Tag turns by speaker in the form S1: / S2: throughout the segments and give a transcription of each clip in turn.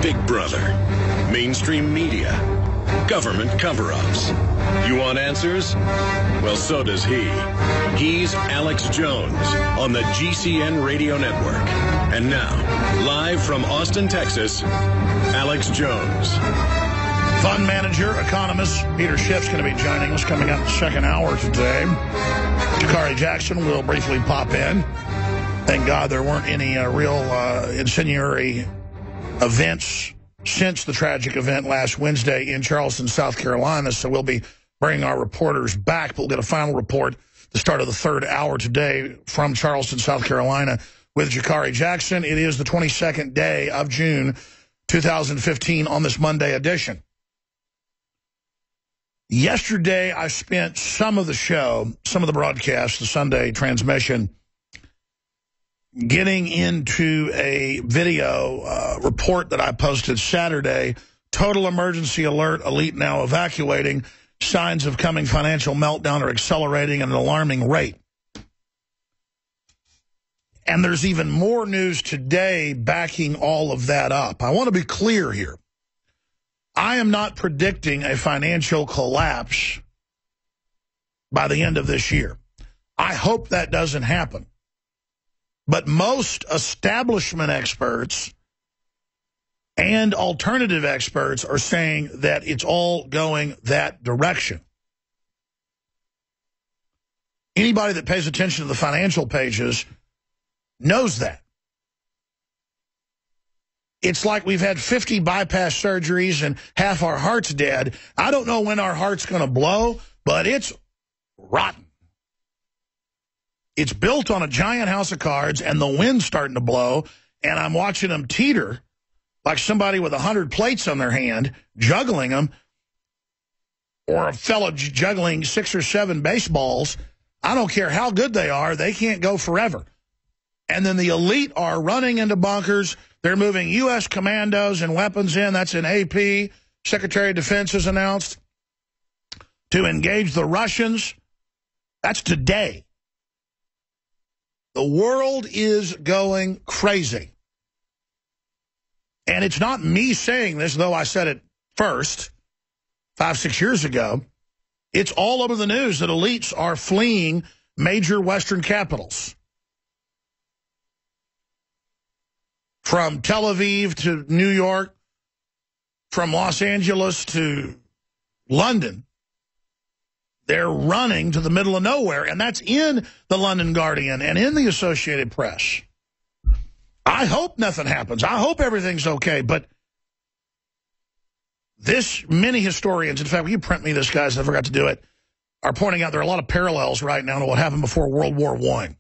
S1: Big Brother, mainstream media, government cover-ups. You want answers? Well, so does he. He's Alex Jones on the GCN Radio Network. And now, live from Austin, Texas, Alex Jones.
S2: Fund manager, economist Peter Schiff's going to be joining us coming up in the second hour today. Sha'Carri Jackson will briefly pop in. Thank God there weren't any real incendiary events since the tragic event last Wednesday in Charleston, South Carolina. So we'll be bringing our reporters back. We'll get a final report at the start of the third hour today from Charleston, South Carolina with Sha'Carri Jackson. It is the 22nd day of June, 2015 on this Monday edition. Yesterday, I spent some of the show, some of the broadcast, the Sunday transmission, getting into a video report that I posted Saturday. Total emergency alert, elite now evacuating. Signs of coming financial meltdown are accelerating at an alarming rate. And there's even more news today backing all of that up. I want to be clear here. I am not predicting a financial collapse by the end of this year. I hope that doesn't happen. But most establishment experts and alternative experts are saying that it's all going that direction. Anybody that pays attention to the financial pages knows that. It's like we've had 50 bypass surgeries and half our heart's dead. I don't know when our heart's going to blow, but it's rotten. It's built on a giant house of cards, and the wind's starting to blow, and I'm watching them teeter like somebody with 100 plates on their hand, juggling them, or a fellow juggling 6 or 7 baseballs. I don't care how good they are, they can't go forever. And then the elite are running into bunkers. They're moving U.S. commandos and weapons in. That's in AP. Secretary of Defense has announced to engage the Russians. That's today. The world is going crazy. And it's not me saying this, though I said it first 5-6 years ago. It's all over the news that elites are fleeing major Western capitals. From Tel Aviv to New York, from Los Angeles to London, they're running to the middle of nowhere, and that's in the London Guardian and in the Associated Press. I hope nothing happens. I hope everything's okay, but many historians, in fact, will you print me this, guys? I forgot to do it, are pointing out there are a lot of parallels right now to what happened before World War I.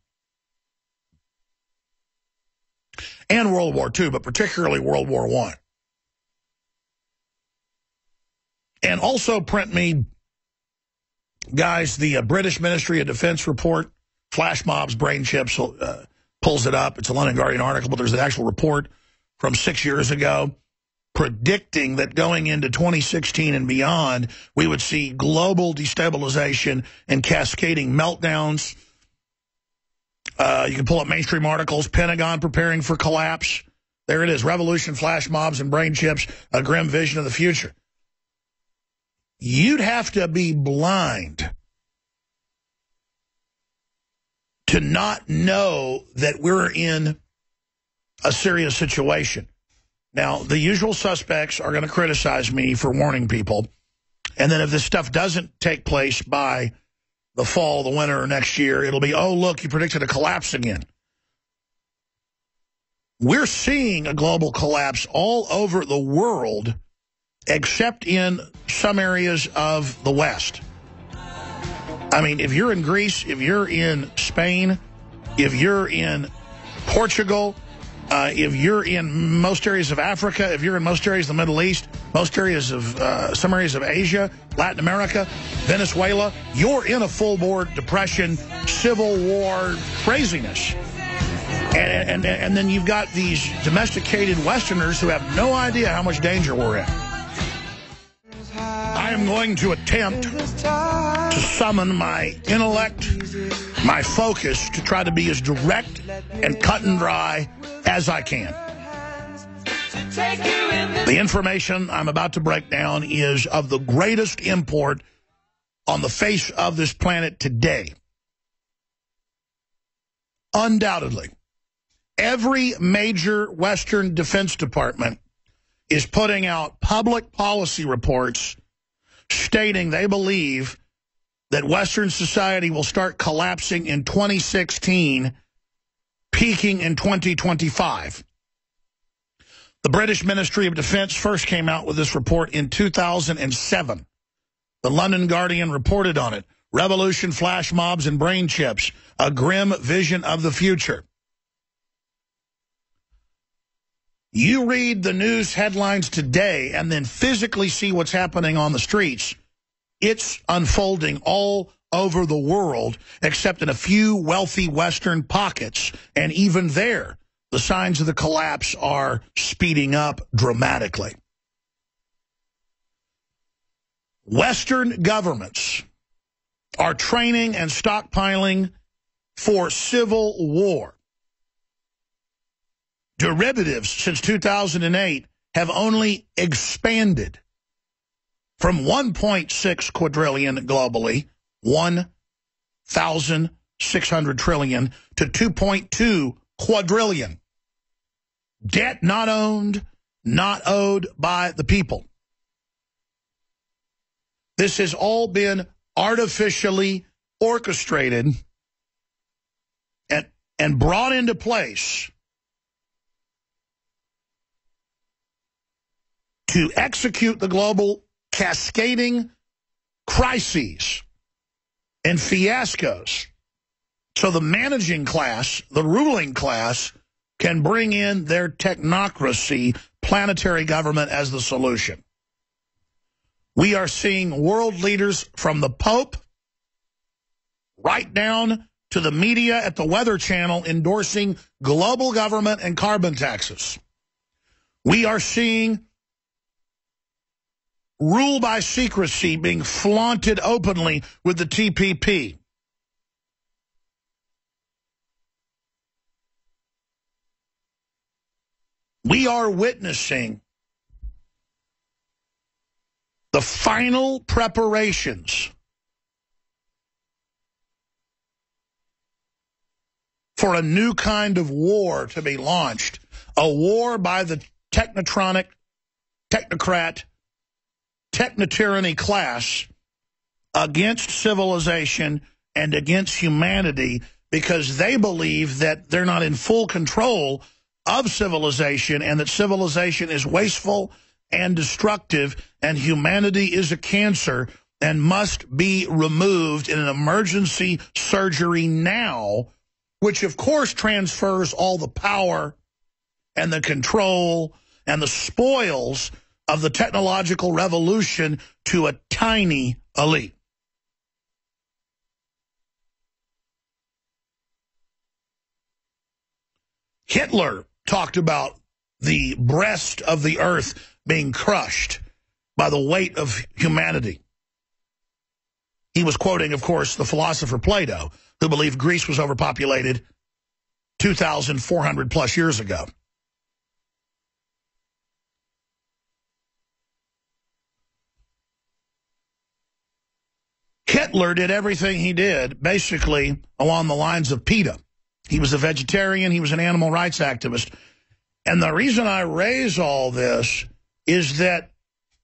S2: And World War II, but particularly World War I. And also print me, guys, the British Ministry of Defense report, Flash Mobs, Brain Chips, pulls it up. It's a London Guardian article, but there's an actual report from 6 years ago predicting that going into 2016 and beyond, we would see global destabilization and cascading meltdowns. You can pull up mainstream articles, Pentagon preparing for collapse. There it is, revolution, flash mobs, and brain chips, a grim vision of the future. You'd have to be blind to not know that we're in a serious situation. Now, the usual suspects are going to criticize me for warning people. And then if this stuff doesn't take place by the fall, the winter, or next year, it'll be, oh, look, you predicted a collapse again. We're seeing a global collapse all over the world, except in some areas of the West. I mean, if you're in Greece, if you're in Spain, if you're in Portugal, if you're in most areas of Africa, if you're in most areas of the Middle East, most areas of some areas of Asia, Latin America, Venezuela, you're in a full-bore depression, civil war craziness. And then you've got these domesticated Westerners who have no idea how much danger we're in. I am going to attempt to summon my intellect, my focus, to try to be as direct and cut and dry as I can. The information I'm about to break down is of the greatest import on the face of this planet today. Undoubtedly, every major Western Defense Department is putting out public policy reports stating they believe that Western society will start collapsing in 2016, peaking in 2025. The British Ministry of Defense first came out with this report in 2007. The London Guardian reported on it. Revolution, flash mobs, and brain chips. A grim vision of the future. You read the news headlines today and then physically see what's happening on the streets. It's unfolding all over the world, except in a few wealthy Western pockets. And even there, the signs of the collapse are speeding up dramatically. Western governments are training and stockpiling for civil war. Derivatives since 2008 have only expanded from 1.6 quadrillion globally, 1,600 trillion, to 2.2 quadrillion. Debt not owned, not owed by the people. This has all been artificially orchestrated and brought into place to execute the global cascading crises and fiascos so the managing class, the ruling class, can bring in their technocracy, planetary government as the solution. We are seeing world leaders from the Pope right down to the media at the Weather Channel endorsing global government and carbon taxes. We are seeing rule by secrecy being flaunted openly with the TPP. We are witnessing the final preparations for a new kind of war to be launched, a war by the technocrat, techno-tyranny class against civilization and against humanity, because they believe that they're not in full control of civilization and that civilization is wasteful and destructive and humanity is a cancer and must be removed in an emergency surgery now, which of course transfers all the power and the control and the spoils of the technological revolution to a tiny elite. Hitler talked about the breast of the earth being crushed by the weight of humanity. He was quoting, of course, the philosopher Plato, who believed Greece was overpopulated 2,400 plus years ago. Hitler did everything he did basically along the lines of PETA. He was a vegetarian. He was an animal rights activist. And the reason I raise all this is that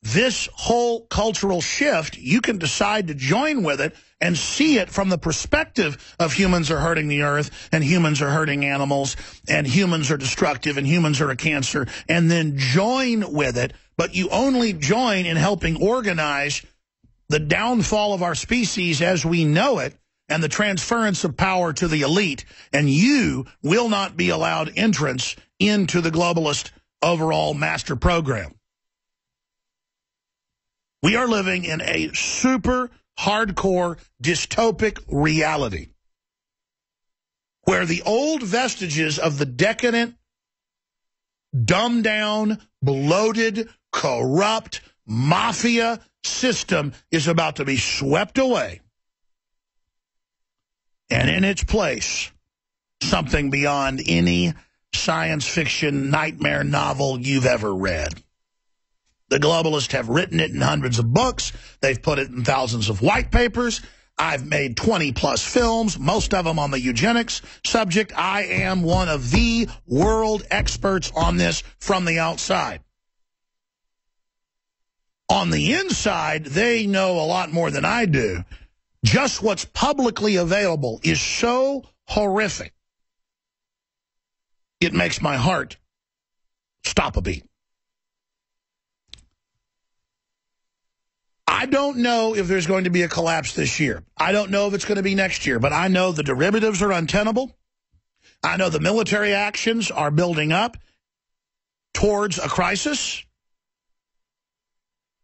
S2: this whole cultural shift, you can decide to join with it and see it from the perspective of humans are hurting the earth and humans are hurting animals and humans are destructive and humans are a cancer, and then join with it. But you only join in helping organize the downfall of our species as we know it and the transference of power to the elite, and you will not be allowed entrance into the globalist overall master program. We are living in a super hardcore dystopic reality where the old vestiges of the decadent, dumbed down, bloated, corrupt mafia system is about to be swept away. And in its place, something beyond any science fiction nightmare novel you've ever read. The globalists have written it in hundreds of books. They've put it in thousands of white papers. I've made 20-plus films, most of them on the eugenics subject. I am one of the world experts on this from the outside. On the inside, they know a lot more than I do. Just what's publicly available is so horrific, it makes my heart stop a beat. I don't know if there's going to be a collapse this year. I don't know if it's going to be next year, but I know the derivatives are untenable. I know the military actions are building up towards a crisis.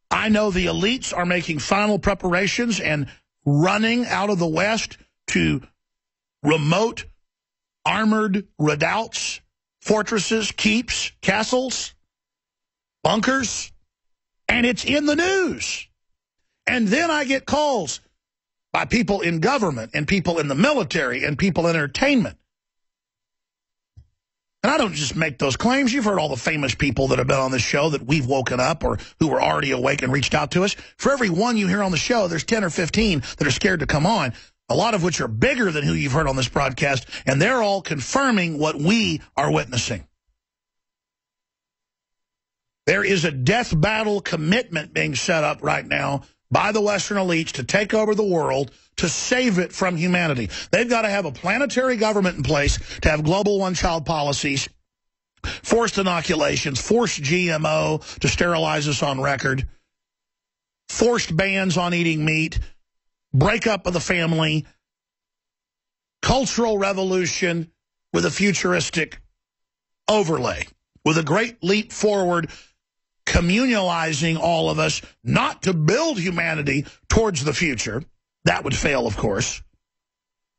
S2: I know the elites are making final preparations and running out of the West to remote armored redoubts, fortresses, keeps, castles, bunkers, and it's in the news. And then I get calls by people in government and people in the military and people in entertainment. And I don't just make those claims. You've heard all the famous people that have been on this show that we've woken up or who were already awake and reached out to us. For every one you hear on the show, there's 10 or 15 that are scared to come on, a lot of which are bigger than who you've heard on this broadcast, and they're all confirming what we are witnessing. There is a death battle commitment being set up right now by the Western elites to take over the world, to save it from humanity. They've got to have a planetary government in place to have global one-child policies, forced inoculations, forced GMO to sterilize us on record, forced bans on eating meat, breakup of the family, cultural revolution with a futuristic overlay, with a great leap forward, communalizing all of us, not to build humanity towards the future. That would fail, of course.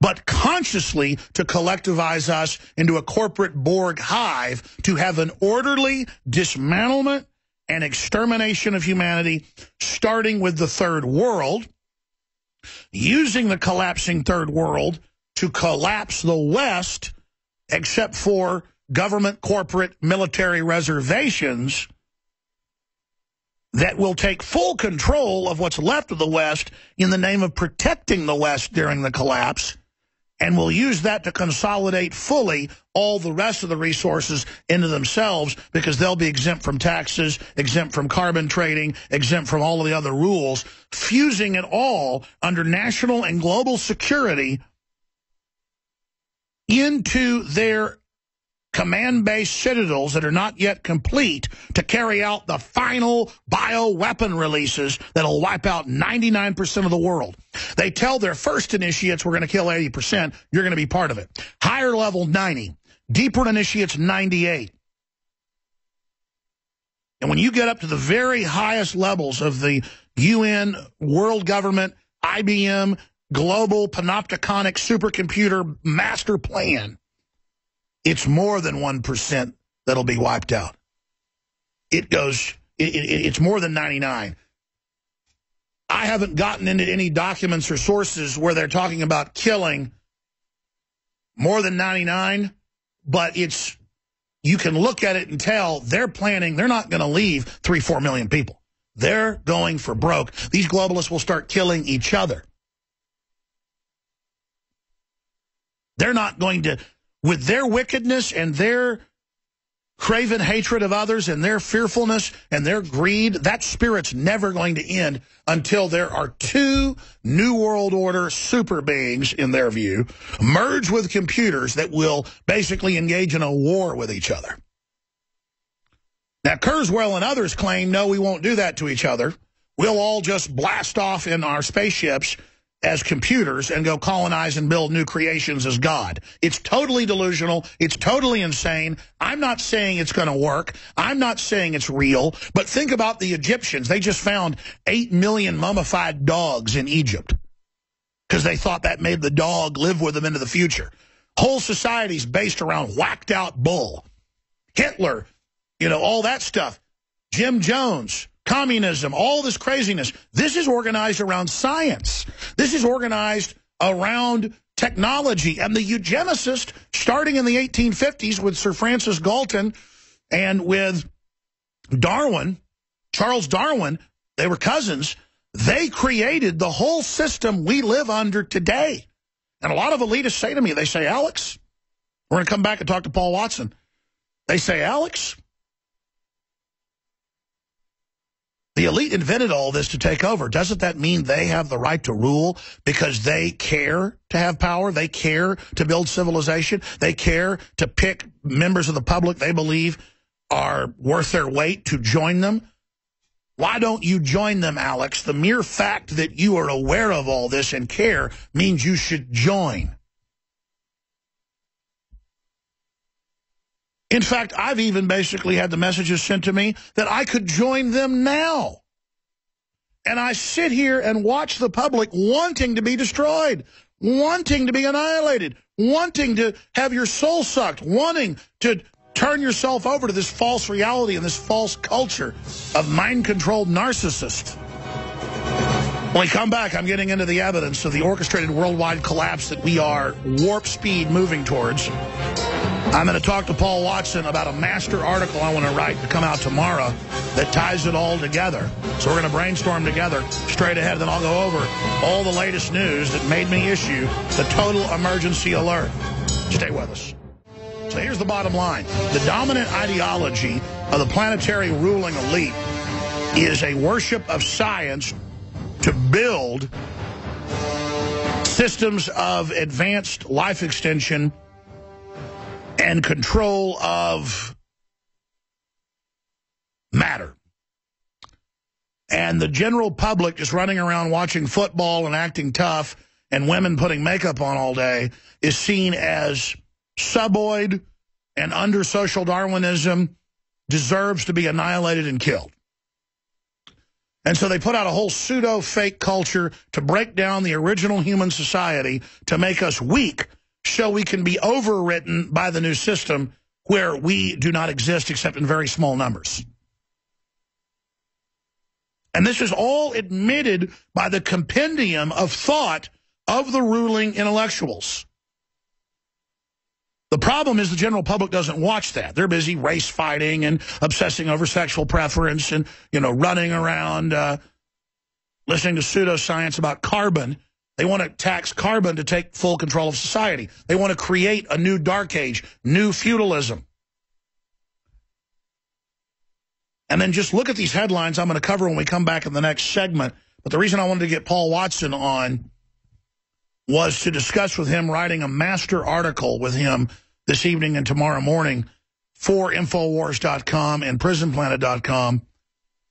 S2: But consciously to collectivize us into a corporate Borg hive to have an orderly dismantlement and extermination of humanity, starting with the third world, using the collapsing third world to collapse the West, except for government, corporate, military reservations that will take full control of what's left of the West in the name of protecting the West during the collapse, and will use that to consolidate fully all the rest of the resources into themselves because they'll be exempt from taxes, exempt from carbon trading, exempt from all of the other rules, fusing it all under national and global security into their command-based citadels that are not yet complete to carry out the final bioweapon releases that'll wipe out 99% of the world. They tell their first initiates, we're going to kill 80%, you're going to be part of it. Higher level, 90. Deeper initiates, 98. And when you get up to the very highest levels of the UN, world government, IBM, global panopticonic supercomputer master plan, it's more than 1% that'll be wiped out. It's more than 99. I haven't gotten into any documents or sources where they're talking about killing more than 99, but you can look at it and tell they're planning, they're not going to leave 3-4 million people. They're going for broke. These globalists will start killing each other. They're not going to, with their wickedness and their craven hatred of others and their fearfulness and their greed, that spirit's never going to end until there are two New World Order super beings, in their view, merge with computers that will basically engage in a war with each other. Now, Kurzweil and others claim, no, we won't do that to each other. We'll all just blast off in our spaceships as computers and go colonize and build new creations as God. It's totally delusional. It's totally insane. I'm not saying it's going to work. I'm not saying it's real. But think about the Egyptians. They just found 8 million mummified dogs in Egypt because they thought that made the dog live with them into the future. Whole societies based around whacked out bull. Hitler, all that stuff. Jim Jones. Communism, all this craziness. This is organized around science. This is organized around technology. And the eugenicists, starting in the 1850s with Sir Francis Galton and with Darwin, Charles Darwin, they were cousins, they created the whole system we live under today. And a lot of elitists say to me, they say, Alex, we're going to come back and talk to Paul Watson. They say, Alex, the elite invented all this to take over. Doesn't that mean they have the right to rule because they care to have power? They care to build civilization. They care to pick members of the public they believe are worth their weight to join them. Why don't you join them, Alex? The mere fact that you are aware of all this and care means you should join. In fact, I've even basically had the messages sent to me that I could join them now. And I sit here and watch the public wanting to be destroyed, wanting to be annihilated, wanting to have your soul sucked, wanting to turn yourself over to this false reality and this false culture of mind-controlled narcissists. When we come back, I'm getting into the evidence of the orchestrated worldwide collapse that we are warp speed moving towards. I'm going to talk to Paul Watson about a master article I want to write to come out tomorrow that ties it all together. So we're going to brainstorm together straight ahead, then I'll go over all the latest news that made me issue the total emergency alert. Stay with us. So here's the bottom line. The dominant ideology of the planetary ruling elite is a worship of science to build systems of advanced life extension and control of matter. And the general public just running around watching football and acting tough and women putting makeup on all day is seen as suboid and under social Darwinism deserves to be annihilated and killed. And so they put out a whole pseudo-fake culture to break down the original human society to make us weak so we can be overwritten by the new system where we do not exist except in very small numbers. And this is all admitted by the compendium of thought of the ruling intellectuals. The problem is the general public doesn't watch that. They're busy race fighting and obsessing over sexual preference and, running around listening to pseudoscience about carbon. They want to tax carbon to take full control of society. They want to create a new dark age, new feudalism. And then just look at these headlines I'm going to cover when we come back in the next segment. But the reason I wanted to get Paul Watson on was to discuss with him writing a master article with him this evening and tomorrow morning for Infowars.com and PrisonPlanet.com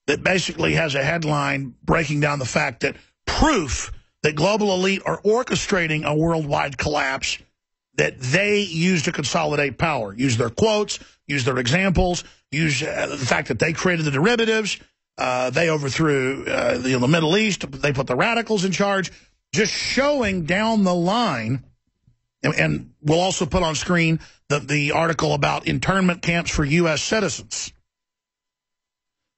S2: that basically has a headline breaking down the fact that proof that global elite are orchestrating a worldwide collapse that they use to consolidate power. Use their quotes, use their examples, use the fact that they created the derivatives, they overthrew the Middle East, they put the radicals in charge, just showing down the line. And we'll also put on screen the article about internment camps for U.S. citizens.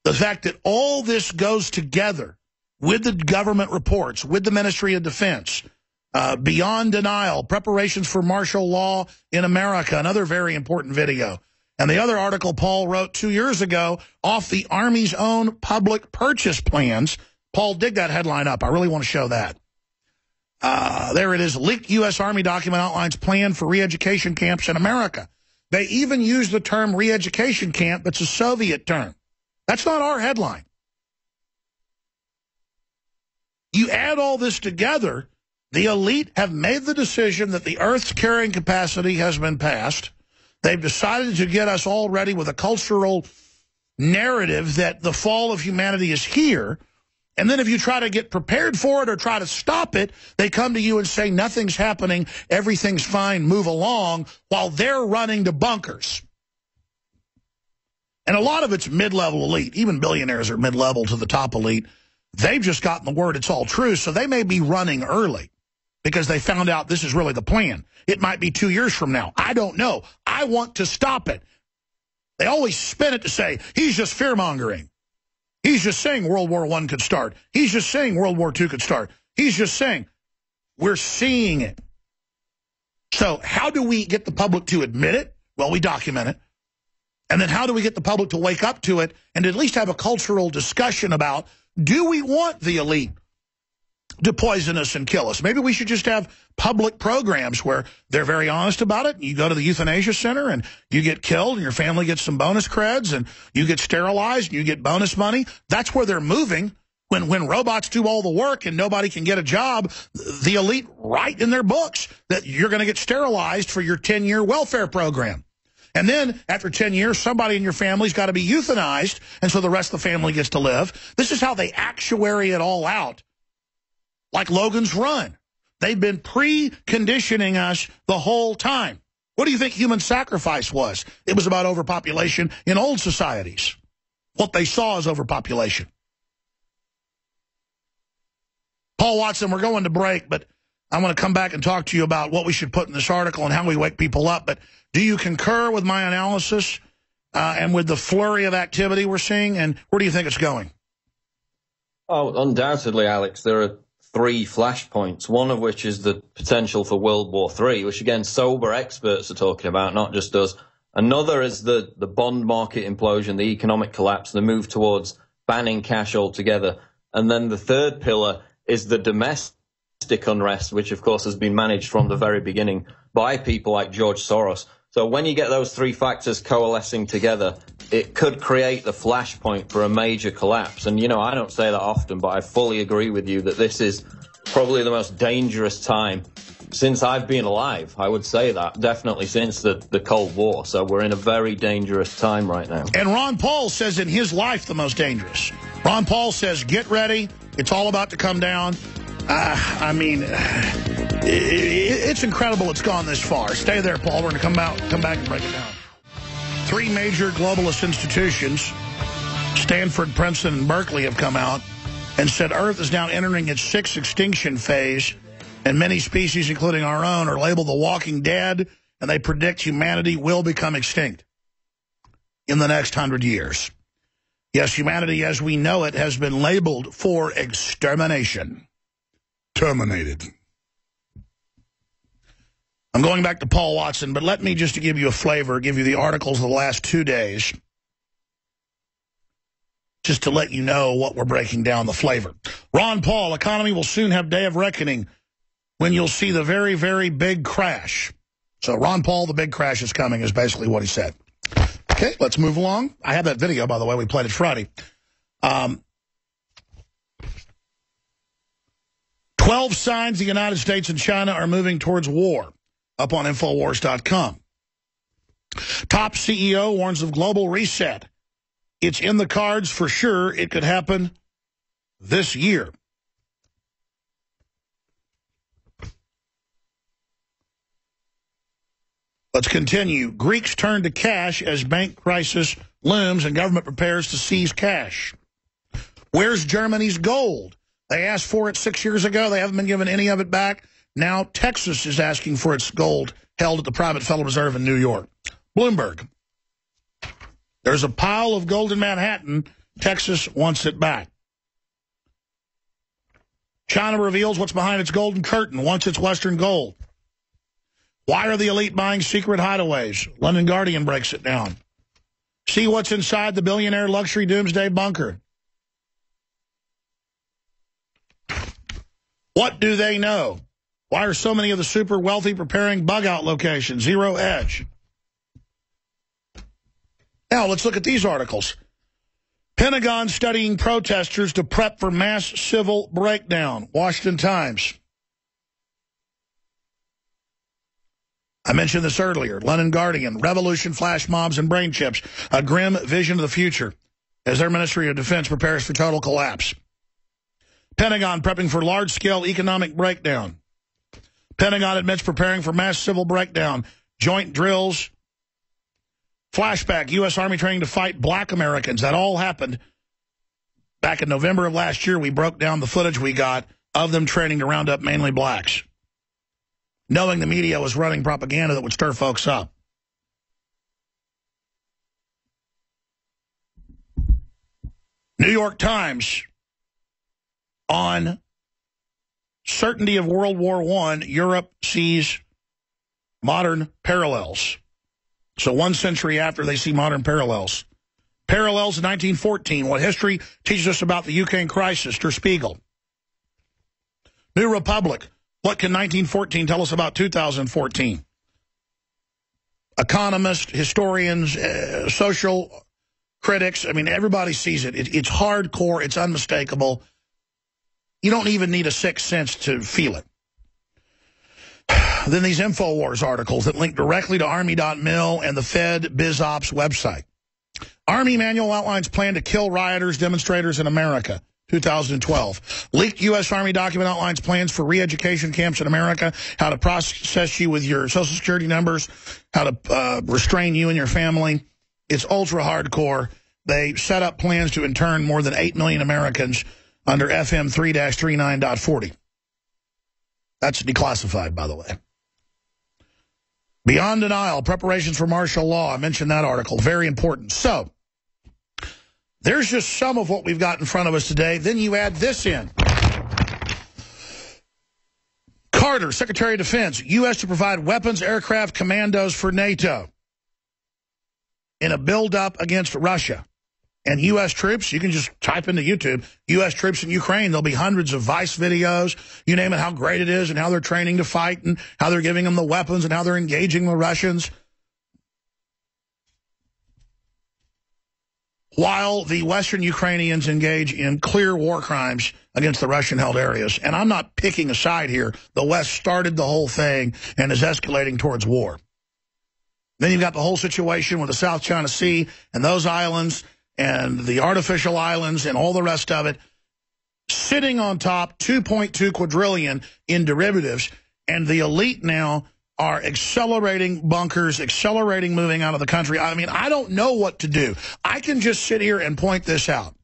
S2: The fact that all this goes together with the government reports, with the Ministry of Defense, beyond denial, preparations for martial law in America, another very important video. And the other article Paul wrote 2 years ago off the Army's own public purchase plans. Paul, dig that headline up. I really want to show that. There it is. Leaked U.S. Army document outlines plan for re-education camps in America. They even use the term re-education camp. It's a Soviet term. That's not our headline. You add all this together, the elite have made the decision that the Earth's carrying capacity has been passed. They've decided to get us all ready with a cultural narrative that the fall of humanity is here. And then if you try to get prepared for it or try to stop it, they come to you and say, nothing's happening, everything's fine, move along, while they're running to bunkers. And a lot of it's mid-level elite. Even billionaires are mid-level to the top elite. They've just gotten the word it's all true, so they may be running early because they found out this is really the plan. It might be 2 years from now. I don't know. I want to stop it. They always spin it to say, he's just fear-mongering. He's just saying World War I could start. He's just saying World War II could start. He's just saying we're seeing it. So how do we get the public to admit it? Well, we document it. And then how do we get the public to wake up to it and at least have a cultural discussion about, do we want the elite to poison us and kill us? Maybe we should just have public programs where they're very honest about it. You go to the euthanasia center and you get killed and your family gets some bonus creds and you get sterilized and you get bonus money. That's where they're moving. When robots do all the work and nobody can get a job, the elite write in their books that you're going to get sterilized for your 10-year welfare program. And then after 10 years, somebody in your family's got to be euthanized, and so the rest of the family gets to live. This is how they actuary it all out, like Logan's Run. They've been preconditioning us the whole time. What do you think human sacrifice was? It was about overpopulation in old societies. What they saw is overpopulation. Paul Watson, we're going to break, but I want to come back and talk to you about what we should put in this article and how we wake people up. But do you concur with my analysis and with the flurry of activity we're seeing? And where do you think it's going?
S3: Oh, undoubtedly, Alex. There are 3 flashpoints, one of which is the potential for World War III, which, again, sober experts are talking about, not just us. Another is the bond market implosion, the economic collapse, the move towards banning cash altogether. And then the third pillar is the domestic unrest, which, of course, has been managed from the very beginning by people like George Soros. So when you get those 3 factors coalescing together, it could create the flashpoint for a major collapse. And, you know, I don't say that often, but I fully agree with you that this is probably the most dangerous time since I've been alive. I would say that, definitely since the Cold War. So we're in a very dangerous time right now.
S2: And Ron Paul says in his life the most dangerous. Ron Paul says, get ready. It's all about to come down. I mean, it's incredible it's gone this far. Stay there, Paul. We're going to come back and break it down. 3 major globalist institutions, Stanford, Princeton, and Berkeley, have come out and said Earth is now entering its 6th extinction phase, and many species, including our own, are labeled the walking dead, and they predict humanity will become extinct in the next 100 years. Yes, humanity as we know it has been labeled for extermination. Terminated. I'm going back to Paul Watson, but let me just to give you a flavor, give you the articles of the last 2 days, just to let you know what we're breaking down, the flavor. Ron Paul, economy will soon have day of reckoning when you'll see the very, very big crash. So Ron Paul, the big crash is coming, is basically what he said. Okay, let's move along. I have that video, by the way. We played it Friday. 12 signs the United States and China are moving towards war, up on Infowars.com. Top CEO warns of global reset. It's in the cards for sure. It could happen this year. Let's continue. Greeks turn to cash as bank crisis looms and government prepares to seize cash. Where's Germany's gold? They asked for it 6 years ago. They haven't been given any of it back. Now Texas is asking for its gold held at the private Federal Reserve in New York. Bloomberg. There's a pile of gold in Manhattan. Texas wants it back. China reveals what's behind its golden curtain, wants its Western gold. Why are the elite buying secret hideaways? London Guardian breaks it down. See what's inside the billionaire luxury doomsday bunker. What do they know? Why are so many of the super wealthy preparing bug-out locations? Zero edge. Now, let's look at these articles. Pentagon studying protesters to prep for mass civil breakdown. Washington Times. I mentioned this earlier. London Guardian. Revolution, flash mobs, and brain chips. A grim vision of the future as their Ministry of Defense prepares for total collapse. Pentagon prepping for large-scale economic breakdown. Pentagon admits preparing for mass civil breakdown. Joint drills. Flashback, U.S. Army training to fight black Americans. That all happened back in November of last year. We broke down the footage we got of them training to round up mainly blacks, knowing the media was running propaganda that would stir folks up. New York Times on certainty of World War I, Europe sees modern parallels. So 1 century after, they see modern parallels. Parallels in 1914, what history teaches us about the Ukraine crisis, Der Spiegel. New Republic, what can 1914 tell us about 2014? Economists, historians, social critics, I mean, everybody sees it. It's hardcore, it's unmistakable. You don't even need a sixth sense to feel it. Then these InfoWars articles that link directly to Army.mil and the Fed BizOps website. Army manual outlines plan to kill rioters, demonstrators in America, 2012. Leaked U.S. Army document outlines plans for re-education camps in America, how to process you with your Social Security numbers, how to restrain you and your family. It's ultra hardcore. They set up plans to intern more than 8 million Americans under FM 3-39.40. That's declassified, by the way. Beyond denial, preparations for martial law. I mentioned that article. Very important. So, there's just some of what we've got in front of us today. Then you add this in. Carter, Secretary of Defense, U.S. to provide weapons, aircraft, commandos for NATO in a buildup against Russia. And U.S. troops, you can just type into YouTube, U.S. troops in Ukraine. There'll be hundreds of Vice videos. You name it, how great it is and how they're training to fight and how they're giving them the weapons and how they're engaging the Russians. While the Western Ukrainians engage in clear war crimes against the Russian-held areas. And I'm not picking a side here. The West started the whole thing and is escalating towards war. Then you've got the whole situation with the South China Sea and those islands and the artificial islands and all the rest of it, sitting on top 2.2 quadrillion in derivatives, and the elite now are accelerating bunkers, accelerating moving out of the country. I mean, I don't know what to do. I can just sit here and point this out.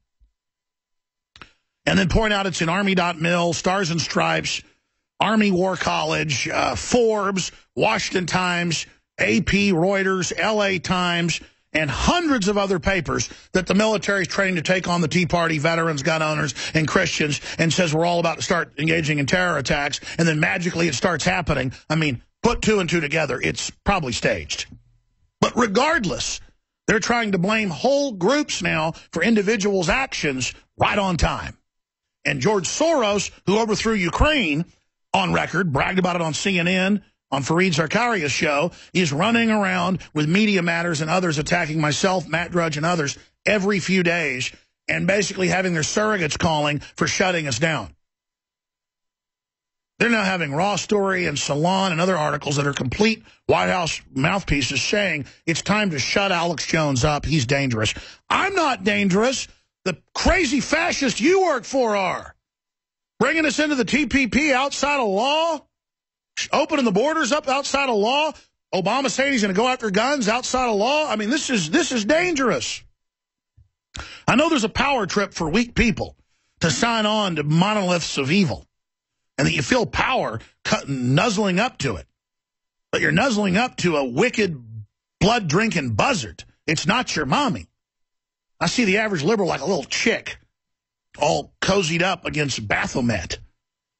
S2: And then point out it's in Army.mil, Stars and Stripes, Army War College, Forbes, Washington Times, AP, Reuters, LA Times, and hundreds of other papers that the military is training to take on the Tea Party, veterans, gun owners, and Christians, and says we're all about to start engaging in terror attacks, and then magically it starts happening. I mean, put 2 and 2 together, it's probably staged. But regardless, they're trying to blame whole groups now for individuals' actions right on time. And George Soros, who overthrew Ukraine on record, bragged about it on CNN, on Fareed Zarkaria's show, is running around with Media Matters and others attacking myself, Matt Drudge, and others every few days, and basically having their surrogates calling for shutting us down. They're now having Raw Story and Salon and other articles that are complete White House mouthpieces saying it's time to shut Alex Jones up. He's dangerous. I'm not dangerous. The crazy fascists you work for are. Bringing us into the TPP outside of law? Opening the borders up outside of law? Obama saying he's going to go after guns outside of law? I mean, this is dangerous. I know there's a power trip for weak people to sign on to monoliths of evil, and that you feel power nuzzling up to it. But you're nuzzling up to a wicked, blood-drinking buzzard. It's not your mommy. I see the average liberal like a little chick, all cozied up against Baphomet.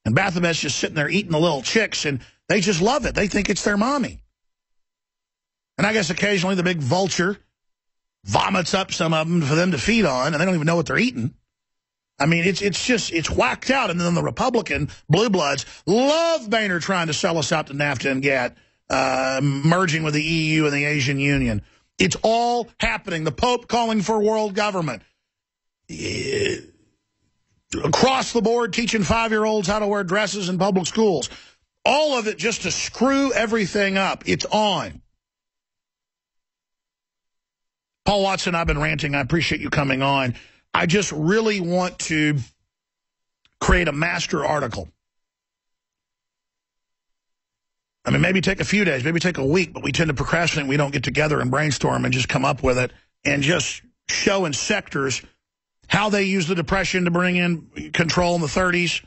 S2: And Baphomet's just sitting there eating the little chicks, and they just love it. They think it's their mommy. And I guess occasionally the big vulture vomits up some of them for them to feed on, and they don't even know what they're eating. I mean, it's whacked out. And then the Republican blue bloods love Boehner trying to sell us out to NAFTA and GATT, merging with the EU and the Asian Union. It's all happening. The Pope calling for world government. Across the board, teaching 5-year-olds how to wear dresses in public schools. All of it just to screw everything up. It's on. Paul Watson, I've been ranting. I appreciate you coming on. I just really want to create a master article. I mean, maybe take a few days, maybe take a week, but we tend to procrastinate. We don't get together and brainstorm and just come up with it and just show in sectors how they used the Depression to bring in control in the 30s,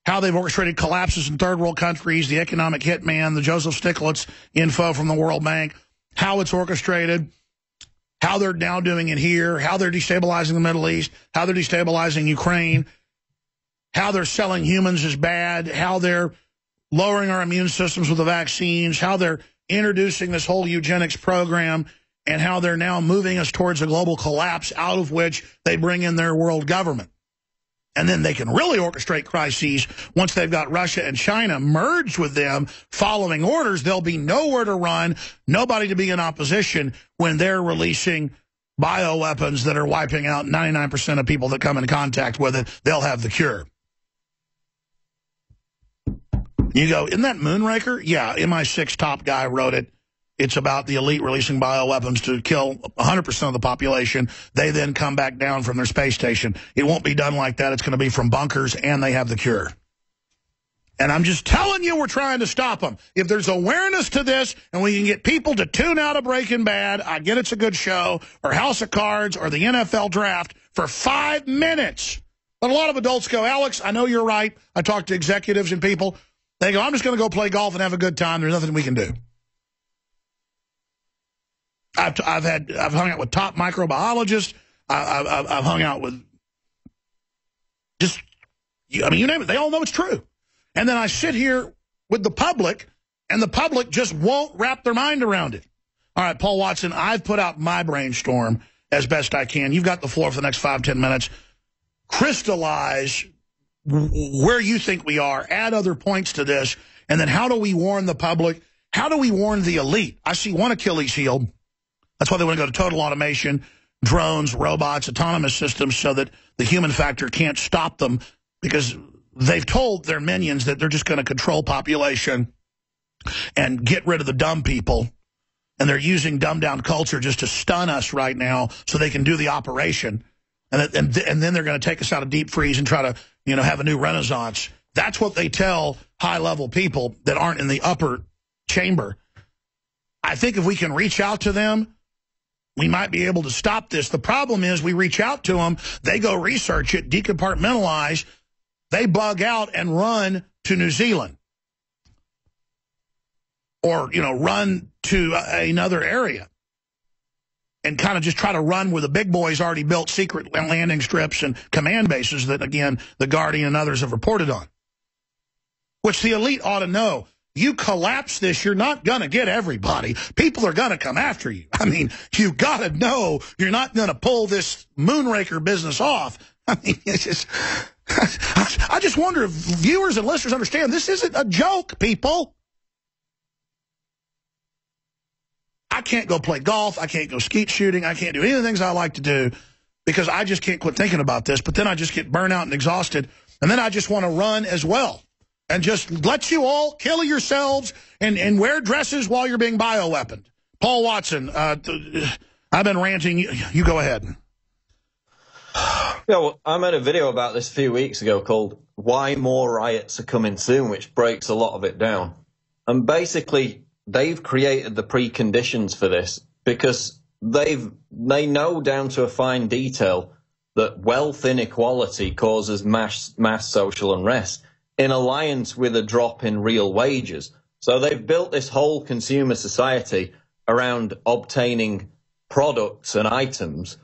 S2: how they've orchestrated collapses in third world countries, the economic hitman, the Joseph Stiglitz info from the World Bank, how it's orchestrated, how they're now doing it here, how they're destabilizing the Middle East, how they're destabilizing Ukraine, how they're selling humans as bad, how they're lowering our immune systems with the vaccines, how they're introducing this whole eugenics program, and how they're now moving us towards a global collapse, out of which they bring in their world government. And then they can really orchestrate crises once they've got Russia and China merged with them, following orders. There'll be nowhere to run, nobody to be in opposition when they're releasing bioweapons that are wiping out 99% of people that come in contact with it. They'll have the cure. You go, isn't that Moonraker? Yeah, MI6 top guy wrote it. It's about the elite releasing bioweapons to kill 100% of the population. They then come back down from their space station. It won't be done like that. It's going to be from bunkers, and they have the cure. And I'm just telling you, we're trying to stop them. If there's awareness to this, and we can get people to tune out of Breaking Bad, I get it's a good show, or House of Cards, or the NFL draft, for 5 minutes. But a lot of adults go, Alex, I know you're right. I talk to executives and people. They go, I'm just going to go play golf and have a good time. There's nothing we can do. I've hung out with top microbiologists. I've hung out with you name it. They all know it's true. And then I sit here with the public, and the public just won't wrap their mind around it. All right, Paul Watson, I've put out my brainstorm as best I can. You've got the floor for the next 5-10 minutes. Crystallize where you think we are. Add other points to this. And then how do we warn the public? How do we warn the elite? I see one Achilles heel. That's why they want to go to total automation, drones, robots, autonomous systems, so that the human factor can't stop them, because they've told their minions that they're just going to control population and get rid of the dumb people. And they're using dumbed-down culture just to stun us right now so they can do the operation. And then they're going to take us out of deep freeze and try to, have a new renaissance. That's what they tell high-level people that aren't in the upper chamber. I think if we can reach out to them, we might be able to stop this. The problem is we reach out to them, they go research it, decompartmentalize, they bug out and run to New Zealand. Or, run to another area. And kind of just try to run where the big boys already built secret landing strips and command bases that, again, the Guardian and others have reported on. Which the elite ought to know. You collapse this, you're not going to get everybody. People are going to come after you. I mean, you got to know you're not going to pull this Moonraker business off. I mean, it's just... I just wonder if viewers and listeners understand this isn't a joke, people. I can't go play golf. I can't go skeet shooting. I can't do any of the things I like to do because I just can't quit thinking about this. But then I just get burnt out and exhausted. And then I just want to run as well. And just let you all kill yourselves and wear dresses while you're being bioweaponed. Paul Watson, I've been ranting. You go ahead.
S3: Yeah, well, I made a video about this a few weeks ago called Why More Riots Are Coming Soon, which breaks a lot of it down. And basically, they've created the preconditions for this because they know down to a fine detail that wealth inequality causes mass social unrest in alliance with a drop in real wages. So they've built this whole consumer society around obtaining products and items.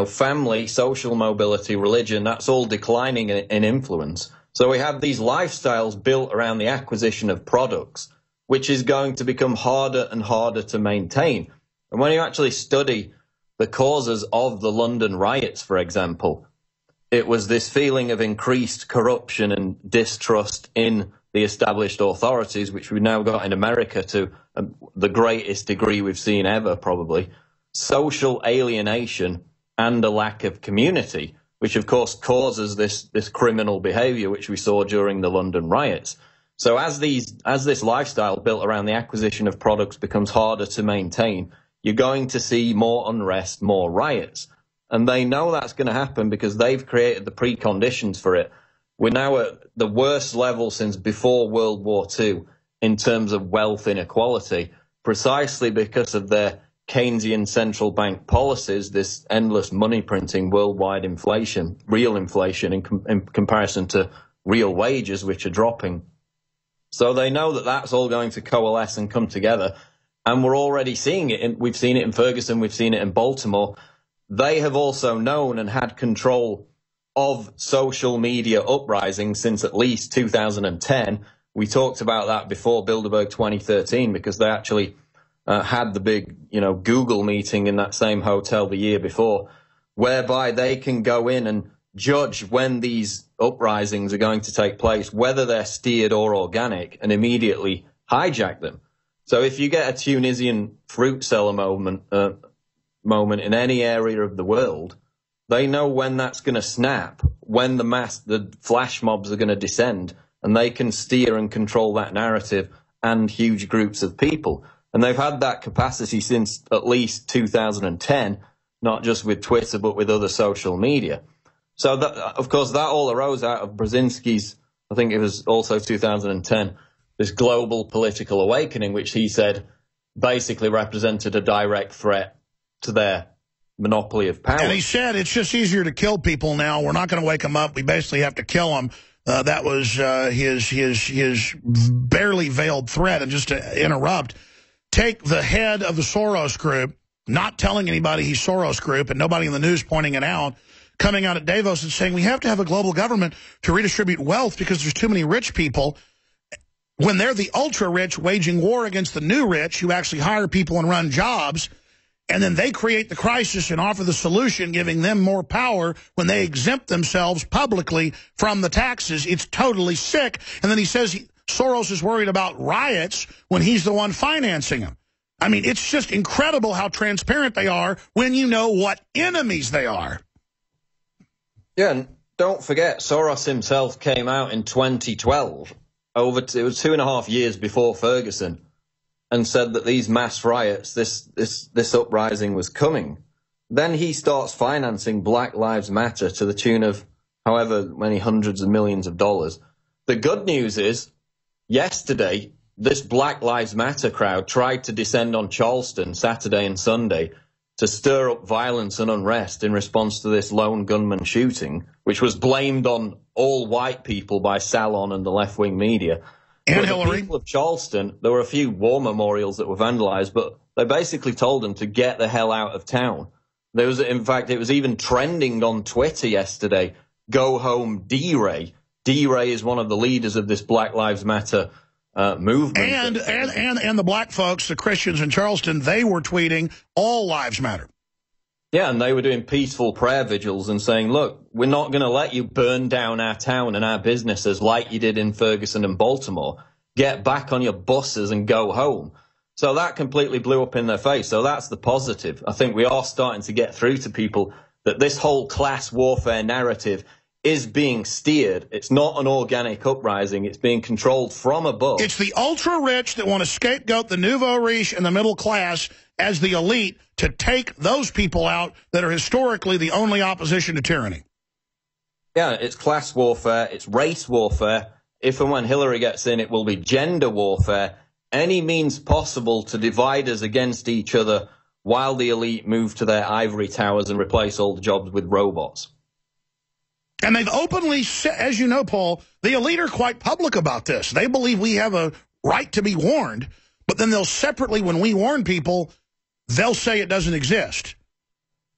S3: Family, social mobility, religion, that's all declining in influence. So we have these lifestyles built around the acquisition of products, which is going to become harder and harder to maintain. And when you actually study the causes of the London riots, for example, it was this feeling of increased corruption and distrust in the established authorities, which we've now got in America to the greatest degree we've seen ever, probably. Social alienation and a lack of community, which of course causes this criminal behavior, which we saw during the London riots. So as this lifestyle built around the acquisition of products becomes harder to maintain, you're going to see more unrest, more riots. And they know that's going to happen because they've created the preconditions for it. We're now at the worst level since before World War II in terms of wealth inequality, precisely because of their Keynesian central bank policies, this endless money printing, worldwide inflation, real inflation in comparison to real wages, which are dropping. So they know that that's all going to coalesce and come together. And we're already seeing it. We've seen it in Ferguson. We've seen it in Baltimore. They have also known and had control of social media uprisings since at least 2010, We talked about that before Bilderberg 2013 because they actually had the big, Google meeting in that same hotel the year before, whereby they can go in and judge when these uprisings are going to take place, whether they're steered or organic, and immediately hijack them. So if you get a Tunisian fruit seller moment in any area of the world, they know when that's going to snap, when the flash mobs are going to descend, and they can steer and control that narrative and huge groups of people. And they've had that capacity since at least 2010, not just with Twitter, but with other social media. So, of course, that all arose out of Brzezinski's, I think it was also 2010, this global political awakening, which he said basically represented a direct threat to their monopoly of power.
S2: And he said it's just easier to kill people now. We're not going to wake them up. We basically have to kill them. That was his barely veiled threat. And just to interrupt, take the head of the Soros group, not telling anybody he's Soros group and nobody in the news pointing it out, coming out at Davos and saying we have to have a global government to redistribute wealth because there's too many rich people, when they're the ultra-rich waging war against the new rich who actually hire people and run jobs, and then they create the crisis and offer the solution, giving them more power when they exempt themselves publicly from the taxes. It's totally sick. And then he says Soros is worried about riots when he's the one financing them. I mean, it's just incredible how transparent they are when you know what enemies they are.
S3: Yeah, and don't forget, Soros himself came out in 2012, it was 2.5 years before Ferguson, and said that these mass riots, this uprising was coming. Then he starts financing Black Lives Matter to the tune of however many hundreds of millions of dollars. The good news is, yesterday, this Black Lives Matter crowd tried to descend on Charleston Saturday and Sunday to stir up violence and unrest in response to this lone gunman shooting, which was blamed on all white people by Salon and the left-wing media.
S2: And
S3: but
S2: Hillary.
S3: The people of Charleston, there were a few war memorials that were vandalized, but they basically told them to get the hell out of town. In fact, it was even trending on Twitter yesterday, "Go home, D-Ray." D-Ray is one of the leaders of this Black Lives Matter movement.
S2: And the black folks, the Christians in Charleston, they were tweeting, all lives matter.
S3: Yeah, and they were doing peaceful prayer vigils and saying, look, we're not going to let you burn down our town and our businesses like you did in Ferguson and Baltimore. Get back on your buses and go home. So that completely blew up in their face. So that's the positive. I think we are starting to get through to people that this whole class warfare narrative is being steered. It's not an organic uprising. It's being controlled from above.
S2: It's the ultra-rich that want to scapegoat the nouveau riche and the middle class as the elite to take those people out that are historically the only opposition to tyranny.
S3: Yeah, it's class warfare. It's race warfare. If and when Hillary gets in, it will be gender warfare. Any means possible to divide us against each other while the elite move to their ivory towers and replace all the jobs with robots.
S2: And they've openly said, as you know, Paul, the elite are quite public about this. They believe we have a right to be warned, but then they'll separately, when we warn people, they'll say it doesn't exist.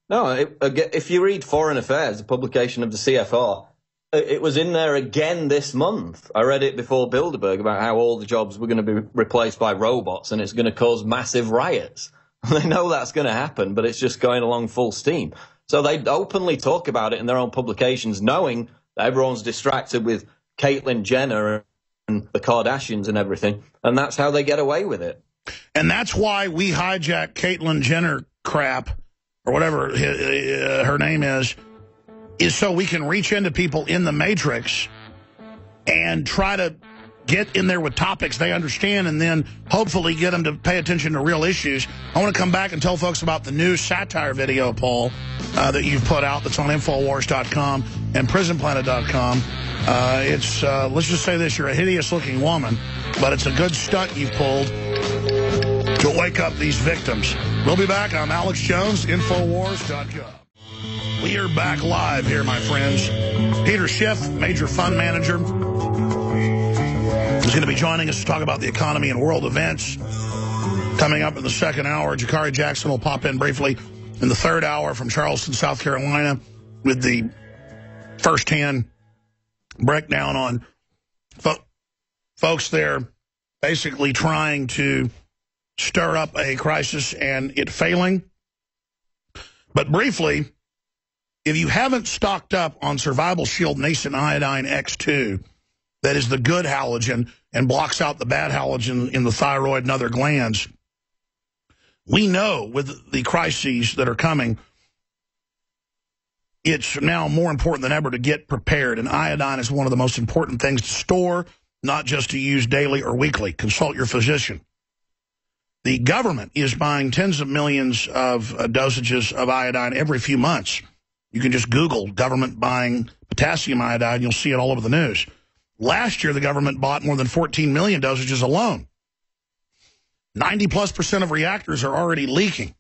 S3: No, if you read Foreign Affairs, a publication of the CFR, it was in there again this month. I read it before Bilderberg about how all the jobs were going to be replaced by robots and it's going to cause massive riots. They know that's going to happen, but it's just going along full steam. So they openly talk about it in their own publications, knowing that everyone's distracted with Caitlyn Jenner and the Kardashians and everything, and that's how they get away with it.
S2: And that's why we hijack Caitlyn Jenner crap, or whatever her name is so we can reach into people in the Matrix and try to get in there with topics they understand and then hopefully get them to pay attention to real issues. I want to come back and tell folks about the new satire video, Paul, that you've put out that's on Infowars.com and PrisonPlanet.com. Let's just say this, you're a hideous-looking woman, but it's a good stunt you've pulled to wake up these victims. We'll be back. I'm Alex Jones, Infowars.com. We are back live here, my friends. Peter Schiff, major fund manager, is going to be joining us to talk about the economy and world events. Coming up in the second hour, Jakari Jackson will pop in briefly in the third hour from Charleston, South Carolina, with the first-hand breakdown on folks there basically trying to stir up a crisis and it failing. But briefly, if you haven't stocked up on Survival Shield Nascent Iodine X2, that is the good halogen and blocks out the bad halogen in the thyroid and other glands, we know with the crises that are coming, it's now more important than ever to get prepared. And iodine is one of the most important things to store, not just to use daily or weekly. Consult your physician. The government is buying tens of millions of dosages of iodine every few months. You can just Google government buying potassium iodide. You'll see it all over the news. Last year, the government bought more than 14 million dosages alone. 90+% of reactors are already leaking.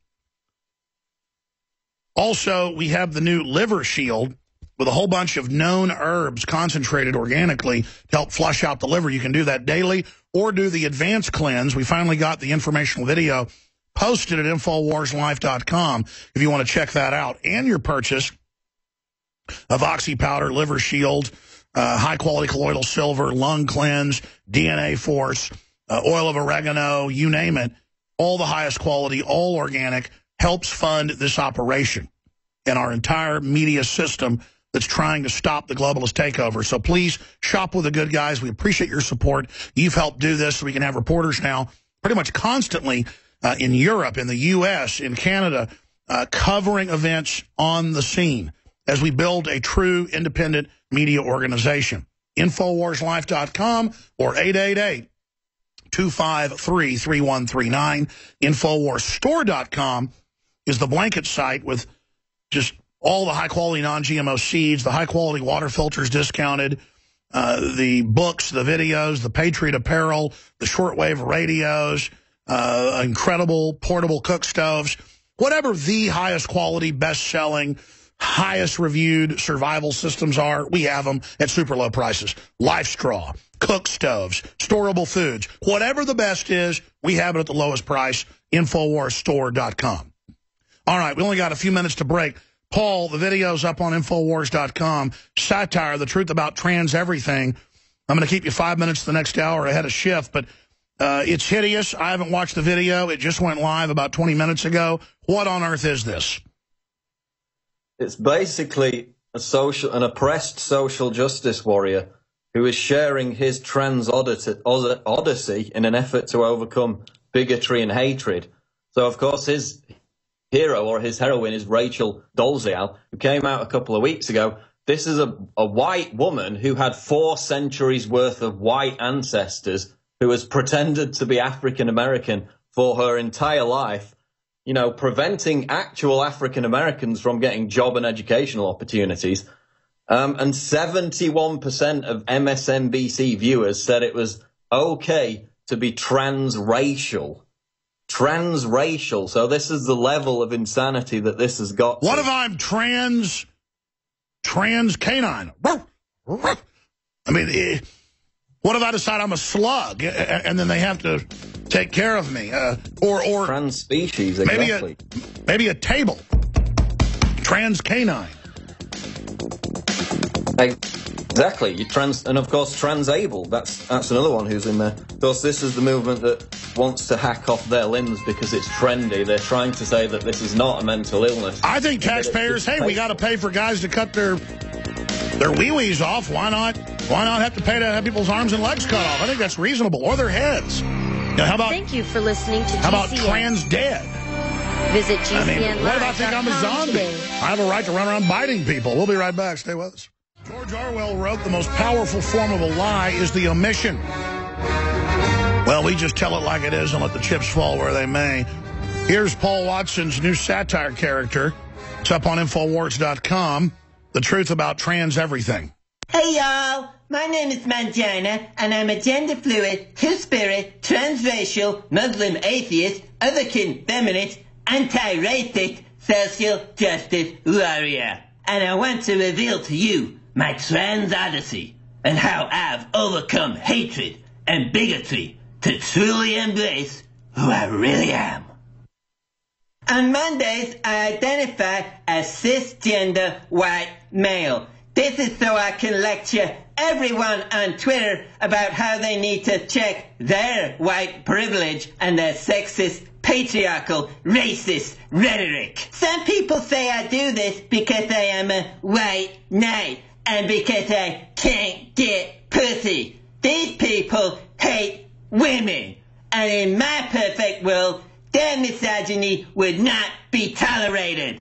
S2: Also, we have the new liver shield with a whole bunch of known herbs concentrated organically to help flush out the liver. You can do that daily or do the advanced cleanse. We finally got the informational video posted at InfoWarsLife.com if you want to check that out. And your purchase of Oxy Powder, Liver Shield, high-quality colloidal silver, lung cleanse, DNA Force, oil of oregano, you name it, all the highest quality, all organic, helps fund this operation and our entire media system that's trying to stop the globalist takeover. So please shop with the good guys. We appreciate your support. You've helped do this so we can have reporters now pretty much constantly in Europe, in the U.S., in Canada, covering events on the scene as we build a true independent media organization. InfoWarsLife.com or 888-253-3139. InfoWarsStore.com is the blanket site with just all the high-quality non-GMO seeds, the high-quality water filters discounted, the books, the videos, the Patriot apparel, the shortwave radios, incredible portable cook stoves, whatever the highest quality, best-selling, highest reviewed survival systems are, we have them at super low prices. Life Straw, cook stoves, storable foods, whatever the best is, we have it at the lowest price, InfoWarsStore.com. All right, we only got a few minutes to break. Paul, the video's up on InfoWars.com. Satire, the truth about trans everything. I'm going to keep you 5 minutes the next hour ahead of Schiff, but it's hideous. I haven't watched the video. It just went live about 20 minutes ago. What on earth is this?
S3: It's basically an oppressed social justice warrior who is sharing his trans odyssey in an effort to overcome bigotry and hatred. So, of course, his hero or his heroine is Rachel Dolezal, who came out a couple of weeks ago. This is a white woman who had 4 centuries worth of white ancestors, who has pretended to be African American for her entire life, you know, preventing actual African Americans from getting job and educational opportunities. And 71% of MSNBC viewers said it was okay to be transracial. Transracial. So this is the level of insanity that this has got to.
S2: What if I'm trans canine? I mean, what if I decide I'm a slug and then they have to take care of me? Or
S3: trans species, exactly.
S2: Maybe a table. Trans canine.
S3: Exactly. And of course, transable. That's another one who's in there. Of course, this is the movement that wants to hack off their limbs because it's trendy. They're trying to say that this is not a mental illness.
S2: I think taxpayers, hey, we got to pay for guys to cut their wee-wees off. Why not have to pay to have people's arms and legs cut off? I think that's reasonable. Or their heads. How about,
S4: thank you for listening to GCN.
S2: How about trans dead?
S4: Visit GCN.
S2: What if I think I'm a zombie?
S4: Today.
S2: I have a right to run around biting people. We'll be right back. Stay with us. George Orwell wrote the most powerful form of a lie is the omission. Well, we just tell it like it is and let the chips fall where they may. Here's Paul Watson's new satire character. It's up on Infowars.com. The truth about trans everything.
S5: Hey, y'all. My name is Mangina, and I'm a gender fluid, two-spirit, transracial, Muslim atheist, otherkin feminist, anti-racist, social justice warrior. And I want to reveal to you my trans odyssey and how I've overcome hatred and bigotry to truly embrace who I really am. On Mondays, I identify as cisgender white male. This is so I can lecture everyone on Twitter about how they need to check their white privilege and their sexist, patriarchal, racist rhetoric. Some people say I do this because I am a white knight and because I can't get pussy. These people hate women. And in my perfect world, their misogyny would not be tolerated.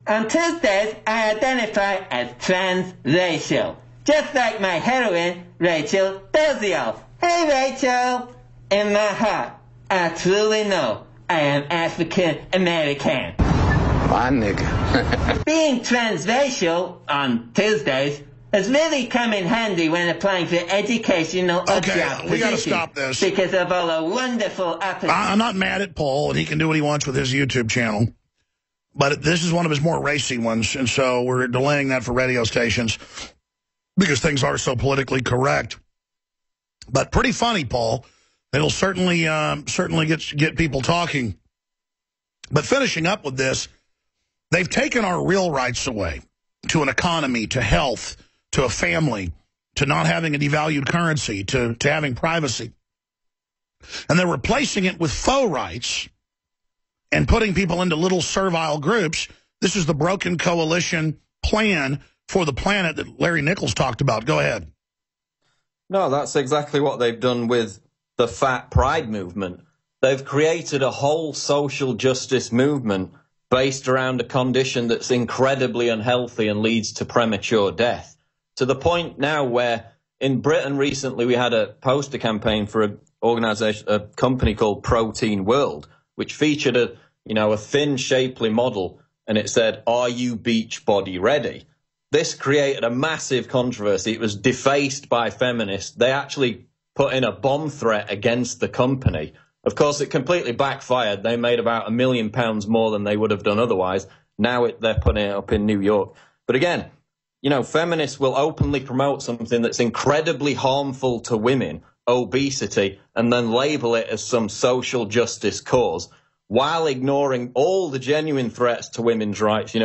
S5: On Tuesdays, I identify as transracial, just like my heroine, Rachel Dolezal. Hey, Rachel! In my heart, I truly know I am African American.
S6: My nigga.
S5: Being transracial on Tuesdays has really come in handy when applying for educational or job
S2: we got to stop this.
S5: Because of all the wonderful opportunities.
S2: I'm not mad at Paul, and he can do what he wants with his YouTube channel. But this is one of his more racy ones, and so we're delaying that for radio stations because things are so politically correct. But pretty funny, Paul. It'll certainly get people talking. But finishing up with this, they've taken our real rights away to an economy, to health, to a family, to not having a devalued currency, to having privacy. And they're replacing it with faux rights and putting people into little servile groups. This is the broken coalition plan for the planet that Larry Nichols talked about. Go ahead.
S3: No, that's exactly what they've done with the Fat Pride movement. They've created a whole social justice movement based around a condition that's incredibly unhealthy and leads to premature death. To the point now where in Britain recently we had a poster campaign for a company called Protein World, which featured a thin, shapely model, and it said, "Are you beach body ready?" This created a massive controversy. It was defaced by feminists. They actually put in a bomb threat against the company. Of course, it completely backfired. They made about £1 million more than they would have done otherwise. Now they're putting it up in New York. But again, feminists will openly promote something that's incredibly harmful to women, obesity, and then label it as some social justice cause, while ignoring all the genuine threats to women's rights.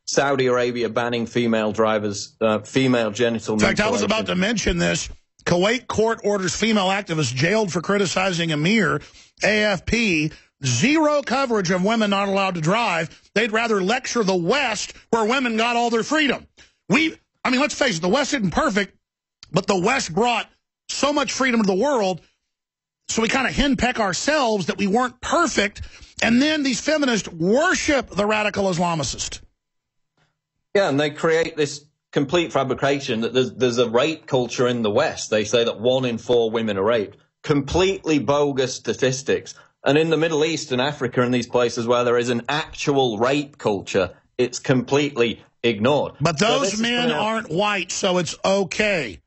S3: Saudi Arabia banning female drivers, female genital mutilation.
S2: In fact, I was about to mention this. Kuwait court orders female activists jailed for criticizing Emir. AFP, zero coverage of women not allowed to drive. They'd rather lecture the West where women got all their freedom. Let's face it, the West isn't perfect, but the West brought so much freedom to the world, so we kind of henpeck ourselves that we weren't perfect, and then these feminists worship the radical Islamicist.
S3: Yeah, and they create this complete fabrication that there's a rape culture in the West. They say that 1 in 4 women are raped. Completely bogus statistics. And in the Middle East and Africa and these places where there is an actual rape culture, it's completely ignored.
S2: But those men aren't white, so it's okay.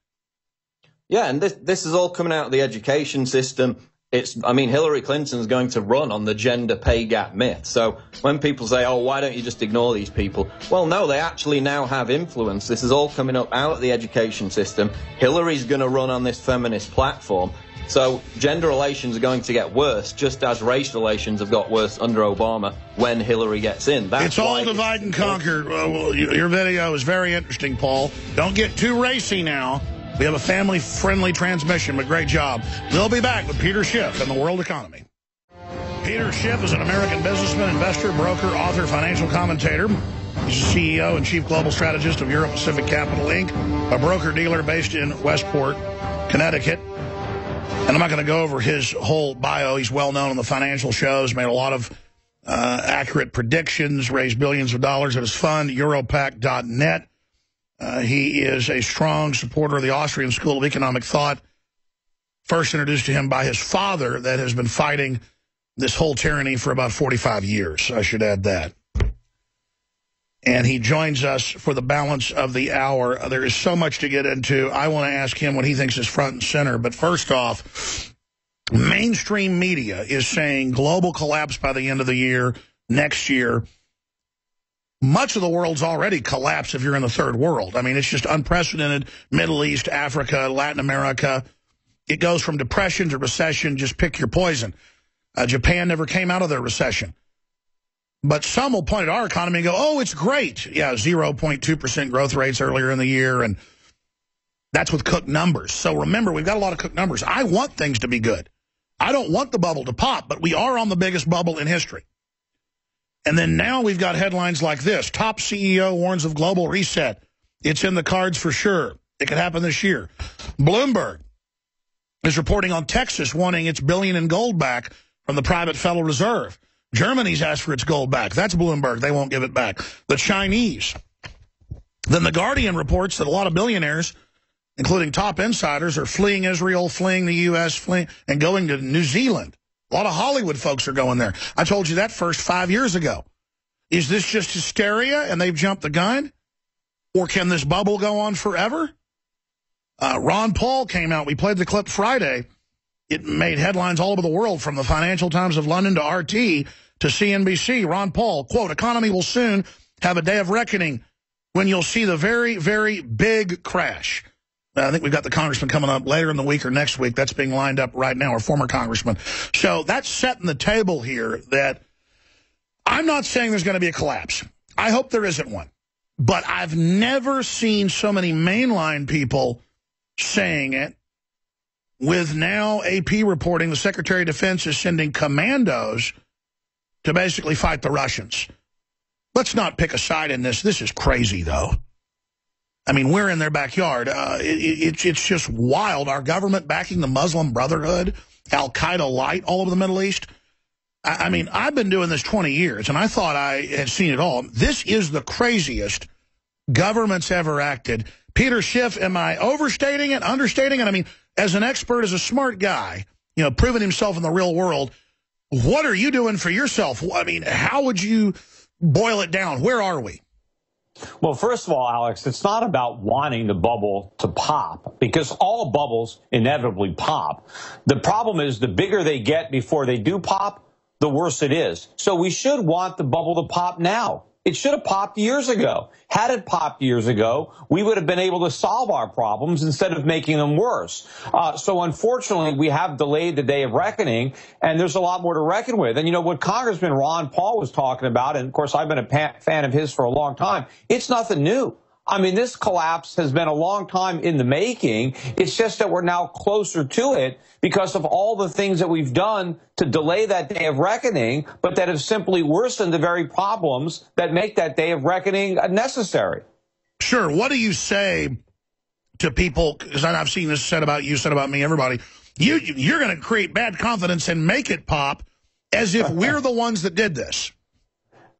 S3: Yeah, and this is all coming out of the education system. Hillary Clinton's going to run on the gender pay gap myth. So when people say, oh, why don't you just ignore these people? Well, no, they actually now have influence. This is all coming up out of the education system. Hillary's going to run on this feminist platform. So gender relations are going to get worse, just as race relations have got worse under Obama when Hillary gets in.
S2: It's all divide and conquer. Your video is very interesting, Paul. Don't get too racy now. We have a family-friendly transmission, but great job. We'll be back with Peter Schiff and the World Economy. Peter Schiff is an American businessman, investor, broker, author, financial commentator. He's the CEO and chief global strategist of Europe Pacific Capital, Inc., a broker-dealer based in Westport, Connecticut. And I'm not going to go over his whole bio. He's well-known on the financial shows, made a lot of accurate predictions, raised billions of dollars at his fund, Europac.net. He is a strong supporter of the Austrian School of Economic Thought, first introduced to him by his father that has been fighting this whole tyranny for about 45 years. I should add that. And he joins us for the balance of the hour. There is so much to get into. I want to ask him what he thinks is front and center. But first off, mainstream media is saying global collapse by the end of the year, next year. Much of the world's already collapsed if you're in the third world. It's just unprecedented. Middle East, Africa, Latin America. It goes from depression to recession. Just pick your poison. Japan never came out of their recession. But some will point at our economy and go, oh, it's great. Yeah, 0.2% growth rates earlier in the year, and that's with cooked numbers. So remember, we've got a lot of cooked numbers. I want things to be good. I don't want the bubble to pop, but we are on the biggest bubble in history. And then now we've got headlines like this. Top CEO warns of global reset. It's in the cards for sure. It could happen this year. Bloomberg is reporting on Texas wanting its billion in gold back from the private Federal Reserve. Germany's asked for its gold back. That's Bloomberg. They won't give it back. The Chinese. Then The Guardian reports that a lot of billionaires, including top insiders, are fleeing Israel, fleeing the U.S., fleeing and going to New Zealand. A lot of Hollywood folks are going there. I told you that first 5 years ago. Is this just hysteria and they've jumped the gun? Or can this bubble go on forever? Ron Paul came out. We played the clip Friday. It made headlines all over the world, from the Financial Times of London to RT to CNBC. Ron Paul, quote, economy will soon have a day of reckoning when you'll see the very, very big crash. I think we've got the congressman coming up later in the week or next week. That's being lined up right now, our former congressman. So that's setting the table here that I'm not saying there's going to be a collapse. I hope there isn't one. But I've never seen so many mainline people saying it, with now AP reporting the Secretary of Defense is sending commandos to basically fight the Russians. Let's not pick a side in this. This is crazy, though. I mean, we're in their backyard. It's just wild. Our government backing the Muslim Brotherhood, Al-Qaeda light all over the Middle East. I mean, I've been doing this 20 years, and I thought I had seen it all. This is the craziest government's ever acted. Peter Schiff, am I overstating it, understating it? I mean, as an expert, as a smart guy, you know, proving himself in the real world, what are you doing for yourself? I mean, how would you boil it down? Where are we?
S7: Well, first of all, Alex, it's not about wanting the bubble to pop, because all bubbles inevitably pop. The problem is the bigger they get before they do pop, the worse it is. So we should want the bubble to pop now. It should have popped years ago. Had it popped years ago, we would have been able to solve our problems instead of making them worse. So unfortunately, we have delayed the day of reckoning, and there's a lot more to reckon with. And you know what Congressman Ron Paul was talking about, and of course I've been a fan of his for a long time, it's nothing new. I mean, this collapse has been a long time in the making. It's just that we're now closer to it because of all the things that we've done to delay that day of reckoning, but that have simply worsened the very problems that make that day of reckoning necessary.
S2: Sure. What do you say to people, because I've seen this said about you, said about me, everybody, you're going to create bad confidence and make it pop as if we're the ones that did this.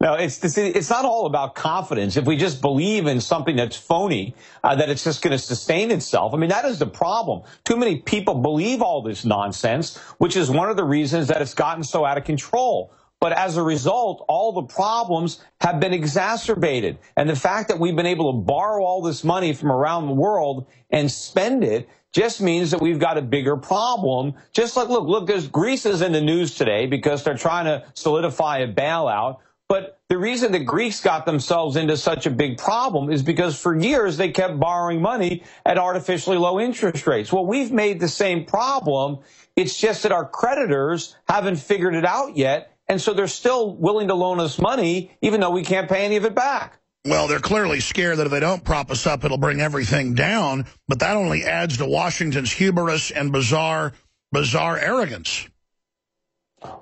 S7: No, it's not all about confidence. If we just believe in something that's phony, that it's just going to sustain itself. I mean, that is the problem. Too many people believe all this nonsense, which is one of the reasons that it's gotten so out of control. But as a result, all the problems have been exacerbated. And the fact that we've been able to borrow all this money from around the world and spend it just means that we've got a bigger problem. Just like, look, there's Greece is in the news today because they're trying to solidify a bailout. But the reason the Greeks got themselves into such a big problem is because for years they kept borrowing money at artificially low interest rates. Well, we've made the same problem. It's just that our creditors haven't figured it out yet. And so they're still willing to loan us money, even though we can't pay any of it back.
S2: Well, they're clearly scared that if they don't prop us up, it'll bring everything down. But that only adds to Washington's hubris and bizarre arrogance.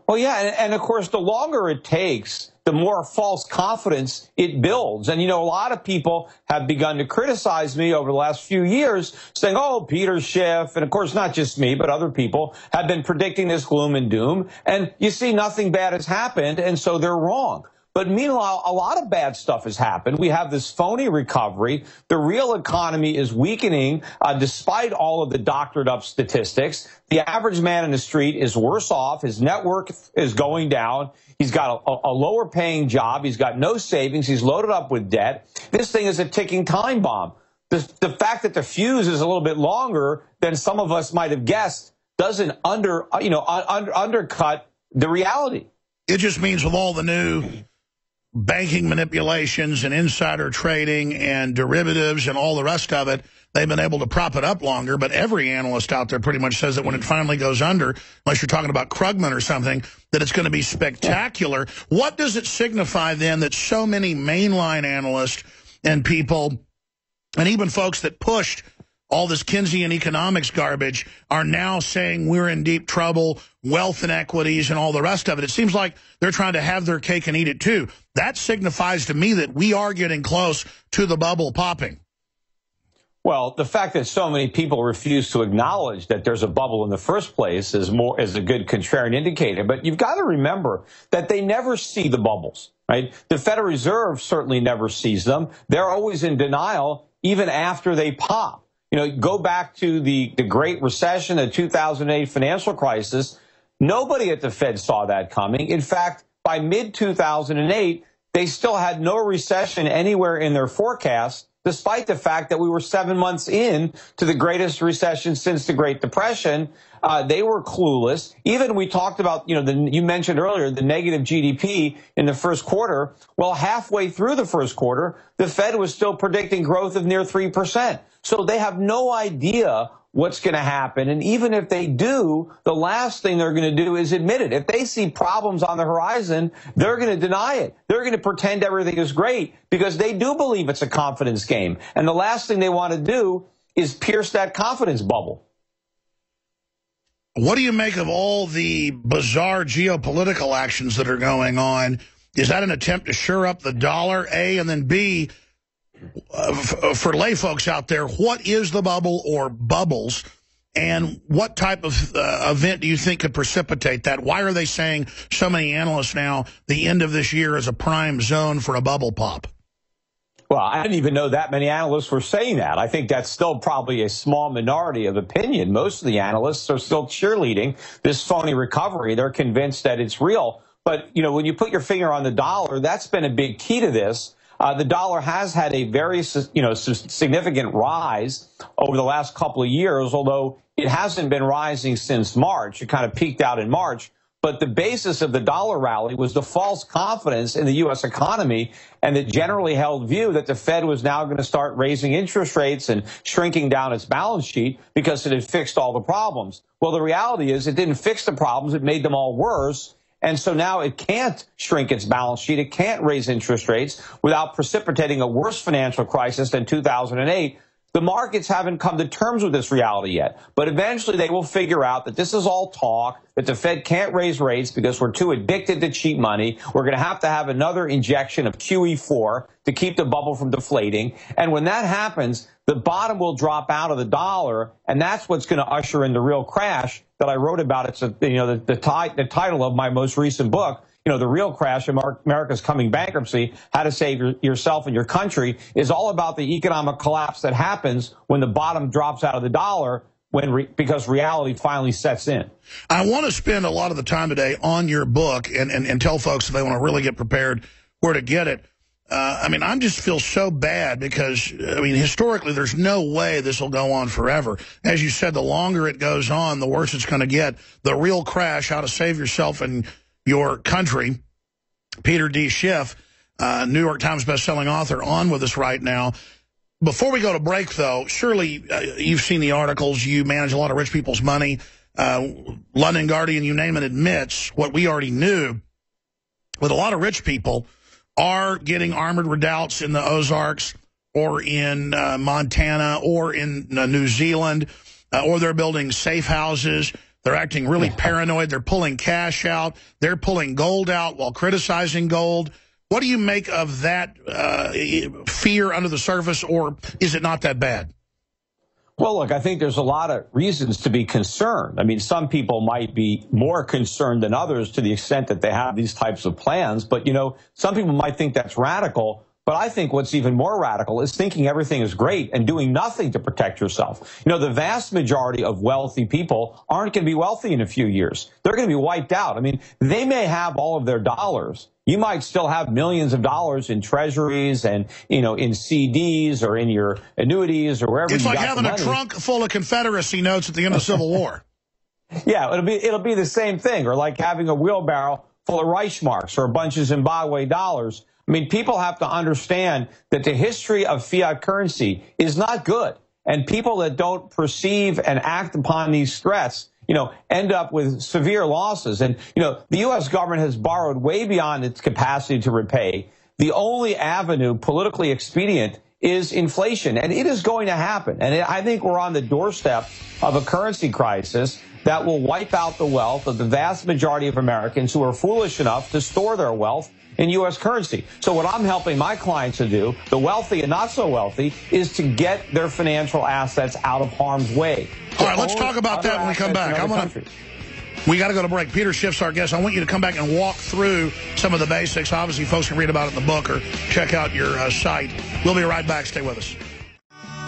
S7: Well, yeah, and of course, the longer it takes, the more false confidence it builds. And, you know, a lot of people have begun to criticize me over the last few years, saying, oh, Peter Schiff, and of course, not just me, but other people have been predicting this gloom and doom. And you see, nothing bad has happened, and so they're wrong. But meanwhile, a lot of bad stuff has happened. We have this phony recovery. The real economy is weakening despite all of the doctored up statistics. The average man in the street is worse off. His net worth is going down. He's got a lower paying job. He's got no savings. He's loaded up with debt. This thing is a ticking time bomb. The fact that the fuse is a little bit longer than some of us might have guessed doesn't undercut the reality.
S2: It just means with all the new banking manipulations and insider trading and derivatives and all the rest of it, they've been able to prop it up longer, but every analyst out there pretty much says that when it finally goes under, unless you're talking about Krugman or something, that it's going to be spectacular. What does it signify then that so many mainline analysts and people, and even folks that pushed all this Keynesian economics garbage, are now saying we're in deep trouble, wealth inequities and all the rest of it? It seems like they're trying to have their cake and eat it too. That signifies to me that we are getting close to the bubble popping.
S7: Well, the fact that so many people refuse to acknowledge that there's a bubble in the first place is a good contrarian indicator. But you've got to remember that they never see the bubbles, right? The Federal Reserve certainly never sees them. They're always in denial, even after they pop. You know, go back to the Great Recession, the 2008 financial crisis. Nobody at the Fed saw that coming. In fact, by mid-2008, they still had no recession anywhere in their forecast, despite the fact that we were 7 months in to the greatest recession since the Great Depression. They were clueless. Even we talked about, you mentioned earlier, the negative GDP in the first quarter. Well, halfway through the first quarter, the Fed was still predicting growth of near 3%. So they have no idea what's going to happen. And even if they do, the last thing they're going to do is admit it. If they see problems on the horizon, they're going to deny it. They're going to pretend everything is great because they do believe it's a confidence game. And the last thing they want to do is pierce that confidence bubble.
S2: What do you make of all the bizarre geopolitical actions that are going on? Is that an attempt to shore up the dollar, A, and then B, for lay folks out there, what is the bubble or bubbles, and what type of event do you think could precipitate that? Why are they saying, so many analysts now, the end of this year is a prime zone for a bubble pop?
S7: Well, I didn't even know that many analysts were saying that. I think that's still probably a small minority of opinion. Most of the analysts are still cheerleading this phony recovery. They're convinced that it's real. But, when you put your finger on the dollar, that's been a big key to this. The dollar has had a very, significant rise over the last couple of years, although it hasn't been rising since March. It kind of peaked out in March. But the basis of the dollar rally was the false confidence in the U.S. economy and the generally held view that the Fed was now going to start raising interest rates and shrinking down its balance sheet because it had fixed all the problems. Well, the reality is it didn't fix the problems. It made them all worse. And so now it can't shrink its balance sheet. It can't raise interest rates without precipitating a worse financial crisis than 2008. The markets haven't come to terms with this reality yet, but eventually they will figure out that this is all talk, that the Fed can't raise rates because we're too addicted to cheap money. We're going to have another injection of QE4 to keep the bubble from deflating. And when that happens, the bottom will drop out of the dollar, and that's what's going to usher in the real crash that I wrote about. It's the title of my most recent book. The real crash of America's coming bankruptcy, how to save yourself and your country, is all about the economic collapse that happens when the bottom drops out of the dollar because reality finally sets in.
S2: I want to spend a lot of the time today on your book and tell folks if they want to really get prepared where to get it. I just feel so bad because, historically, there's no way this will go on forever. As you said, the longer it goes on, the worse it's going to get. The real crash, how to save yourself and your country. Peter D. Schiff, New York Times bestselling author, on with us right now. Before we go to break, though, surely you've seen the articles. You manage a lot of rich people's money. London Guardian, you name it, admits what we already knew. With a lot of rich people are getting armored redoubts in the Ozarks or in Montana or in New Zealand, or they're building safe houses. They're acting really paranoid. They're pulling cash out. They're pulling gold out while criticizing gold. What do you make of that fear under the surface, or is it not that bad?
S7: Well, look, I think there's a lot of reasons to be concerned. Some people might be more concerned than others to the extent that they have these types of plans. But, some people might think that's radical. But I think what's even more radical is thinking everything is great and doing nothing to protect yourself. The vast majority of wealthy people aren't going to be wealthy in a few years. They're going to be wiped out. They may have all of their dollars. You might still have millions of dollars in treasuries and, in CDs or in your annuities or wherever.
S2: It's
S7: you
S2: like
S7: got
S2: having a trunk full of Confederacy notes at the end of the Civil War.
S7: Yeah, it'll be the same thing, or like having a wheelbarrow full of Reichsmarks or a bunch of Zimbabwe dollars. People have to understand that the history of fiat currency is not good. And people that don't perceive and act upon these threats, end up with severe losses. And, the U.S. government has borrowed way beyond its capacity to repay. The only avenue politically expedient is inflation, and it is going to happen. And I think we're on the doorstep of a currency crisis that will wipe out the wealth of the vast majority of Americans who are foolish enough to store their wealth in U.S. currency. So what I'm helping my clients to do, the wealthy and not so wealthy, is to get their financial assets out of harm's way.
S2: All right, let's talk about that when we come back. We got to go to break. Peter Schiff's our guest. I want you to come back and walk through some of the basics. Obviously, folks can read about it in the book or check out your site. We'll be right back. Stay with us.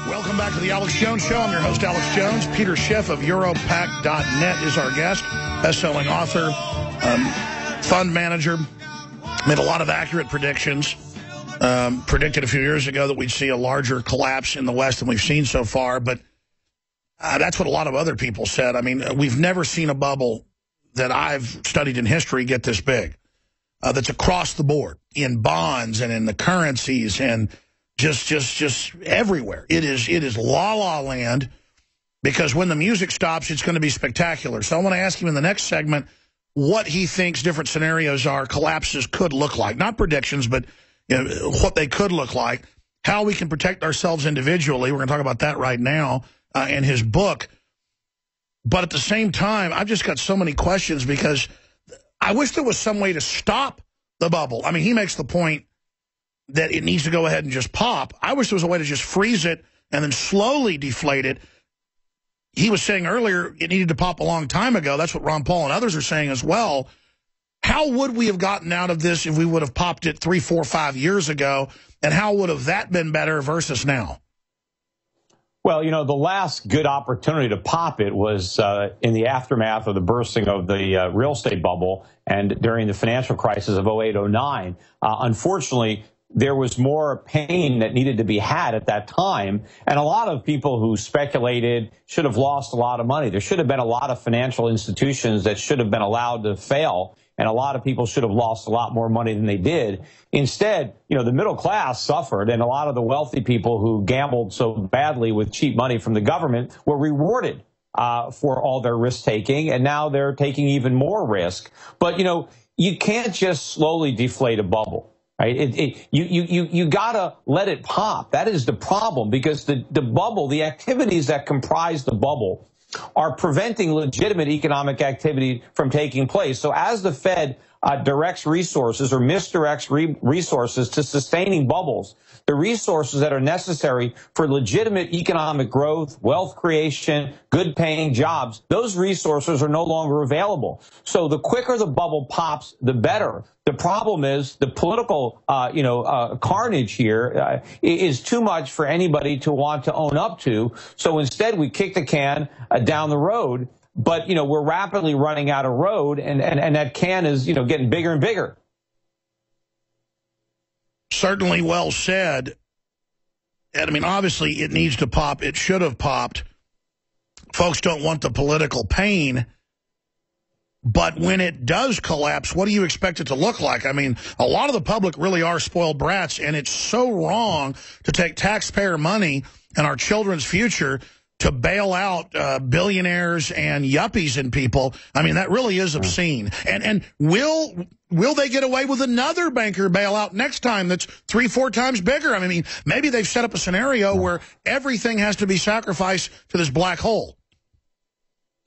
S2: Welcome back to the Alex Jones Show. I'm your host, Alex Jones. Peter Schiff of Europac.net is our guest. Best-selling author, fund manager. Made a lot of accurate predictions. Predicted a few years ago that we'd see a larger collapse in the West than we've seen so far. But that's what a lot of other people said. I mean, we've never seen a bubble that I've studied in history get this big. That's across the board in bonds and in the currencies and just everywhere. It is la-la land, because when the music stops, it's going to be spectacular. So I want to ask him in the next segment what he thinks different scenarios are, collapses could look like. Not predictions, but what they could look like, how we can protect ourselves individually. We're going to talk about that right now in his book. But at the same time, I've just got so many questions, because I wish there was some way to stop the bubble. I mean, he makes the point that it needs to go ahead and just pop. I wish there was a way to just freeze it and then slowly deflate it. He was saying earlier it needed to pop a long time ago. That's what Ron Paul and others are saying as well. How would we have gotten out of this if we would have popped it 3, 4, 5 years ago? And how would have that been better versus now?
S7: Well, the last good opportunity to pop it was in the aftermath of the bursting of the real estate bubble and during the financial crisis of 08-09. Unfortunately, there was more pain that needed to be had at that time. And a lot of people who speculated should have lost a lot of money. There should have been a lot of financial institutions that should have been allowed to fail. And a lot of people should have lost a lot more money than they did. Instead, the middle class suffered, and a lot of the wealthy people who gambled so badly with cheap money from the government were rewarded for all their risk-taking, and now they're taking even more risk. But, you can't just slowly deflate a bubble. Right? You gotta let it pop. That is the problem, because the bubble, the activities that comprise the bubble are preventing legitimate economic activity from taking place. So as the Fed directs resources or misdirects resources to sustaining bubbles, the resources that are necessary for legitimate economic growth, wealth creation, good paying jobs, those resources are no longer available. So the quicker the bubble pops, the better. The problem is the political, carnage here is too much for anybody to want to own up to. So instead, we kick the can down the road. But, we're rapidly running out of road, and that can is, getting bigger and bigger.
S2: Certainly well said. And, I mean, obviously, it needs to pop. It should have popped. Folks don't want the political pain. But when it does collapse, what do you expect it to look like? I mean, a lot of the public really are spoiled brats, and it's so wrong to take taxpayer money and our children's future to bail out billionaires and yuppies and people. I mean, that really is obscene. And will they get away with another banker bailout next time that's 3, 4 times bigger? I mean, maybe they've set up a scenario where everything has to be sacrificed to this black hole.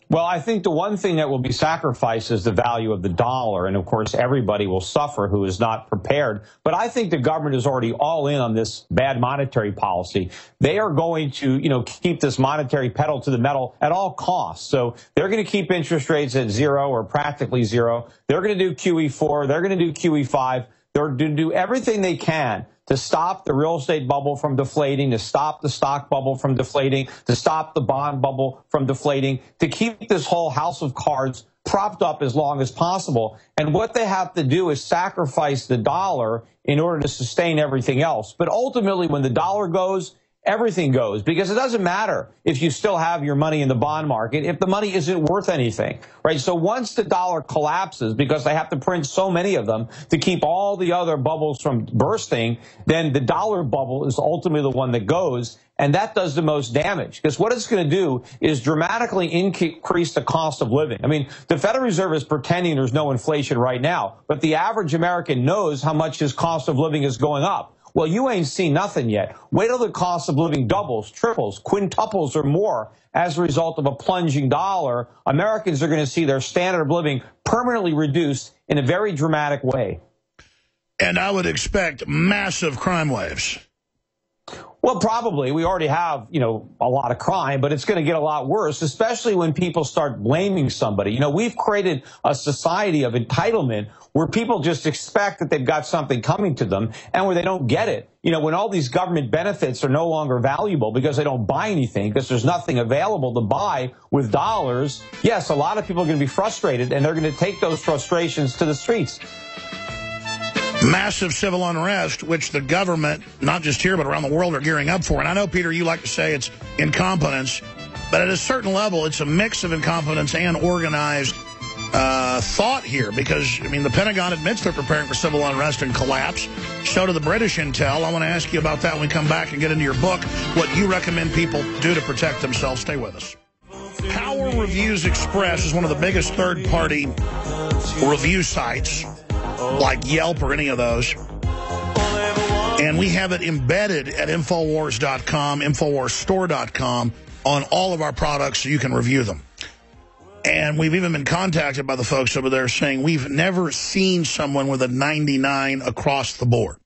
S7: Well, I think the one thing that will be sacrificed is the value of the dollar. And, of course, everybody will suffer who is not prepared. But I think the government is already all in on this bad monetary policy. They are going to, keep this monetary pedal to the metal at all costs. So they're going to keep interest rates at 0 or practically 0. They're going to do QE4. They're going to do QE5. They're going to do everything they can to stop the real estate bubble from deflating, to stop the stock bubble from deflating, to stop the bond bubble from deflating, to keep this whole house of cards propped up as long as possible. And what they have to do is sacrifice the dollar in order to sustain everything else. But ultimately, when the dollar goes, everything goes, because it doesn't matter if you still have your money in the bond market if the money isn't worth anything, right? So once the dollar collapses, because they have to print so many of them to keep all the other bubbles from bursting, then the dollar bubble is ultimately the one that goes, and that does the most damage, because what it's going to do is dramatically increase the cost of living. I mean, the Federal Reserve is pretending there's no inflation right now, but the average American knows how much his cost of living is going up. Well, you ain't seen nothing yet. Wait till the cost of living doubles, triples, quintuples, or more as a result of a plunging dollar. Americans are going to see their standard of living permanently reduced in a very dramatic way.
S2: And I would expect massive crime waves.
S7: Well, probably. We already have, a lot of crime, but it's going to get a lot worse, especially when people start blaming somebody. We've created a society of entitlement where people just expect that they've got something coming to them and where they don't get it. When all these government benefits are no longer valuable because they don't buy anything, because there's nothing available to buy with dollars, yes, a lot of people are going to be frustrated, and they're going to take those frustrations to the streets.
S2: Massive civil unrest, which the government, not just here but around the world, are gearing up for. And I know, Peter, you like to say it's incompetence, but at a certain level, it's a mix of incompetence and organized thought here. Because, the Pentagon admits they're preparing for civil unrest and collapse. So do the British intel. I want to ask you about that when we come back and get into your book, what you recommend people do to protect themselves. Stay with us. Power Reviews Express is one of the biggest third-party review sites, like Yelp or any of those. And we have it embedded at Infowars.com, InfoWarsStore.com on all of our products so you can review them. And we've even been contacted by the folks over there saying we've never seen someone with a 99 across the board.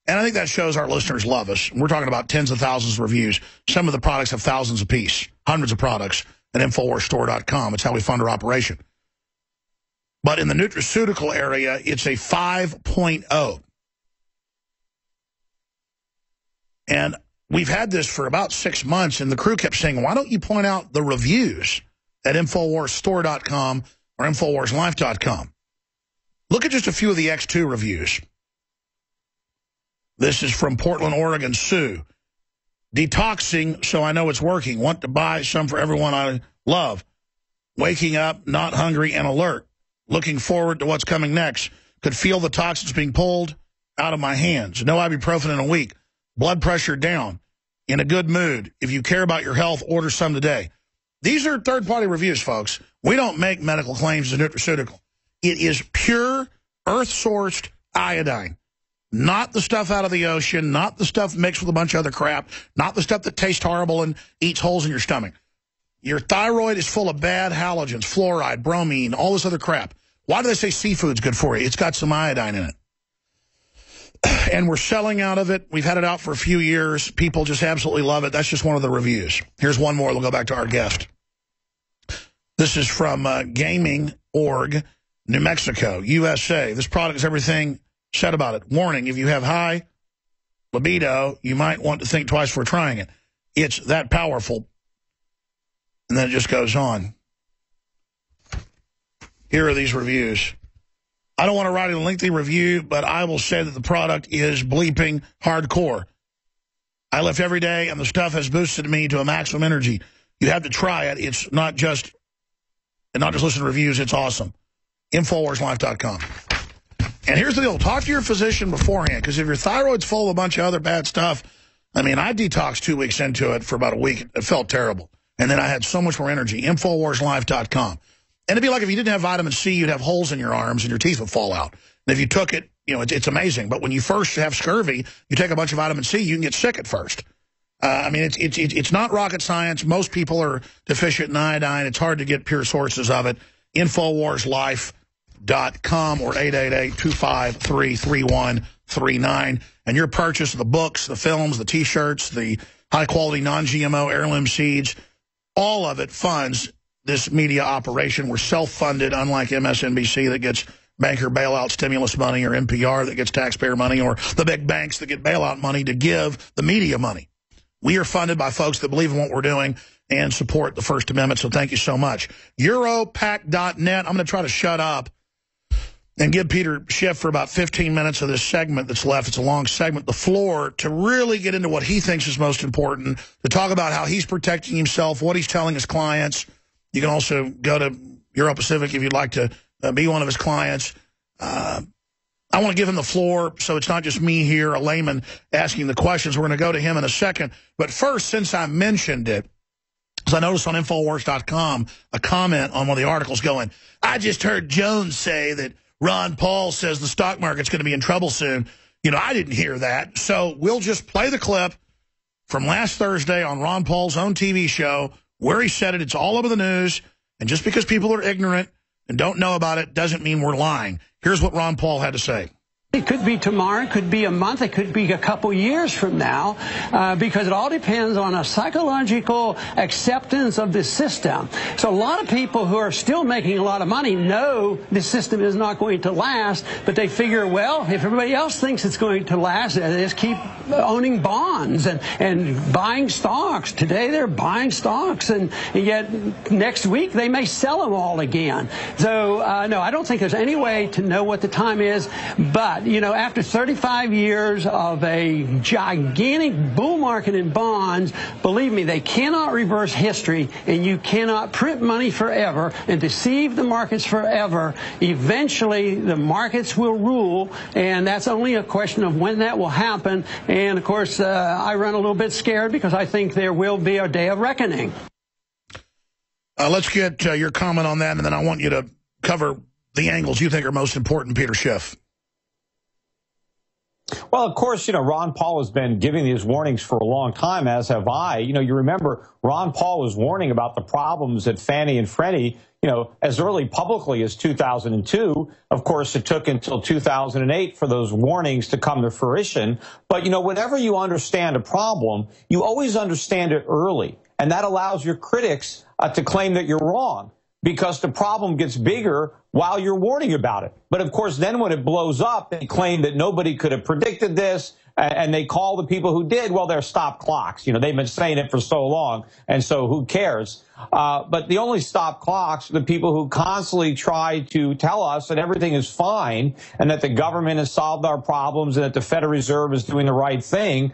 S2: And I think that shows our listeners love us. We're talking about tens of thousands of reviews. Some of the products have thousands apiece, hundreds of products at InfoWarsStore.com. It's how we fund our operation. But in the nutraceutical area, it's a 5.0. And we've had this for about 6 months, and the crew kept saying, why don't you point out the reviews at InfoWarsStore.com or InfoWarsLife.com? Look at just a few of the X2 reviews. This is from Portland, Oregon, Sue. Detoxing, so I know it's working. Want to buy some for everyone I love. Waking up, not hungry, and alert. Looking forward to what's coming next. Could feel the toxins being pulled out of my hands. No ibuprofen in a week. Blood pressure down. In a good mood. If you care about your health, order some today. These are third-party reviews, folks. We don't make medical claims as a nutraceutical. It is pure, earth-sourced iodine. Not the stuff out of the ocean. Not the stuff mixed with a bunch of other crap. Not the stuff that tastes horrible and eats holes in your stomach. Your thyroid is full of bad halogens, fluoride, bromine, all this other crap. Why do they say seafood's good for you? It's got some iodine in it. And we're selling out of it. We've had it out for a few years. People just absolutely love it. That's just one of the reviews. Here's one more. We'll go back to our guest. This is from Gaming.org, New Mexico, USA. This product is everything said about it. Warning, if you have high libido, you might want to think twice before trying it. It's that powerful. And then it just goes on. Here are these reviews. I don't want to write a lengthy review, but I will say that the product is bleeping hardcore. I lift every day, and the stuff has boosted me to a maximum energy. You have to try it. It's not just listen to reviews. It's awesome. InfoWarsLife.com. And here's the deal. Talk to your physician beforehand, because if your thyroid's full of a bunch of other bad stuff, I detoxed 2 weeks into it for about a week. It felt terrible. And then I had so much more energy. InfoWarsLife.com. And it'd be like if you didn't have vitamin C, you'd have holes in your arms and your teeth would fall out. And if you took it, it's amazing. But when you first have scurvy, you take a bunch of vitamin C, you can get sick at first. It's not rocket science. Most people are deficient in iodine. It's hard to get pure sources of it. InfoWarsLife.com or 888-253-3139. And your purchase of the books, the films, the T-shirts, the high-quality non-GMO heirloom seeds, all of it funds this media operation. We're self-funded, unlike MSNBC that gets banker bailout stimulus money, or NPR that gets taxpayer money, or the big banks that get bailout money to give the media money. We are funded by folks that believe in what we're doing and support the First Amendment, so thank you so much. Europac.net. I'm going to try to shut up and give Peter Schiff for about 15 minutes of this segment that's left, it's a long segment, the floor to really get into what he thinks is most important, to talk about how he's protecting himself, what he's telling his clients. You can also go to Euro Pacific if you'd like to be one of his clients. I want to give him the floor so it's not just me here, a layman, asking the questions. We're going to go to him in a second. But first, since I mentioned it, because I noticed on Infowars.com a comment on one of the articles going, I just heard Jones say that Ron Paul says the stock market's going to be in trouble soon. You know, I didn't hear that. So we'll just play the clip from last Thursday on Ron Paul's own TV show where he said it. It's all over the news. And just because people are ignorant and don't know about it doesn't mean we're lying. Here's what Ron Paul had to say.
S8: It could be tomorrow, it could be a month, it could be a couple years from now, because it all depends on a psychological acceptance of this system. So a lot of people who are still making a lot of money know this system is not going to last, but they figure, well, if everybody else thinks it's going to last, they just keep owning bonds and buying stocks. Today they're buying stocks, and yet next week they may sell them all again. So, no, I don't think there's any way to know what the time is, but you know, after 35 years of a gigantic bull market in bonds, believe me, they cannot reverse history, and you cannot print money forever and deceive the markets forever. Eventually, the markets will rule, and that's only a question of when that will happen. And, of course, I run a little bit scared because I think there will be a day of reckoning.
S2: Let's get your comment on that, and then I want you to cover the angles you think are most important, Peter Schiff.
S7: Well, of course, you know, Ron Paul has been giving these warnings for a long time, as have I. You know, you remember Ron Paul was warning about the problems at Fannie and Freddie, you know, as early publicly as 2002. Of course, it took until 2008 for those warnings to come to fruition. But, you know, whenever you understand a problem, you always understand it early. And that allows your critics to claim that you're wrong, because the problem gets bigger while you're warning about it. But, of course, then when it blows up, they claim that nobody could have predicted this, and they call the people who did, well, they're stop clocks. You know, they've been saying it for so long, and so who cares? But the only stop clocks are the people who constantly try to tell us that everything is fine and that the government has solved our problems and that the Federal Reserve is doing the right thing.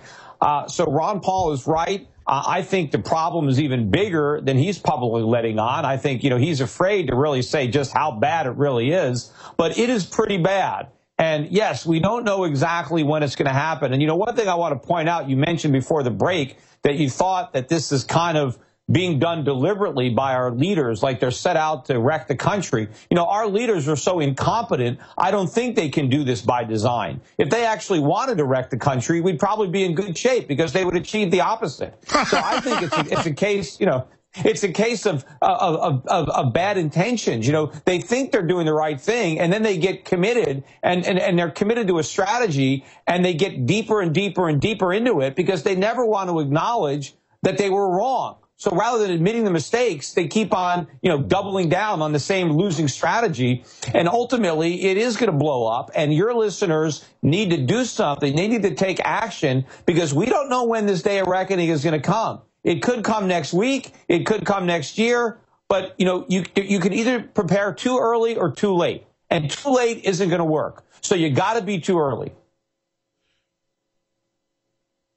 S7: So Ron Paul is right. I think the problem is even bigger than he's publicly letting on. I think, you know, he's afraid to really say just how bad it really is, but it is pretty bad. And yes, we don't know exactly when it's going to happen. And, you know, one thing I want to point out, you mentioned before the break that you thought that this is kind of being done deliberately by our leaders, like they're set out to wreck the country. You know, our leaders are so incompetent, I don't think they can do this by design. If they actually wanted to wreck the country, we'd probably be in good shape because they would achieve the opposite. So I think it's a case, you know, it's a case of bad intentions. You know, they think they're doing the right thing, and then they get committed, and they're committed to a strategy, and they get deeper and deeper and deeper into it because they never want to acknowledge that they were wrong. So rather than admitting the mistakes, they keep on, you know, doubling down on the same losing strategy. And ultimately, it is going to blow up. And your listeners need to do something. They need to take action because we don't know when this day of reckoning is going to come. It could come next week. It could come next year. But, you know, you can either prepare too early or too late. And too late isn't going to work. So you got to be too early.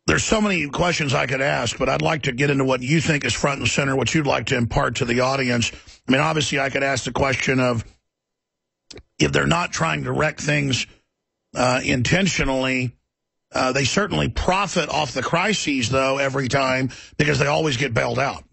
S2: There's so many questions I could ask, but I'd like to get into what you think is front and center, what you'd like to impart to the audience. I mean, obviously, I could ask the question of if they're not trying to wreck things intentionally, they certainly profit off the crises, though, every time because they always get bailed out.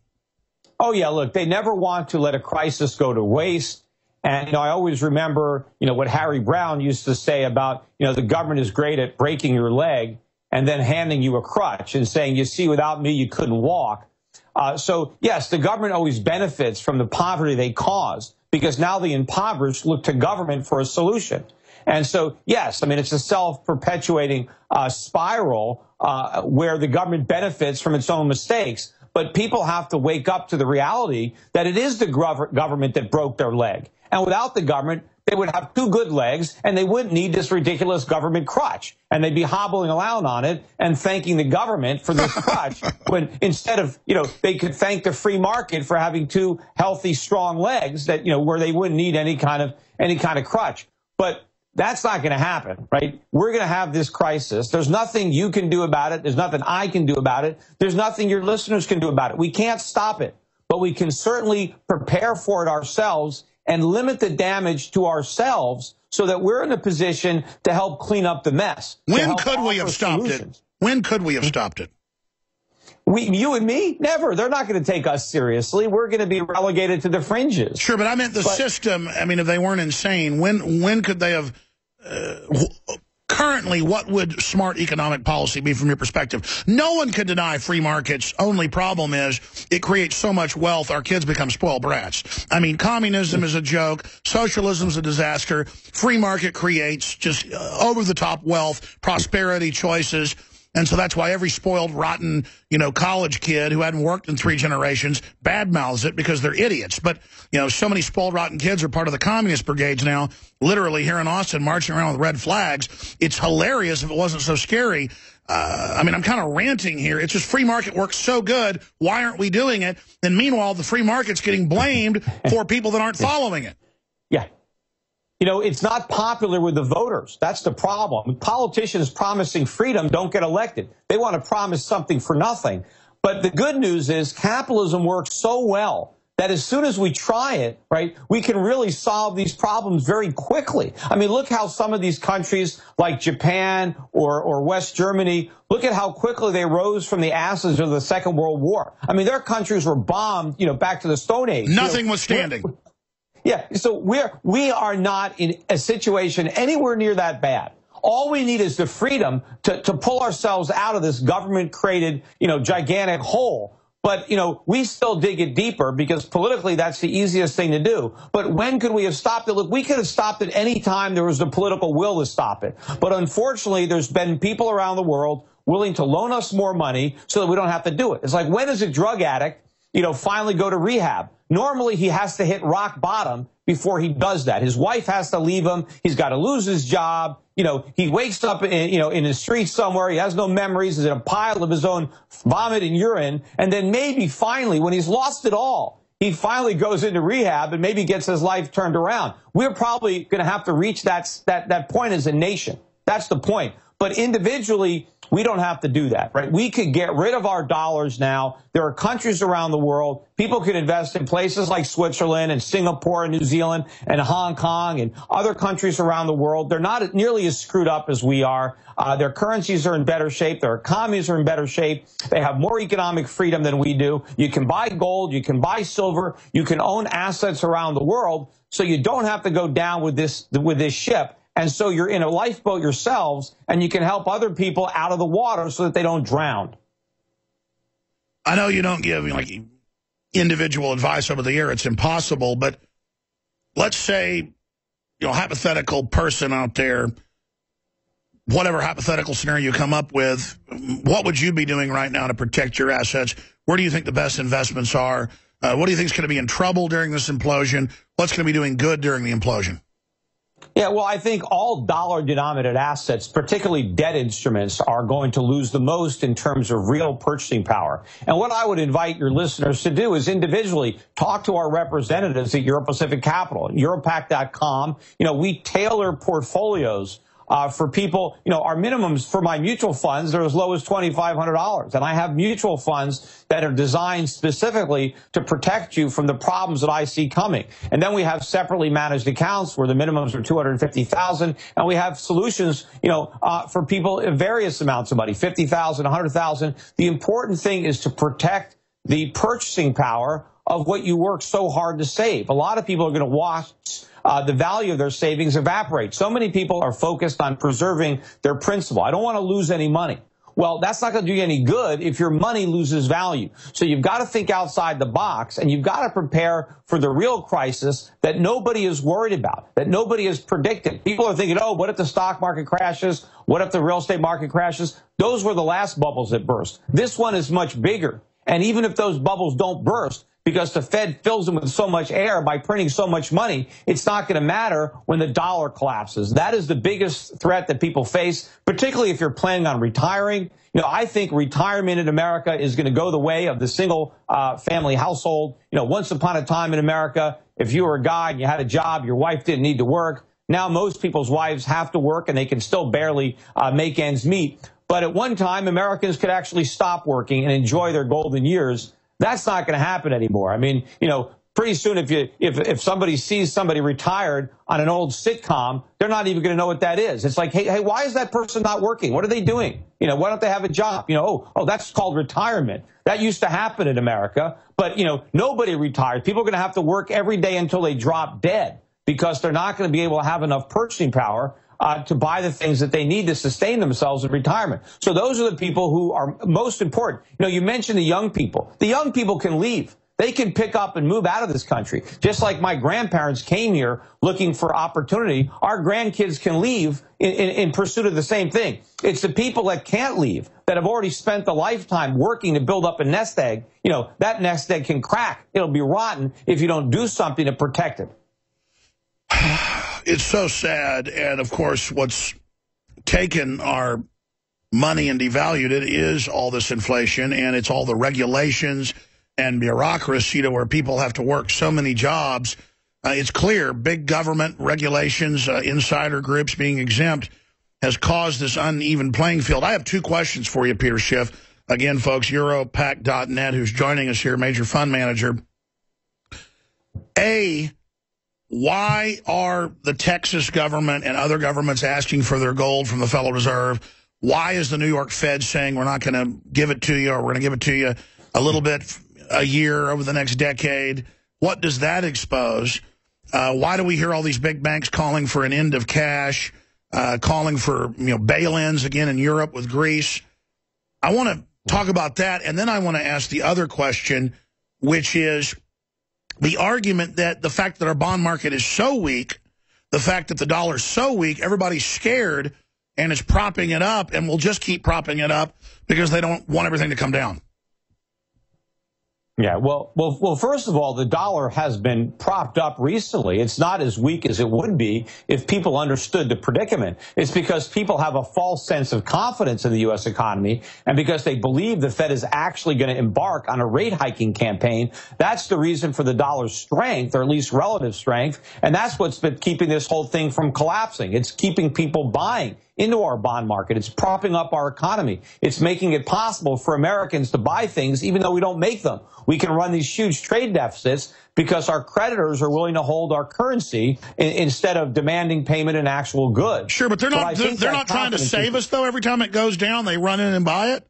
S7: Oh, yeah, look, they never want to let a crisis go to waste. And, you know, I always remember, you know, what Harry Brown used to say about, you know, the government is great at breaking your leg and then handing you a crutch and saying, you see, without me, you couldn't walk. So, yes, the government always benefits from the poverty they caused because now the impoverished look to government for a solution. And so, yes, I mean, it's a self-perpetuating spiral where the government benefits from its own mistakes. But people have to wake up to the reality that it is the government that broke their leg. And without the government, they would have two good legs, and they wouldn't need this ridiculous government crutch. And they'd be hobbling around on it and thanking the government for this crutch when instead of, you know, they could thank the free market for having two healthy, strong legs that, you know, where they wouldn't need any kind of crutch. But that's not going to happen, right? We're going to have this crisis. There's nothing you can do about it. There's nothing I can do about it. There's nothing your listeners can do about it. We can't stop it, but we can certainly prepare for it ourselves and limit the damage to ourselves so that we're in a position to help clean up the mess.
S2: When could we have stopped it? When could we have stopped it?
S7: You and me? Never. They're not going to take us seriously. We're going to be relegated to the fringes.
S2: Sure, but I meant the system. I mean, if they weren't insane, when could they have... currently, what would smart economic policy be from your perspective? No one can deny free markets. Only problem is it creates so much wealth, our kids become spoiled brats. I mean, communism is a joke. Socialism is a disaster. Free market creates just over-the-top wealth, prosperity choices. And so that's why every spoiled, rotten, college kid who hadn't worked in 3 generations badmouths it because they're idiots. But, so many spoiled, rotten kids are part of the communist brigades now, literally here in Austin, marching around with red flags. It's hilarious if it wasn't so scary. I mean, I'm kind of ranting here. It's just free market works so good. Why aren't we doing it? And meanwhile, the free market's getting blamed for people that aren't following it.
S7: Yeah. It's not popular with the voters. That's the problem. Politicians promising freedom don't get elected. They want to promise something for nothing. But the good news is capitalism works so well that as soon as we try it, right, we can really solve these problems very quickly. I mean, look how some of these countries like Japan or West Germany, look at how quickly they rose from the ashes of the Second World War. I mean, their countries were bombed, back to the Stone Age.
S2: Nothing was standing.
S7: Yeah, so we are not in a situation anywhere near that bad. All we need is the freedom to pull ourselves out of this government-created, gigantic hole. But, we still dig it deeper because politically that's the easiest thing to do. But when could we have stopped it? Look, we could have stopped it any time there was the political will to stop it. But unfortunately, there's been people around the world willing to loan us more money so that we don't have to do it. It's like, when does a drug addict, finally go to rehab? Normally, he has to hit rock bottom before he does that. His wife has to leave him. He's got to lose his job. He wakes up, in the street somewhere. He has no memories. He's in a pile of his own vomit and urine. And then maybe finally, when he's lost it all, he finally goes into rehab and maybe gets his life turned around. We're probably going to have to reach that point as a nation. That's the point. But individually, we don't have to do that, right? We could get rid of our dollars now. There are countries around the world. People could invest in places like Switzerland and Singapore and New Zealand and Hong Kong and other countries around the world. They're not nearly as screwed up as we are. Their currencies are in better shape. Their economies are in better shape. They have more economic freedom than we do. You can buy gold. You can buy silver. You can own assets around the world. So you don't have to go down with this ship. And so you're in a lifeboat yourselves, and you can help other people out of the water so that they don't drown.
S2: I know you don't give individual advice over the air. It's impossible. But let's say, hypothetical person out there, whatever hypothetical scenario you come up with, what would you be doing right now to protect your assets? Where do you think the best investments are? What do you think is going to be in trouble during this implosion? What's going to be doing good during the implosion?
S7: Yeah, well, I think all dollar-denominated assets, particularly debt instruments, are going to lose the most in terms of real purchasing power. And what I would invite your listeners to do is individually talk to our representatives at Euro Pacific Capital, Europac.com. We tailor portfolios for people. Our minimums for my mutual funds are as low as $2,500. And I have mutual funds that are designed specifically to protect you from the problems that I see coming. And then we have separately managed accounts where the minimums are $250,000. And we have solutions, for people in various amounts of money, $50,000, $100,000. The important thing is to protect the purchasing power of what you work so hard to save. A lot of people are going to watch the value of their savings evaporate. So many people are focused on preserving their principal. I don't want to lose any money. Well, that's not going to do you any good if your money loses value. So you've got to think outside the box, and you've got to prepare for the real crisis that nobody is worried about, that nobody has predicted. People are thinking, what if the stock market crashes? What if the real estate market crashes? Those were the last bubbles that burst. This one is much bigger. And even if those bubbles don't burst, because the Fed fills them with so much air by printing so much money, it's not going to matter when the dollar collapses. That is the biggest threat that people face, particularly if you're planning on retiring. I think retirement in America is going to go the way of the single family household. Once upon a time in America, if you were a guy and you had a job, your wife didn't need to work. Now most people's wives have to work and they can still barely make ends meet. But at one time, Americans could actually stop working and enjoy their golden years. That's not going to happen anymore. I mean, you know, pretty soon if somebody sees somebody retired on an old sitcom, they're not even going to know what that is. It's like, hey, why is that person not working? What are they doing? You know, why don't they have a job? You know, oh, that's called retirement. That used to happen in America. But, you know, nobody retires. People are going to have to work every day until they drop dead because they're not going to be able to have enough purchasing power to buy the things that they need to sustain themselves in retirement. So those are the people who are most important. You know, you mentioned the young people. The young people can leave. They can pick up and move out of this country. Just like my grandparents came here looking for opportunity, our grandkids can leave in pursuit of the same thing. It's the people that can't leave, that have already spent a lifetime working to build up a nest egg. You know, that nest egg can crack. It'll be rotten if you don't do something to protect it.
S2: It's so sad. And, of course, what's taken our money and devalued it is all this inflation, and it's all the regulations and bureaucracy, you know, where people have to work so many jobs. It's clear big government regulations, insider groups being exempt has caused this uneven playing field. I have two questions for you, Peter Schiff. Again, folks, Europac.net, who's joining us here, major fund manager. A, why are the Texas government and other governments asking for their gold from the Federal Reserve? Why is the New York Fed saying we're not going to give it to you, or we're going to give it to you a little bit a year over the next decade? What does that expose? Why do we hear all these big banks calling for an end of cash, calling for, you know, bail-ins again in Europe with Greece? I want to talk about that, and then I want to ask the other question, which is the argument that the fact that our bond market is so weak, the fact that the dollar is so weak, everybody's scared and is propping it up, and will just keep propping it up because they don't want everything to come down.
S7: Yeah, well, first of all, the dollar has been propped up recently. It's not as weak as it would be if people understood the predicament. It's because people have a false sense of confidence in the U.S. economy, and because they believe the Fed is actually going to embark on a rate hiking campaign. That's the reason for the dollar's strength, or at least relative strength, and that's what's been keeping this whole thing from collapsing. It's keeping people buying into our bond market. It's propping up our economy. It's making it possible for Americans to buy things even though we don't make them. We can run these huge trade deficits because our creditors are willing to hold our currency instead of demanding payment in actual goods.
S2: Sure, but they're not trying to save us, though. Every time it goes down, they run in and buy it.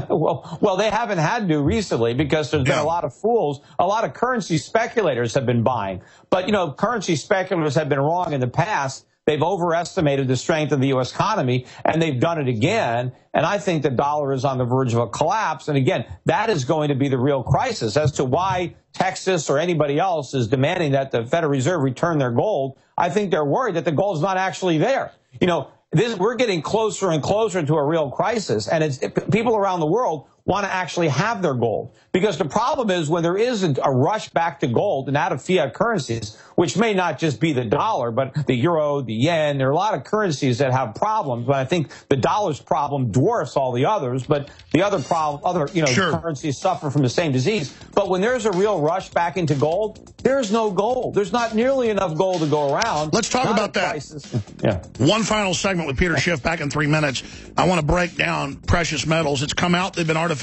S7: Well, they haven't had to recently because there's been a lot of fools. A lot of currency speculators have been buying. But, you know, currency speculators have been wrong in the past. They've overestimated the strength of the U.S. economy, and they've done it again. And I think the dollar is on the verge of a collapse. And again, that is going to be the real crisis. As to why Texas or anybody else is demanding that the Federal Reserve return their gold, I think they're worried that the gold is not actually there. You know, we're getting closer and closer to a real crisis, and people around the world want to actually have their gold. Because the problem is when there isn't a rush back to gold and out of fiat currencies, which may not just be the dollar, but the euro, the yen, there are a lot of currencies that have problems. But I think the dollar's problem dwarfs all the others. But the other currencies suffer from the same disease. But when there's a real rush back into gold, there's no gold. There's not nearly enough gold to go around.
S2: Let's talk about that. Yeah. One final segment with Peter Schiff back in 3 minutes. I want to break down precious metals. It's come out. They've been artificially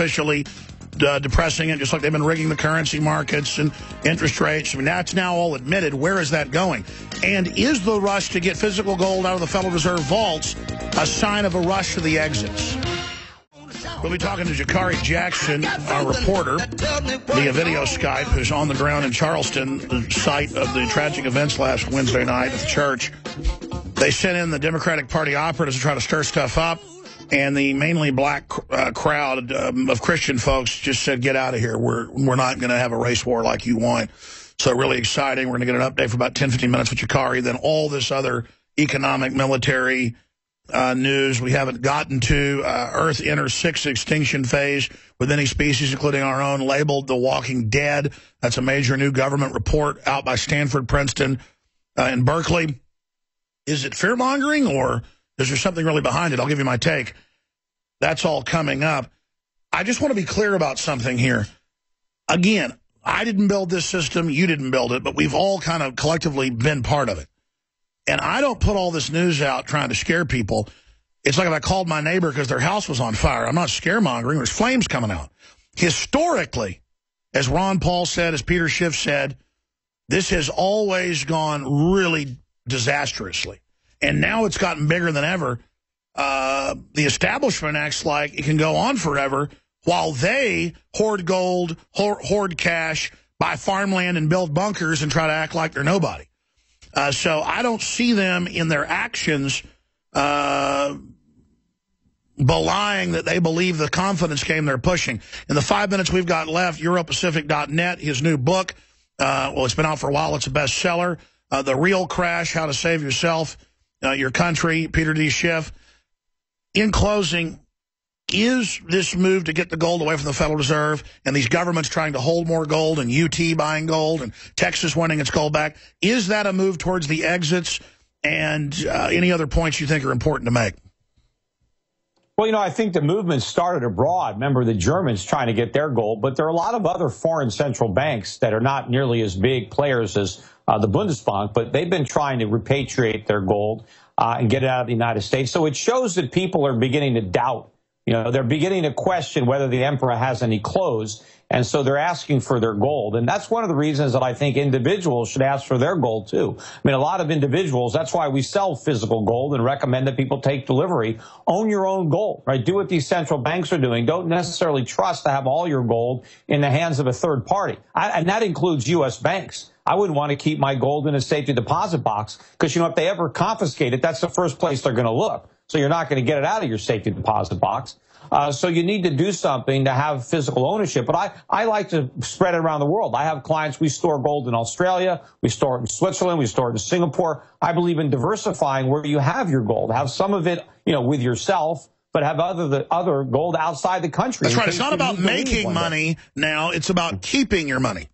S2: depressing it, just like they've been rigging the currency markets and interest rates. I mean, that's now all admitted. Where is that going? And is the rush to get physical gold out of the Federal Reserve vaults a sign of a rush to the exits? We'll be talking to Jakari Jackson, our reporter, via video Skype, who's on the ground in Charleston, the site of the tragic events last Wednesday night at the church. They sent in the Democratic Party operatives to try to stir stuff up. And the mainly black crowd of Christian folks just said, get out of here. We're not going to have a race war like you want. So really exciting. We're going to get an update for about 10, 15 minutes with Jakari. Then all this other economic, military news we haven't gotten to. Earth enters sixth extinction phase with any species, including our own, labeled the Walking Dead. That's a major new government report out by Stanford, Princeton, and Berkeley. Is it fear-mongering, or is there something really behind it? I'll give you my take. That's all coming up. I just want to be clear about something here. Again, I didn't build this system. You didn't build it, but we've all kind of collectively been part of it. And I don't put all this news out trying to scare people. It's like if I called my neighbor because their house was on fire. I'm not scaremongering. There's flames coming out. Historically, as Ron Paul said, as Peter Schiff said, this has always gone really disastrously. And now it's gotten bigger than ever. The establishment acts like it can go on forever while they hoard gold, hoard cash, buy farmland and build bunkers and try to act like they're nobody. So I don't see them in their actions belying that they believe the confidence game they're pushing. In the 5 minutes we've got left, Europacific.net, his new book, well, it's been out for a while. It's a bestseller. The Real Crash, How to Save Yourself, Your Country, Peter D. Schiff. In closing, is this move to get the gold away from the Federal Reserve and these governments trying to hold more gold and UT buying gold and Texas wanting its gold back, is that a move towards the exits? And any other points you think are important to make?
S7: Well, you know, I think the movement started abroad. Remember the Germans trying to get their gold, but there are a lot of other foreign central banks that are not nearly as big players as the Bundesbank, but they've been trying to repatriate their gold and get it out of the United States. So it shows that people are beginning to doubt. You know, they're beginning to question whether the emperor has any clothes, and so they're asking for their gold. And that's one of the reasons that I think individuals should ask for their gold, too. I mean, a lot of individuals, that's why we sell physical gold and recommend that people take delivery. Own your own gold, right? Do what these central banks are doing. Don't necessarily trust to have all your gold in the hands of a third party. And that includes U.S. banks. I wouldn't want to keep my gold in a safety deposit box because, you know, if they ever confiscate it, that's the first place they're going to look. So you're not going to get it out of your safety deposit box. So you need to do something to have physical ownership. But I like to spread it around the world. I have clients, we store gold in Australia, we store it in Switzerland, we store it in Singapore. I believe in diversifying where you have your gold. Have some of it, you know, with yourself, but have other gold outside the country.
S2: That's right. It's not about making money now. It's about keeping your money.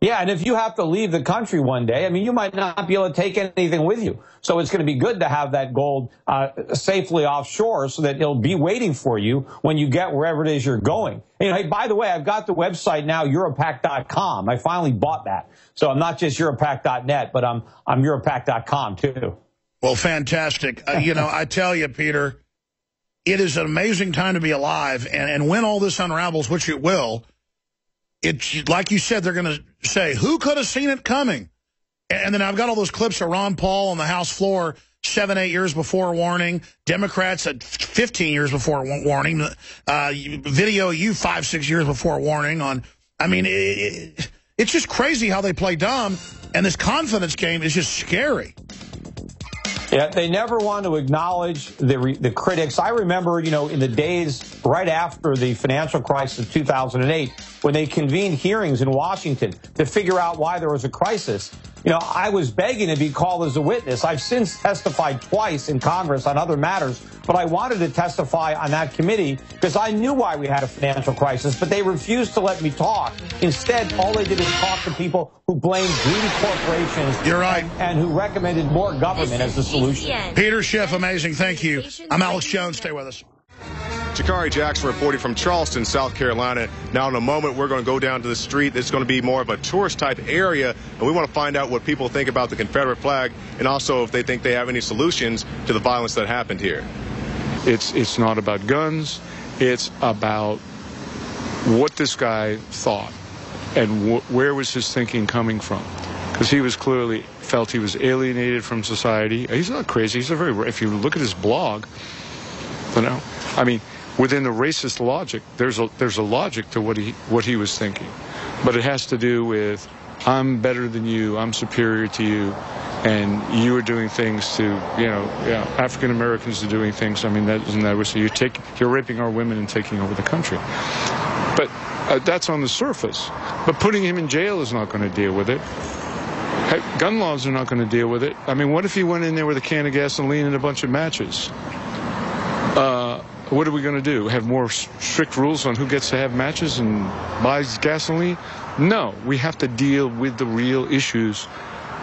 S7: Yeah, and if you have to leave the country one day, I mean, you might not be able to take anything with you. So it's going to be good to have that gold safely offshore so that it'll be waiting for you when you get wherever it is you're going. And, you know, hey, by the way, I've got the website now, Europac.com. I finally bought that. So I'm not just Europac.net, but I'm Europac.com, too.
S2: Well, fantastic. You know, I tell you, Peter, it is an amazing time to be alive. And when all this unravels, which it will, it's like you said, they're going to say, who could have seen it coming? And then I've got all those clips of Ron Paul on the House floor 7-8 years before warning, Democrats at 15 years before warning, video you 5-6 years before warning on. I mean, it's just crazy how they play dumb, and this confidence game is just scary.
S7: Yeah, they never want to acknowledge the critics. I remember, you know, in the days right after the financial crisis of 2008, when they convened hearings in Washington to figure out why there was a crisis. You know, I was begging to be called as a witness. I've since testified twice in Congress on other matters, but I wanted to testify on that committee because I knew why we had a financial crisis, but they refused to let me talk. Instead, all they did is talk to people who blamed greedy corporations.
S2: You're right.
S7: And who recommended more government as the solution.
S2: Peter Schiff, amazing. Thank you. I'm Alex Jones. Stay with us.
S9: Sha'Carri Jackson reporting from Charleston, South Carolina. Now, in a moment, we're going to go down to the street. It's going to be more of a tourist-type area, and we want to find out what people think about the Confederate flag and also if they think they have any solutions to the violence that happened here.
S10: It's not about guns. It's about what this guy thought and where was his thinking coming from. Because he was clearly felt he was alienated from society. He's not crazy. He's a very, if you look at his blog, you know, I mean, within the racist logic, there's a logic to what he was thinking, but it has to do with I'm better than you, I'm superior to you, and you are doing things to, you know, African Americans are doing things. I mean, isn't that what you're raping our women and taking over the country? But that's on the surface. But putting him in jail is not going to deal with it. Gun laws are not going to deal with it. I mean, what if he went in there with a can of gasoline and a bunch of matches? What are we going to do? Have more strict rules on who gets to have matches and buys gasoline? No, we have to deal with the real issues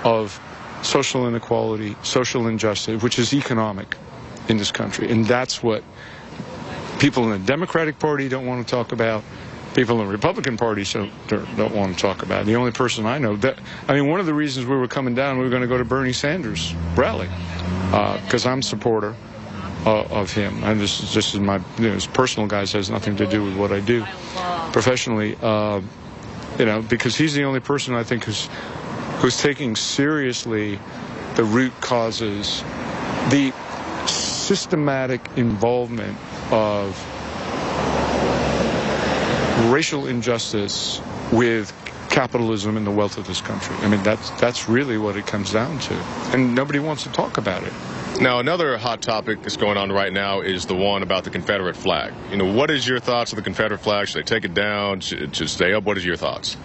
S10: of social inequality, social injustice, which is economic in this country. And that's what people in the Democratic Party don't want to talk about. people in the Republican Party don't want to talk about it. The only person I know one of the reasons we were coming down, we were going to go to Bernie Sanders' rally, because I'm a supporter of him. And this is my this personal guys, has nothing to do with what I do professionally. Because he's the only person I think who's taking seriously the root causes, the systematic involvement of racial injustice with capitalism and the wealth of this country. I mean, that's really what it comes down to. And nobody wants to talk about it.
S9: Now, another hot topic that's going on right now is the one about the Confederate flag. What is your thoughts on the Confederate flag? Should they take it down? Should it stay up? What is your thoughts?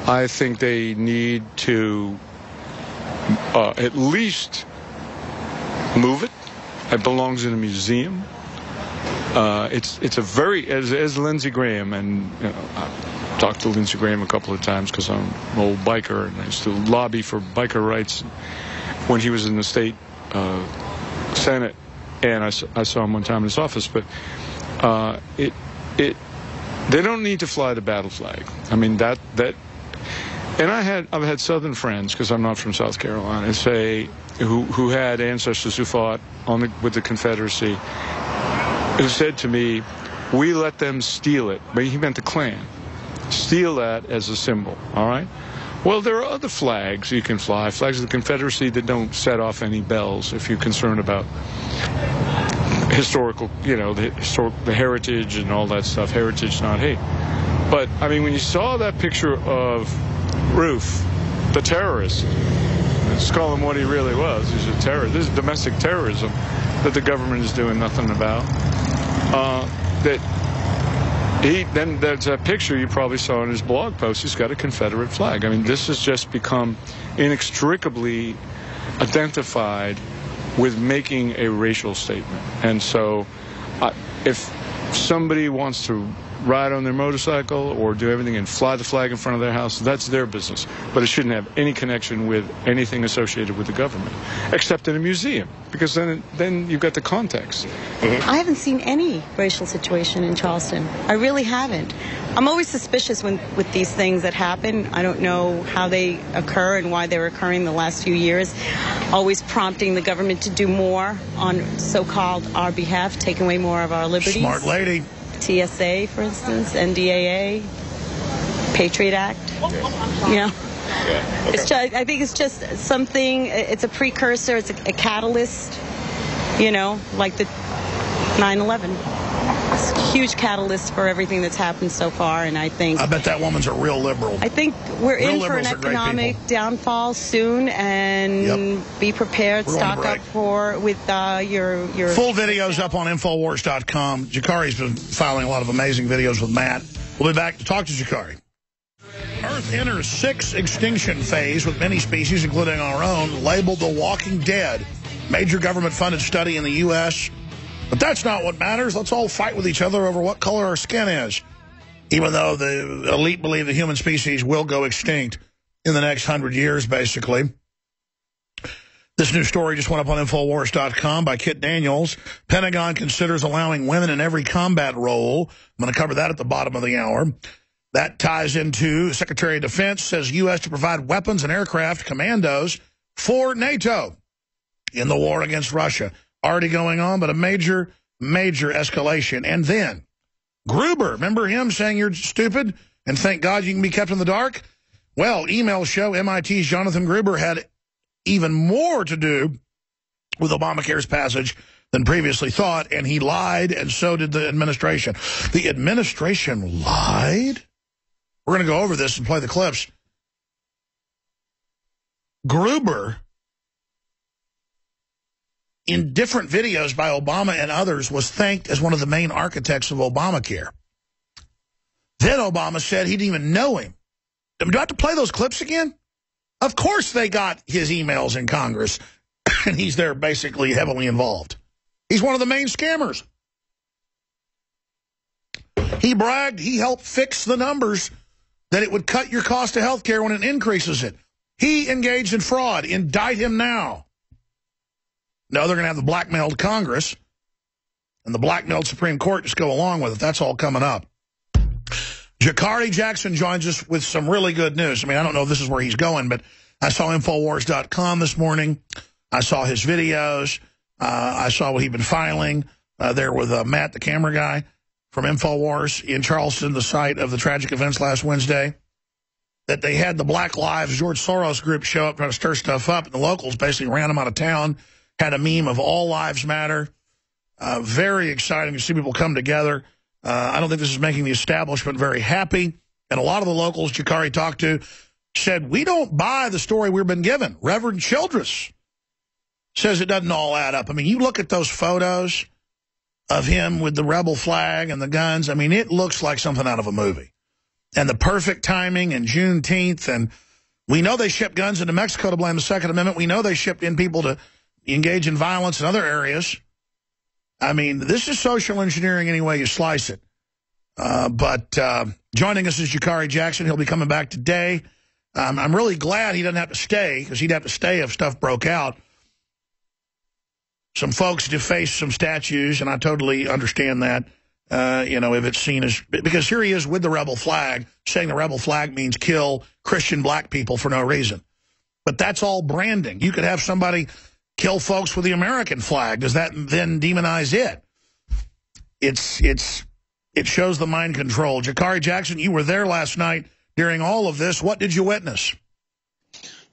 S10: I think they need to at least move it. It belongs in a museum. It's a very, as Lindsey Graham, and I've talked to Lindsey Graham a couple of times because I'm an old biker and I used to lobby for biker rights when he was in the state Senate, and I saw him one time in his office. But they don't need to fly the battle flag. I mean and I've had Southern friends, because I'm not from South Carolina, say who had ancestors who fought with the Confederacy, who said to me, we let them steal it. But he meant the Klan. Steal that as a symbol, all right? Well, there are other flags you can fly, flags of the Confederacy that don't set off any bells if you're concerned about historical, the heritage and all that stuff. Heritage, not hate. But, I mean, when you saw that picture of Roof, the terrorist, let's call him what he really was. He's a terrorist. This is domestic terrorism that the government is doing nothing about. Then there's a picture you probably saw in his blog post. He's got a Confederate flag. I mean, this has just become inextricably identified with making a racial statement. And so if somebody wants to ride on their motorcycle or do everything and fly the flag in front of their house, that's their business. But it shouldn't have any connection with anything associated with the government, except in a museum, because then you've got the context.
S11: I haven't seen any racial situation in Charleston. I really haven't. I'm always suspicious with these things that happen. I don't know how they occur and why they're occurring the last few years, always prompting the government to do more on so-called our behalf, taking away more of our liberties.
S2: Smart lady.
S11: TSA, for instance, NDAA, Patriot Act.
S9: Okay.
S11: It's just, I think it's just something, it's a precursor, it's a catalyst, like the 9/11. It's a huge catalyst for everything that's happened so far, and I bet
S2: that woman's a real liberal.
S11: I think we're in for an economic downfall soon, and be prepared, stock up with your...
S2: Full videos up on Infowars.com. Jakari's been filing a lot of amazing videos with Matt. We'll be back to talk to Jakari. Earth enters 6th extinction phase with many species, including our own, labeled the Walking Dead. Major government-funded study in the U.S., but that's not what matters. Let's all fight with each other over what color our skin is, even though the elite believe the human species will go extinct in the next 100 years, basically. This new story just went up on Infowars.com by Kit Daniels. Pentagon considers allowing women in every combat role. I'm going to cover that at the bottom of the hour. That ties into Secretary of Defense says U.S. to provide weapons and aircraft commandos for NATO in the war against Russia. Already going on, but a major, major escalation. And then Gruber, remember him saying you're stupid and thank God you can be kept in the dark? Well, emails show MIT's Jonathan Gruber had even more to do with Obamacare's passage than previously thought, and he lied, and so did the administration. The administration lied? We're going to go over this and play the clips. Gruber, in different videos by Obama and others, was thanked as one of the main architects of Obamacare. Then Obama said he didn't even know him. Do I have to play those clips again? Of course they got his emails in Congress, and he's there basically heavily involved. He's one of the main scammers. He bragged he helped fix the numbers, that it would cut your cost of health care when it increases it. He engaged in fraud. Indict him now. No, they're going to have the blackmailed Congress and the blackmailed Supreme Court just go along with it. That's all coming up. Jakari Jackson joins us with some really good news. I mean, I don't know if this is where he's going, but I saw Infowars.com this morning. I saw his videos. I saw what he'd been filing there with Matt, the camera guy from Infowars in Charleston, the site of the tragic events last Wednesday, that they had the Black Lives George Soros group show up trying to stir stuff up, and the locals basically ran them out of town, had a meme of all lives matter. Very exciting to see people come together. I don't think this is making the establishment very happy. And a lot of the locals Jakari talked to said, we don't buy the story we've been given. Reverend Childress says it doesn't all add up. I mean, you look at those photos of him with the rebel flag and the guns. I mean, it looks like something out of a movie. And the perfect timing and Juneteenth. And we know they shipped guns into Mexico to blame the Second Amendment. We know they shipped in people to engage in violence in other areas. I mean, this is social engineering any way you slice it. But joining us is Jakari Jackson. He'll be coming back today. I'm really glad he doesn't have to stay, because he'd have to stay if stuff broke out. Some folks deface some statues, and I totally understand that, you know, if it's seen as... Because here he is with the rebel flag, saying the rebel flag means kill Christian black people for no reason. But that's all branding. You could have somebody kill folks with the American flag. Does that then demonize it? It shows the mind control. Jakari Jackson, you were there last night during all of this. What did you witness?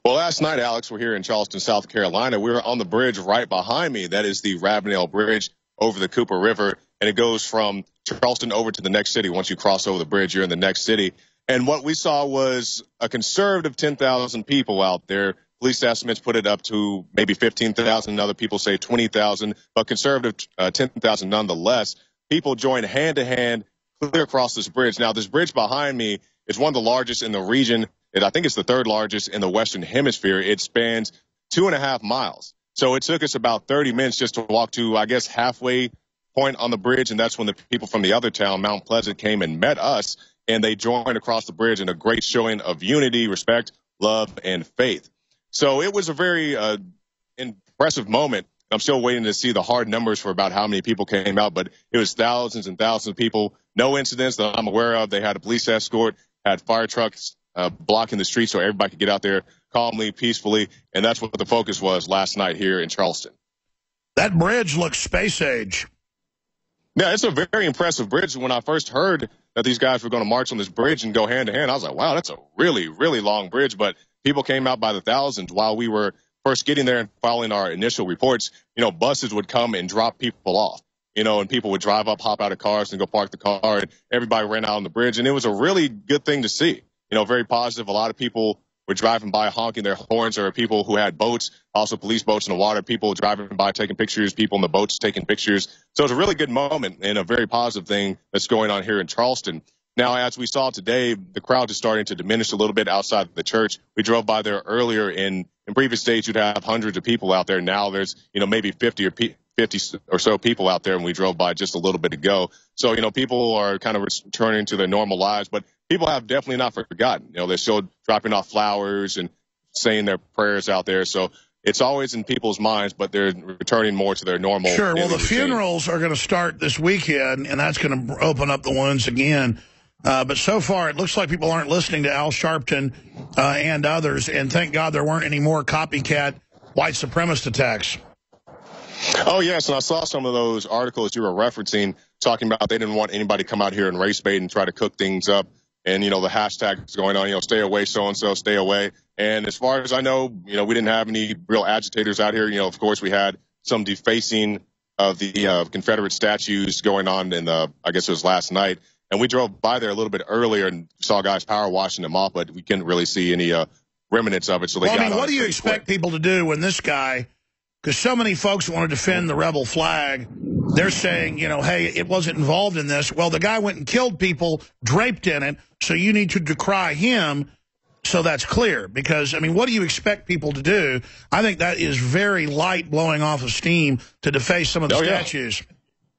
S9: Well, last night, Alex, we're here in Charleston, South Carolina. We were on the bridge right behind me. That is the Ravenel Bridge over the Cooper River, and it goes from Charleston over to the next city. Once you cross over the bridge, you're in the next city. And what we saw was a conservative 10,000 people out there. Police estimates put it up to maybe 15,000. Other people say 20,000, but conservative 10,000 nonetheless. People joined hand to hand clear across this bridge. Now, this bridge behind me is one of the largest in the region. I think it's the third largest in the Western Hemisphere. It spans 2.5 miles. So it took us about 30 minutes just to walk to, I guess, halfway point on the bridge. And that's when the people from the other town, Mount Pleasant, came and met us. And they joined across the bridge in a great showing of unity, respect, love, and faith. So it was a very impressive moment. I'm still waiting to see the hard numbers for about how many people came out, but it was thousands and thousands of people. No incidents that I'm aware of. They had a police escort, had fire trucks blocking the street so everybody could get out there calmly, peacefully, and that's what the focus was last night here in Charleston.
S2: That bridge looks space age.
S9: Yeah, it's a very impressive bridge. When I first heard that these guys were going to march on this bridge and go hand to hand, I was like, wow, that's a really, really long bridge. But people came out by the thousands while we were first getting there and following our initial reports. You know, buses would come and drop people off, you know, and people would drive up, hop out of cars and go park the car, and everybody ran out on the bridge. And it was a really good thing to see, you know, very positive. A lot of people were driving by honking their horns. There were people who had boats, also police boats in the water, people driving by taking pictures, people in the boats taking pictures. So it was a really good moment and a very positive thing that's going on here in Charleston. Now, as we saw today, the crowd is starting to diminish a little bit outside the church. We drove by there earlier. In previous days, you'd have hundreds of people out there. Now there's, you know, maybe 50 or so people out there, and we drove by just a little bit ago. So, you know, people are kind of returning to their normal lives, but people have definitely not forgotten. You know, they're still dropping off flowers and saying their prayers out there. So it's always in people's minds, but they're returning more to their normal.
S2: Sure. Well, the funerals are going to start this weekend, and that's going to open up the wounds again. But so far, it looks like people aren't listening to Al Sharpton and others, and thank God there weren't any more copycat white supremacist attacks.
S9: Oh, yes, and I saw some of those articles you were referencing talking about they didn't want anybody to come out here and race bait and try to cook things up. And, you know, the hashtags going on, you know, stay away, so-and-so, stay away. And as far as I know, you know, we didn't have any real agitators out here. You know, of course, we had some defacing of the Confederate statues going on in the, I guess it was last night. And we drove by there a little bit earlier and saw guys power washing them off, but we couldn't really see any remnants of it. So they got
S2: what do you expect people to do when this guy, because so many folks want to defend the rebel flag, they're saying, you know, hey, it wasn't involved in this. Well, the guy went and killed people draped in it, so you need to decry him. So that's clear, because, I mean, what do you expect people to do? I think that is very light blowing off of steam to deface some of the statues.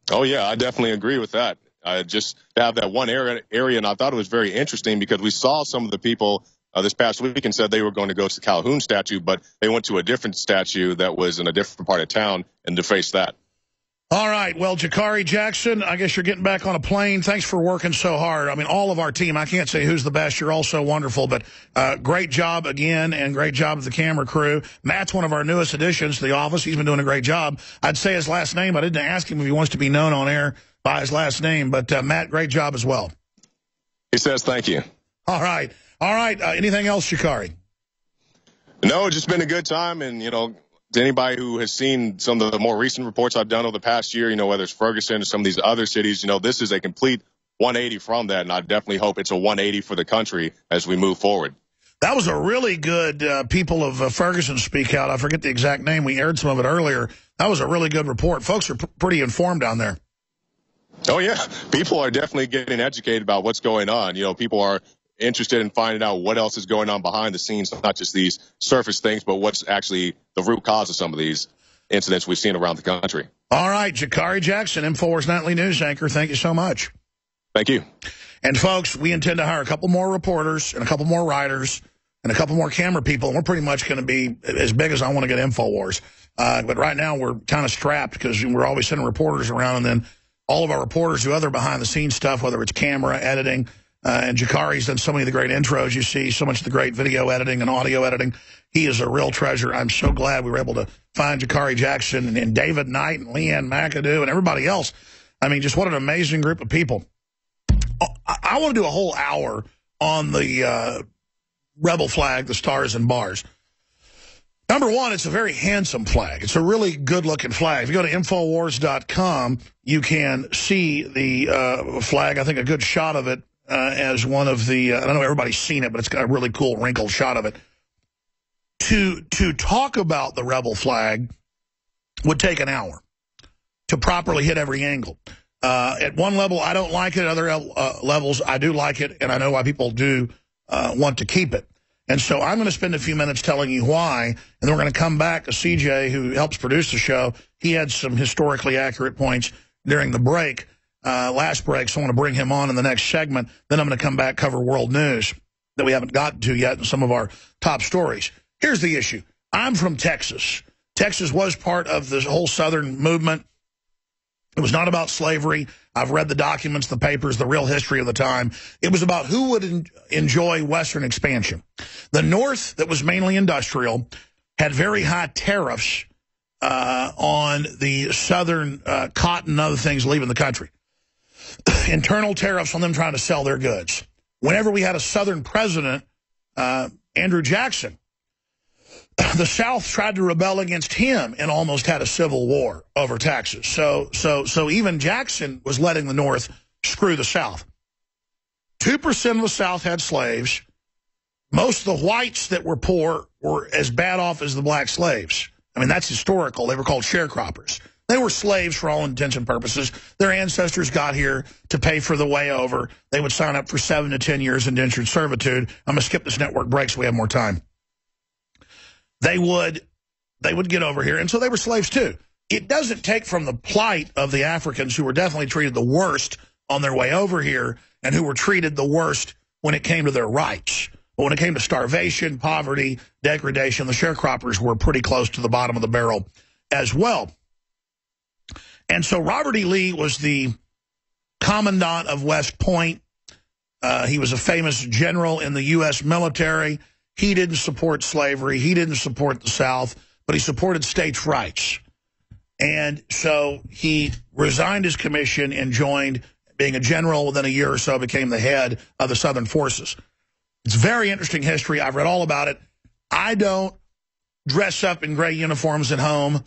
S9: Oh, yeah, I definitely agree with that. Just to have that one area, and I thought it was very interesting because we saw some of the people this past week and said they were going to go to the Calhoun statue, but they went to a different statue that was in a different part of town and defaced that.
S2: All right. Well, Jakari Jackson, I guess you're getting back on a plane. Thanks for working so hard. I mean, all of our team, I can't say who's the best. You're all so wonderful. But great job again, and great job of the camera crew. Matt's one of our newest additions to the office. He's been doing a great job. I'd say his last name. I didn't ask him if he wants to be known on air by his last name. But, Matt, great job as well.
S9: He says thank you.
S2: All right. All right. Anything else, Jakari?
S9: No, it's just been a good time. And, you know, to anybody who has seen some of the more recent reports I've done over the past year, you know, whether it's Ferguson or some of these other cities, you know, this is a complete 180 from that. And I definitely hope it's a 180 for the country as we move forward. That was a really good people of Ferguson speak out. I forget the exact name. We aired some of it earlier. That was a really good report. Folks are pretty informed down there. Oh, yeah. People are definitely getting educated about what's going on. You know, people are interested in finding out what else is going on behind the scenes, not just these surface things, but what's actually the root cause of some of these incidents we've seen around the country. All right, Jakari Jackson, InfoWars Nightly News anchor, thank you so much. Thank you. And, folks, we intend to hire a couple more reporters and a couple more writers and a couple more camera people, and we're pretty much going to be as big as I want to get InfoWars. But right now we're kind of strapped because we're always sending reporters around, and then all of our reporters do other behind-the-scenes stuff, whether it's camera, editing, and Jakari's done so many of the great intros you see, so much of the great video editing and audio editing. He is a real treasure. I'm so glad we were able to find Jakari Jackson and David Knight and Leanne McAdoo and everybody else. I mean, just what an amazing group of people. I want to do a whole hour on the rebel flag, the stars and bars. Number one, it's a very handsome flag. It's a really good-looking flag. If you go to Infowars.com, you can see the flag. I think a good shot of it as one of the, I don't know if everybody's seen it, but it's got a really cool wrinkled shot of it. To talk about the rebel flag would take an hour to properly hit every angle. At one level, I don't like it. At other levels, I do like it, and I know why people do want to keep it. And so I'm going to spend a few minutes telling you why, and then we're going to come back to CJ, who helps produce the show. He had some historically accurate points during the break, last break, so I want to bring him on in the next segment. Then I'm going to come back, cover world news that we haven't gotten to yet, and some of our top stories. Here's the issue. I'm from Texas. Texas was part of this whole Southern movement. It was not about slavery. I've read the documents, the papers, the real history of the time. It was about who would enjoy Western expansion. The North, that was mainly industrial, had very high tariffs on the Southern cotton and other things leaving the country. Internal tariffs on them trying to sell their goods. Whenever we had a Southern president, Andrew Jackson, the South tried to rebel against him and almost had a civil war over taxes. So even Jackson was letting the North screw the South. 2% of the South had slaves. Most of the whites that were poor were as bad off as the black slaves. I mean, that's historical. They were called sharecroppers. They were slaves for all intents and purposes. Their ancestors got here to pay for the way over. They would sign up for 7 to 10 years indentured servitude. I'm going to skip this network break so we have more time. They would get over here, and so they were slaves too. It doesn't take from the plight of the Africans, who were definitely treated the worst on their way over here and who were treated the worst when it came to their rights. But when it came to starvation, poverty, degradation, the sharecroppers were pretty close to the bottom of the barrel as well. And so Robert E. Lee was the commandant of West Point. He was a famous general in the U.S. military. He didn't support slavery. He didn't support the South, but he supported states' rights. And so he resigned his commission and joined, being a general, within a year or so became the head of the Southern Forces. It's very interesting history. I've read all about it. I don't dress up in gray uniforms at home.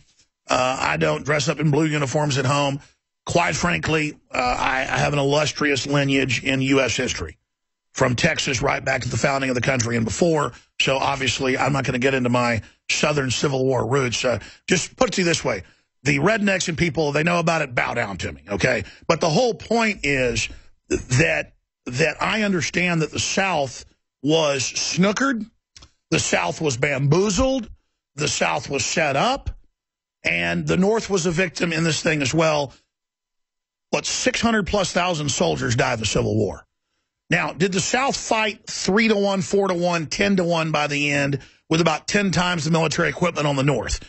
S9: I don't dress up in blue uniforms at home. Quite frankly, I have an illustrious lineage in U.S. history, from Texas right back to the founding of the country and before. So obviously, I'm not going to get into my Southern Civil War roots. Just put it to you this way. The rednecks and people, they know about it, bow down to me, okay? But the whole point is that I understand that the South was snookered, the South was bamboozled, the South was set up, and the North was a victim in this thing as well. But 600,000+ soldiers died in the Civil War. Now, did the South fight 3-1, 4-1, 10-1 by the end with about 10 times the military equipment on the North?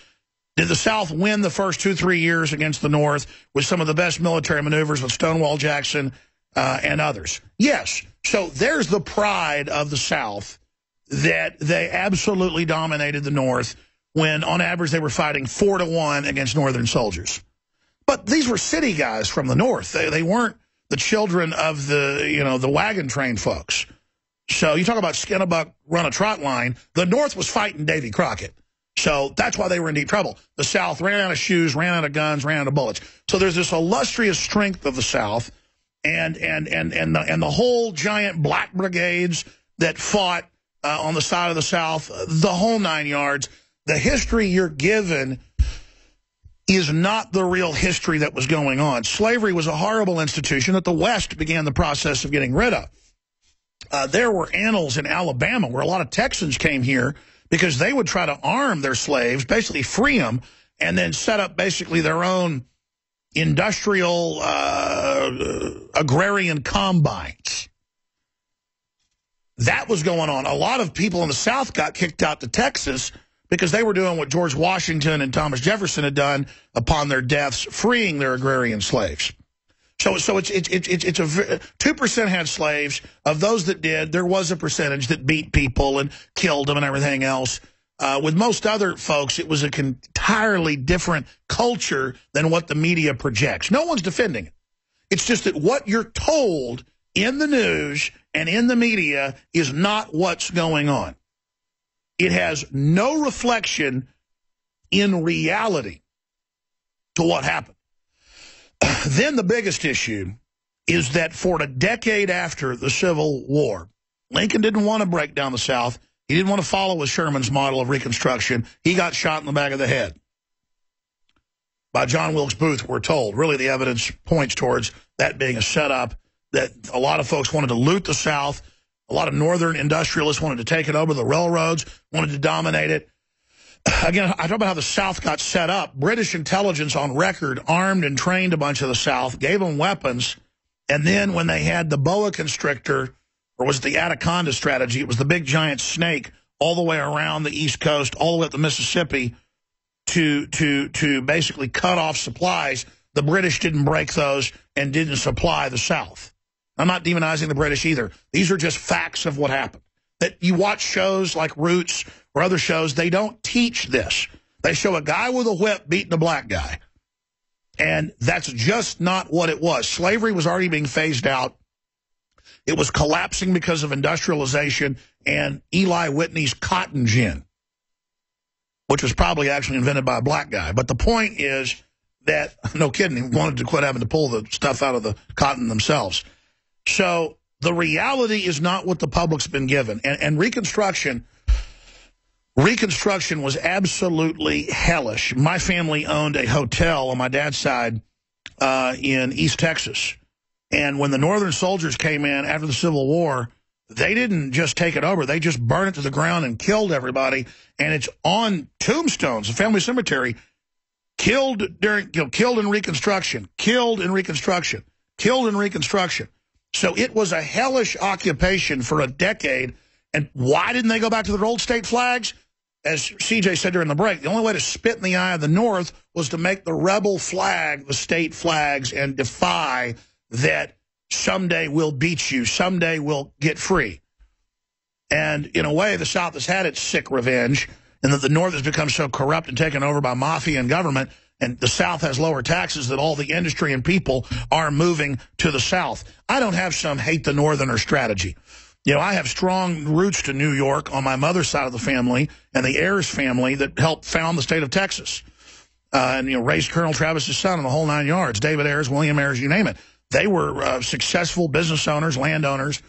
S2: Did the South win the first 2-3 years against the North with some of the best military maneuvers with Stonewall Jackson and others? Yes. So there's the pride of the South, that they absolutely dominated the North when, on average, they were fighting 4-to-1 against Northern soldiers. But these were city guys from the North. They weren't the children of the wagon train folks. So you talk about skin a buck, run a trot line. The North was fighting Davy Crockett. So that's why they were in deep trouble. The South ran out of shoes, ran out of guns, ran out of bullets. So there's this illustrious strength of the South, and the whole giant black brigades that fought on the side of the South, the whole 9 yards. The history you're given is not the real history that was going on. Slavery was a horrible institution that the West began the process of getting rid of. There were annals in Alabama where a lot of Texans came here because they would try to arm their slaves, basically free them, and then set up basically their own industrial agrarian combines. That was going on. A lot of people in the South got kicked out to Texas because they were doing what George Washington and Thomas Jefferson had done upon their deaths, freeing their agrarian slaves. So it's 2% had slaves. Of those that did, there was a percentage that beat people and killed them and everything else. With most other folks, it was an entirely different culture than what the media projects. No one's defending it. It's just that what you're told in the news and in the media is not what's going on. It has no reflection in reality to what happened. Then the biggest issue is that for a decade after the Civil War, Lincoln didn't want to break down the South. He didn't want to follow Sherman's model of Reconstruction. He got shot in the back of the head by John Wilkes Booth, we're told. Really, the evidence points towards that being a setup, that a lot of folks wanted to loot the South. A lot of northern industrialists wanted to take it over. The railroads wanted to dominate it. Again, I talk about how the South got set up. British intelligence on record armed and trained a bunch of the South, gave them weapons, and then when they had the boa constrictor, or was it the anaconda strategy, it was the big giant snake all the way around the East Coast, all the way up the Mississippi, to basically cut off supplies. The British didn't break those and didn't supply the South. I'm not demonizing the British either. These are just facts of what happened. That you watch shows like Roots or other shows, they don't teach this. They show a guy with a whip beating a black guy. And that's just not what it was. Slavery was already being phased out. It was collapsing because of industrialization and Eli Whitney's cotton gin, which was probably actually invented by a black guy. But the point is that, no kidding, he wanted to quit having to pull the stuff out of the cotton themselves. So the reality is not what the public's been given. And Reconstruction was absolutely hellish. My family owned a hotel on my dad's side in East Texas. And when the Northern soldiers came in after the Civil War, they didn't just take it over. They just burned it to the ground and killed everybody. And it's on tombstones, the family cemetery, killed in Reconstruction, killed in Reconstruction, killed in Reconstruction. So it was a hellish occupation for a decade. And why didn't they go back to their old state flags? As CJ said during the break, the only way to spit in the eye of the North was to make the rebel flag the state flags and defy that someday we'll beat you, someday we'll get free. And in a way, the South has had its sick revenge, and that the North has become so corrupt and taken over by mafia and government, and the South has lower taxes, that all the industry and people are moving to the South. I don't have some hate the Northerner strategy. You know, I have strong roots to New York on my mother's side of the family and the Ayers family that helped found the state of Texas. And, you know, raised Colonel Travis's son in the whole 9 yards. David Ayers, William Ayers, you name it. They were successful business owners, landowners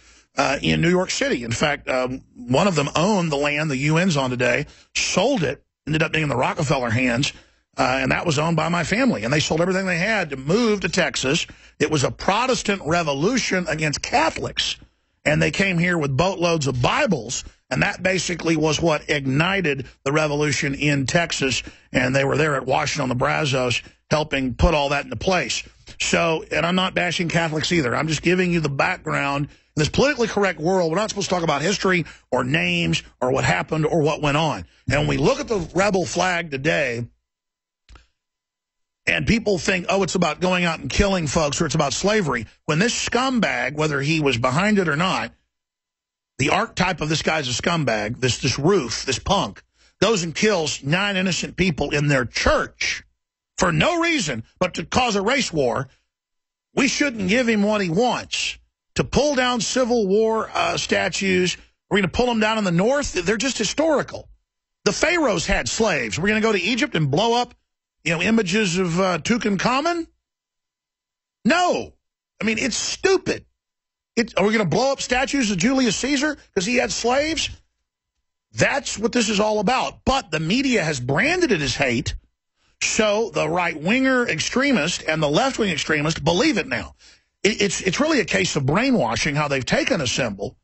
S2: in New York City. In fact, one of them owned the land the UN's on today, sold it, ended up being in the Rockefeller hands, and that was owned by my family. And they sold everything they had to move to Texas. It was a Protestant revolution against Catholics. And they came here with boatloads of Bibles, and that basically was what ignited the revolution in Texas. And they were there at Washington on the Brazos helping put all that into place. So, and I'm not bashing Catholics either. I'm just giving you the background. In this politically correct world, we're not supposed to talk about history or names or what happened or what went on. And when we look at the rebel flag today, And people think, oh, it's about going out and killing folks or it's about slavery. When this scumbag, whether he was behind it or not, the archetype of this guy's a scumbag, this roof, this punk, goes and kills 9 innocent people in their church for no reason but to cause a race war, we shouldn't give him what he wants. To pull down Civil War statues, we're going to pull them down in the north. They're just historical. The pharaohs had slaves. We're going to go to Egypt and blow up, images of Tutankhamun? No. I mean, it's stupid. Are we going to blow up statues of Julius Caesar because he had slaves? That's what this is all about. But the media has branded it as hate, so the right-winger extremist and the left-wing extremist believe it now. It's really a case of brainwashing, how they've taken a symbol.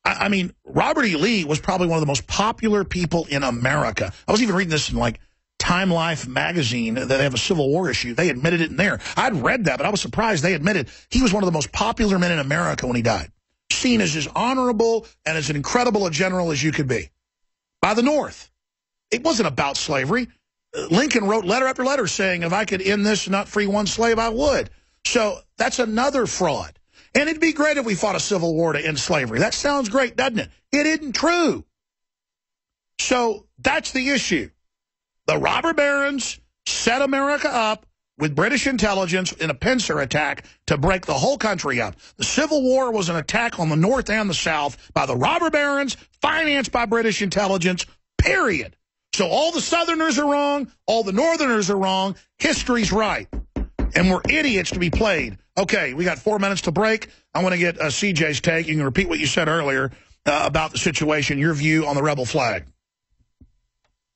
S2: I mean, Robert E. Lee was probably one of the most popular people in America. I was even reading this in, like, Time Life magazine, that they have a Civil War issue. They admitted it in there. I'd read that, but I was surprised they admitted he was one of the most popular men in America when he died. Seen as honorable and as incredible a general as you could be. By the North. It wasn't about slavery. Lincoln wrote letter after letter saying, if I could end this and not free one slave, I would. So that's another fraud. And it'd be great if we fought a civil war to end slavery. That sounds great, doesn't it? It isn't true. So that's the issue. The robber barons set America up with British intelligence in a pincer attack to break the whole country up. The Civil War was an attack on the North and the South by the robber barons, financed by British intelligence, period. So all the Southerners are wrong, all the Northerners are wrong, history's right. And we're idiots to be played. Okay, we got 4 minutes to break. I want to get CJ's take. You can repeat what you said earlier about the situation, your view on the rebel flag.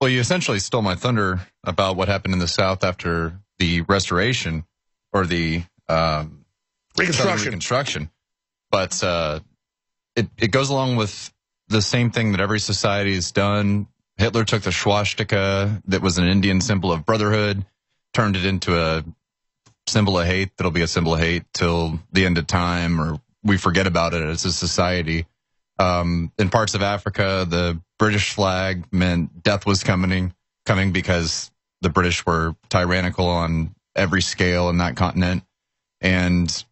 S12: Well, you essentially stole my thunder about what happened in the South after the restoration or the Reconstruction. But it goes along with the same thing that every society has done. Hitler took the swastika that was an Indian symbol of brotherhood, turned it into a symbol of hate that'll be a symbol of hate till the end of time, or we forget about it as a society. In parts of Africa, the British flag meant death was coming because the British were tyrannical on every scale in that continent. And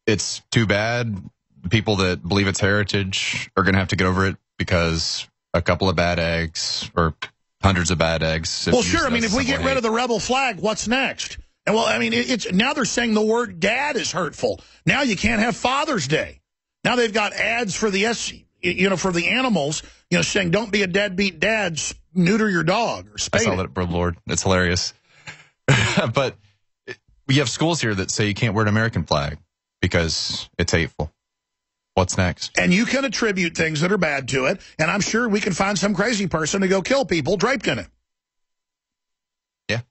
S12: it's too bad. The people that believe it's heritage are going to have to get over it because a couple of bad eggs or hundreds of bad eggs.
S2: Well, sure. I mean, if we get rid of the rebel flag, what's next? And well, I mean, it's now they're saying the word dad is hurtful. Now you can't have Father's Day. Now they've got ads for the for the animals, saying don't be a deadbeat dad, neuter your dog or spay
S12: I saw that, bro, Lord. It's hilarious. But we have schools here that say you can't wear an American flag because it's hateful. What's next?
S2: And you can attribute things that are bad to it, and I'm sure we can find some crazy person to go kill people draped in it.
S12: Yeah.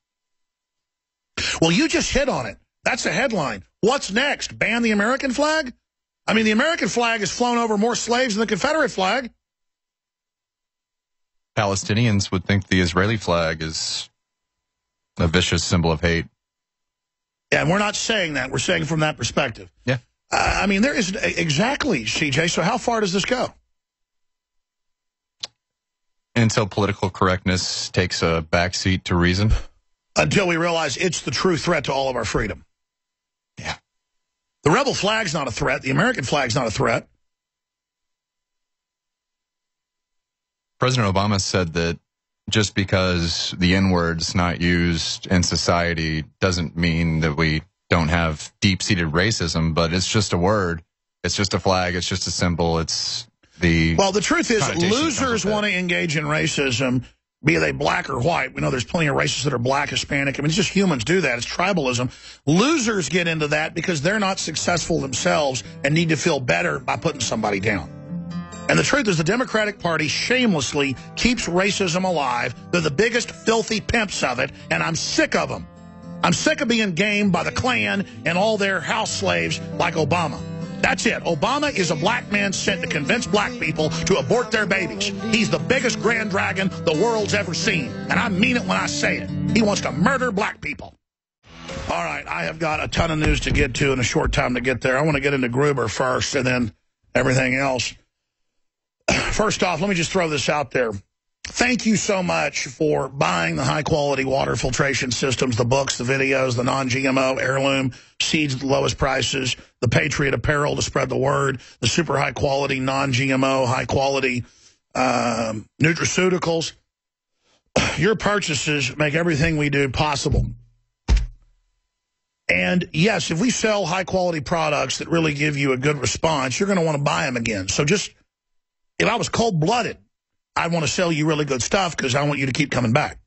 S2: Well, you just hit on it. That's the headline. What's next? Ban the American flag? I mean, the American flag has flown over more slaves than the Confederate flag.
S12: Palestinians would think the Israeli flag is a vicious symbol of hate.
S2: Yeah, and we're not saying that. We're saying from that perspective.
S12: Yeah.
S2: I mean, there is exactly, CJ. So how far does this go?
S12: Until political correctness takes a backseat to reason.
S2: Until we realize it's the true threat to all of our freedom.
S12: Yeah.
S2: The rebel flag's not a threat. The American flag's not a threat.
S12: President Obama said that just because the N-word's not used in society doesn't mean that we don't have deep-seated racism, but it's just a word. It's just a flag. It's just a symbol. It's the...
S2: Well, the truth is losers want to engage in racism, be they black or white. We know there's plenty of races that are black, Hispanic. I mean, it's just humans do that. It's tribalism. Losers get into that because they're not successful themselves and need to feel better by putting somebody down. And the truth is the Democratic Party shamelessly keeps racism alive. They're the biggest filthy pimps of it, and I'm sick of them. I'm sick of being gamed by the Klan and all their house slaves like Obama. That's it. Obama is a black man sent to convince black people to abort their babies. He's the biggest grand dragon the world's ever seen. And I mean it when I say it. He wants to murder black people. All right, I have got a ton of news to get to in a short time to get there. I want to get into Gruber first and then everything else. First off, let me just throw this out there. Thank you so much for buying the high-quality water filtration systems, the books, the videos, the non-GMO heirloom seeds at the lowest prices, the Patriot apparel to spread the word, the super high-quality, non-GMO, high-quality nutraceuticals. Your purchases make everything we do possible. And, yes, if we sell high-quality products that really give you a good response, you're going to want to buy them again. So just, if I was cold-blooded, I want to sell you really good stuff because I want you to keep coming back.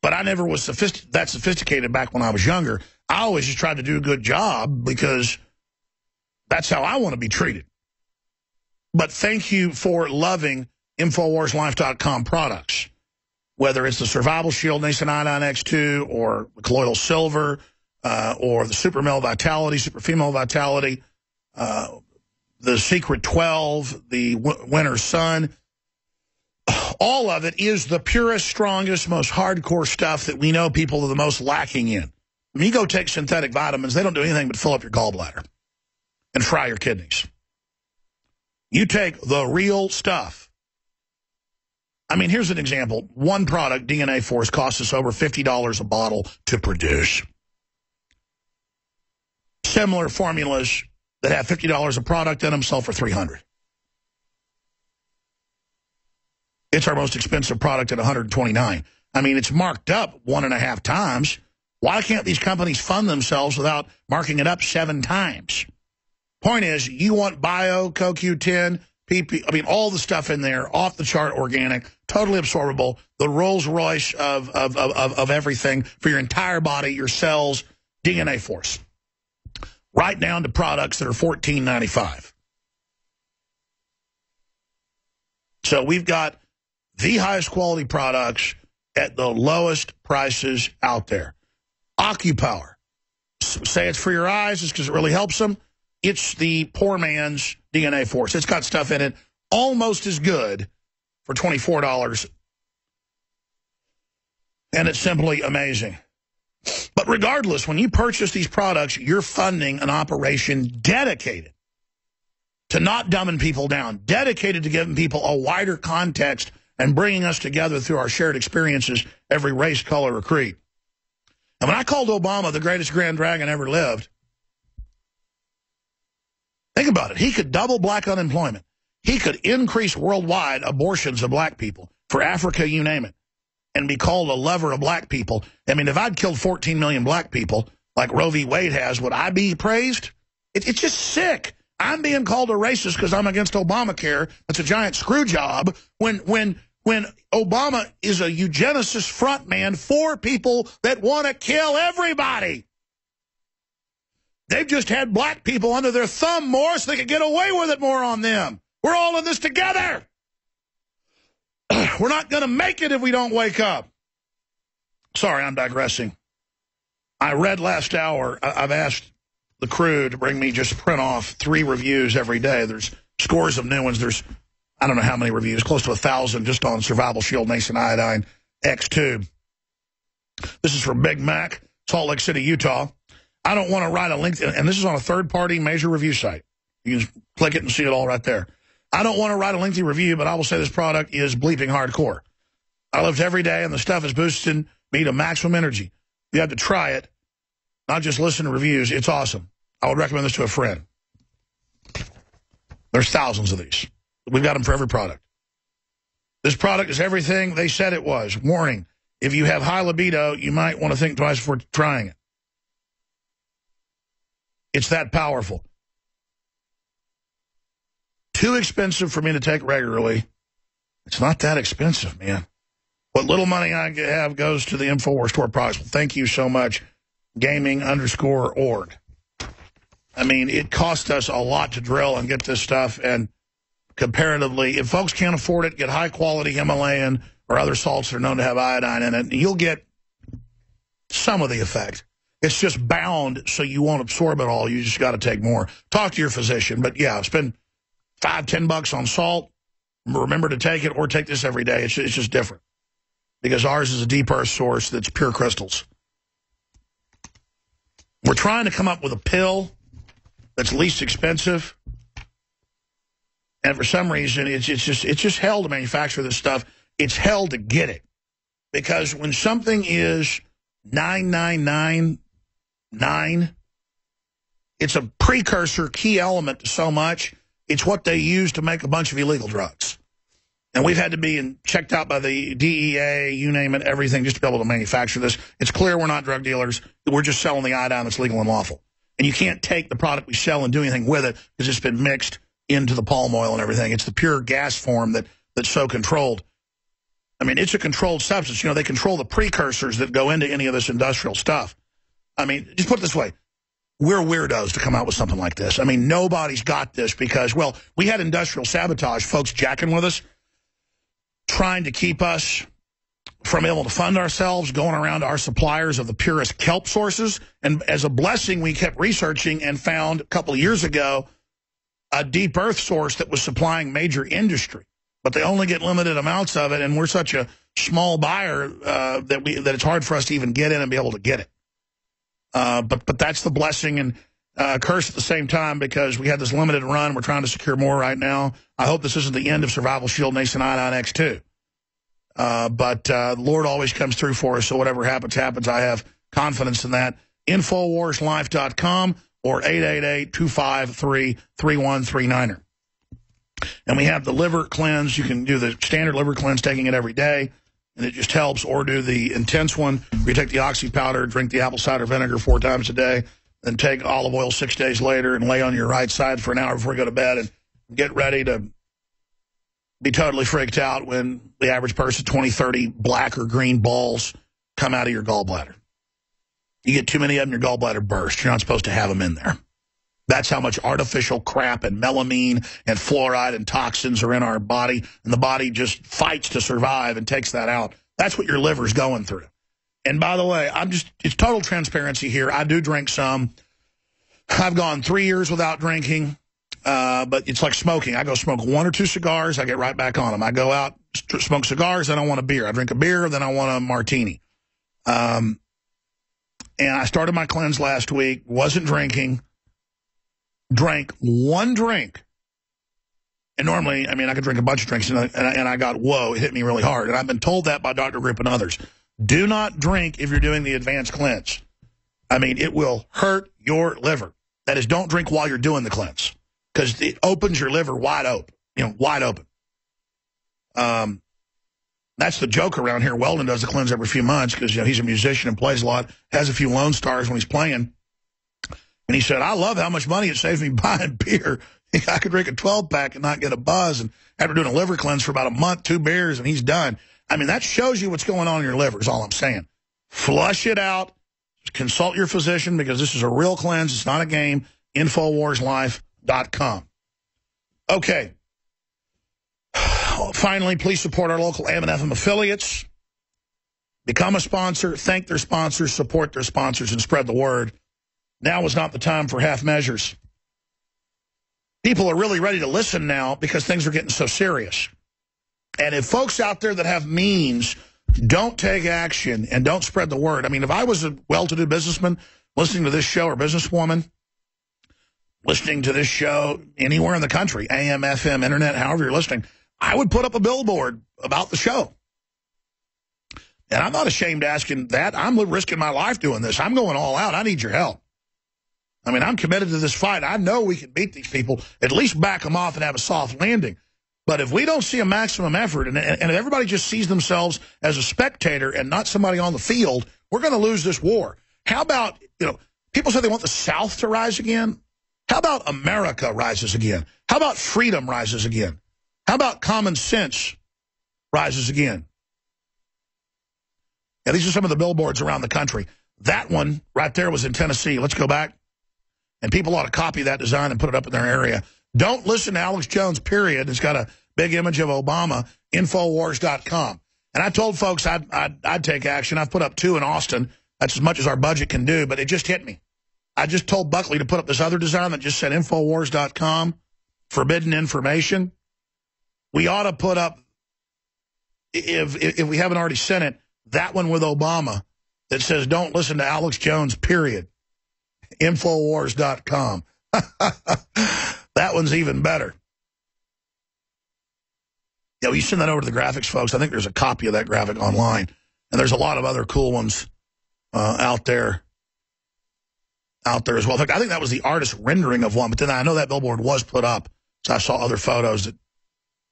S2: But I never was that sophisticated back when I was younger. I always just tried to do a good job because that's how I want to be treated. But thank you for loving InfoWarsLife.com products, whether it's the Survival Shield Nascent Iodine X2 or the Colloidal Silver or the Super Male Vitality, Super Female Vitality, the Secret 12, the Winter Sun. All of it is the purest, strongest, most hardcore stuff that we know people are the most lacking in. When you go take synthetic vitamins, they don't do anything but fill up your gallbladder and fry your kidneys. You take the real stuff. I mean, here's an example. One product, DNA Force, costs us over $50 a bottle to produce. Similar formulas that have $50 a product in them sell for $300. It's our most expensive product at $129. I mean, it's marked up 1.5 times. Why can't these companies fund themselves without marking it up 7 times? Point is, you want bio, CoQ10, PP, I mean, all the stuff in there, off the chart organic, totally absorbable, the Rolls Royce of everything for your entire body, your cells, DNA Force. Right down to products that are $14.95. So we've got the highest quality products at the lowest prices out there. OcuPower. Say it's for your eyes, it's because it really helps them. It's the poor man's DNA Force. It's got stuff in it almost as good for $24. And it's simply amazing. But regardless, when you purchase these products, you're funding an operation dedicated to not dumbing people down, dedicated to giving people a wider context and bringing us together through our shared experiences, every race, color, or creed. And when I called Obama the greatest grand dragon ever lived, think about it. He could double black unemployment. He could increase worldwide abortions of black people. For Africa, you name it. And be called a lover of black people. I mean, if I'd killed 14 million black people, like Roe v. Wade has, would I be praised? It's just sick. I'm being called a racist because I'm against Obamacare. That's a giant screw job when Obama is a eugenicist front man for people that want to kill everybody. They've just had black people under their thumb more so they could get away with it more on them. We're all in this together. We're not going to make it if we don't wake up. Sorry, I'm digressing. I read last hour, I've asked the crew to bring me just print off 3 reviews every day. There's scores of new ones. There's, I don't know how many reviews, close to 1,000 just on Survival Shield Nascent Iodine X2. This is from Big Mac, Salt Lake City, Utah. I don't want to write a link, and this is on a third-party major review site. You can just click it and see it all right there. I don't want to write a lengthy review, but I will say this product is bleeping hardcore. I lift every day, and the stuff is boosting me to maximum energy. You have to try it, not just listen to reviews. It's awesome. I would recommend this to a friend. There's thousands of these. We've got them for every product. This product is everything they said it was. Warning, if you have high libido, you might want to think twice before trying it. It's that powerful. Too expensive for me to take regularly. It's not that expensive, man. What little money I have goes to the InfoWars store products. Well, thank you so much, gaming_org. I mean, it cost us a lot to drill and get this stuff, and comparatively, if folks can't afford it, get high-quality Himalayan or other salts that are known to have iodine in it, and you'll get some of the effect. It's just bound so you won't absorb it all. You just got to take more. Talk to your physician. But, yeah, spend $5-10 on salt. Remember to take it or take this every day. It's just different because ours is a deep earth source that's pure crystals. We're trying to come up with a pill that's least expensive. And for some reason, it's just hell to manufacture this stuff. It's hell to get it. Because when something is 9999, it's a precursor, key element to so much. It's what they use to make a bunch of illegal drugs. And we've had to be checked out by the DEA, you name it, everything, just to be able to manufacture this. It's clear we're not drug dealers. We're just selling the iodine that's legal and lawful. And you can't take the product we sell and do anything with it because it's been mixed into the palm oil and everything. It's the pure gas form that's so controlled. I mean, it's a controlled substance. You know, they control the precursors that go into any of this industrial stuff. I mean, just put it this way. We're weirdos to come out with something like this. I mean, nobody's got this because, well, we had industrial sabotage, folks jacking with us, trying to keep us from able to fund ourselves, going around to our suppliers of the purest kelp sources. And as a blessing, we kept researching and found a couple of years ago a deep earth source that was supplying major industry. But they only get limited amounts of it, and we're such a small buyer that it's hard for us to even get in and be able to get it. But that's the blessing and curse at the same time because we had this limited run. We're trying to secure more right now. I hope this isn't the end of Survival Shield Nascent Iodine X2. But the Lord always comes through for us, so whatever happens, happens. I have confidence in that. InfoWarsLife.com or 888-253-3139. And we have the liver cleanse. You can do the standard liver cleanse, taking it every day, and it just helps. Or do the intense one where you take the oxy powder, drink the apple cider vinegar 4 times a day, then take olive oil 6 days later and lay on your right side for an hour before you go to bed and get ready to be totally freaked out when the average person, 20, 30 black or green balls come out of your gallbladder. You get too many of them, your gallbladder bursts. You're not supposed to have them in there. That's how much artificial crap and melamine and fluoride and toxins are in our body, and the body just fights to survive and takes that out. That's what your liver's going through. And by the way, it's total transparency here. I do drink some. I've gone 3 years without drinking, but it's like smoking. I go smoke 1 or 2 cigars, I get right back on them. I go out, smoke cigars, then I want a beer. I drink a beer, then I want a martini. And I started my cleanse last week, wasn't drinking. Drank 1 drink. And normally, I mean, I could drink a bunch of drinks, and I got, whoa, it hit me really hard. And I've been told that by Dr. Grip and others. Do not drink if you're doing the advanced cleanse. I mean, it will hurt your liver. That is, don't drink while you're doing the cleanse because it opens your liver wide open, wide open. That's the joke around here. Weldon does the cleanse every few months because, he's a musician and plays a lot, has a few Lone Stars when he's playing. And he said, I love how much money it saves me buying beer. I could drink a 12-pack and not get a buzz. And after doing a liver cleanse for about a month, 2 beers, and he's done. I mean, that shows you what's going on in your liver is all I'm saying. Flush it out. Consult your physician because this is a real cleanse. It's not a game. InfoWarsLife.com. Okay. Finally, please support our local AM and FM affiliates. Become a sponsor. Thank their sponsors. Support their sponsors and spread the word. Now is not the time for half measures. People are really ready to listen now because things are getting so serious. And if folks out there that have means don't take action and don't spread the word. I mean, if I was a well-to-do businessman listening to this show or businesswoman listening to this show anywhere in the country, AM, FM, internet, however you're listening, I would put up a billboard about the show. And I'm not ashamed asking that. I'm risking my life doing this. I'm going all out. I need your help. I mean, I'm committed to this fight. I know we can beat these people, at least back them off and have a soft landing. But if we don't see a maximum effort and if everybody just sees themselves as a spectator and not somebody on the field, we're going to lose this war. How about, people say they want the South to rise again. How about America rises again? How about freedom rises again? How about common sense rises again? Yeah, these are some of the billboards around the country. That one right there was in Tennessee. Let's go back. And people ought to copy that design and put it up in their area. Don't listen to Alex Jones, period. It's got a big image of Obama, Infowars.com. And I told folks I'd take action. I've put up 2 in Austin. That's as much as our budget can do, but it just hit me. I just told Buckley to put up this other design that just said Infowars.com, forbidden information. We ought to put up, if we haven't already sent it, that one with Obama that says don't listen to Alex Jones, period. Infowars.com. That one's even better. Yeah, well, you send that over to the graphics folks. I think there's a copy of that graphic online. And there's a lot of other cool ones out there as well. In fact, I think that was the artist rendering of one. But then I know that billboard was put up. So I saw other photos that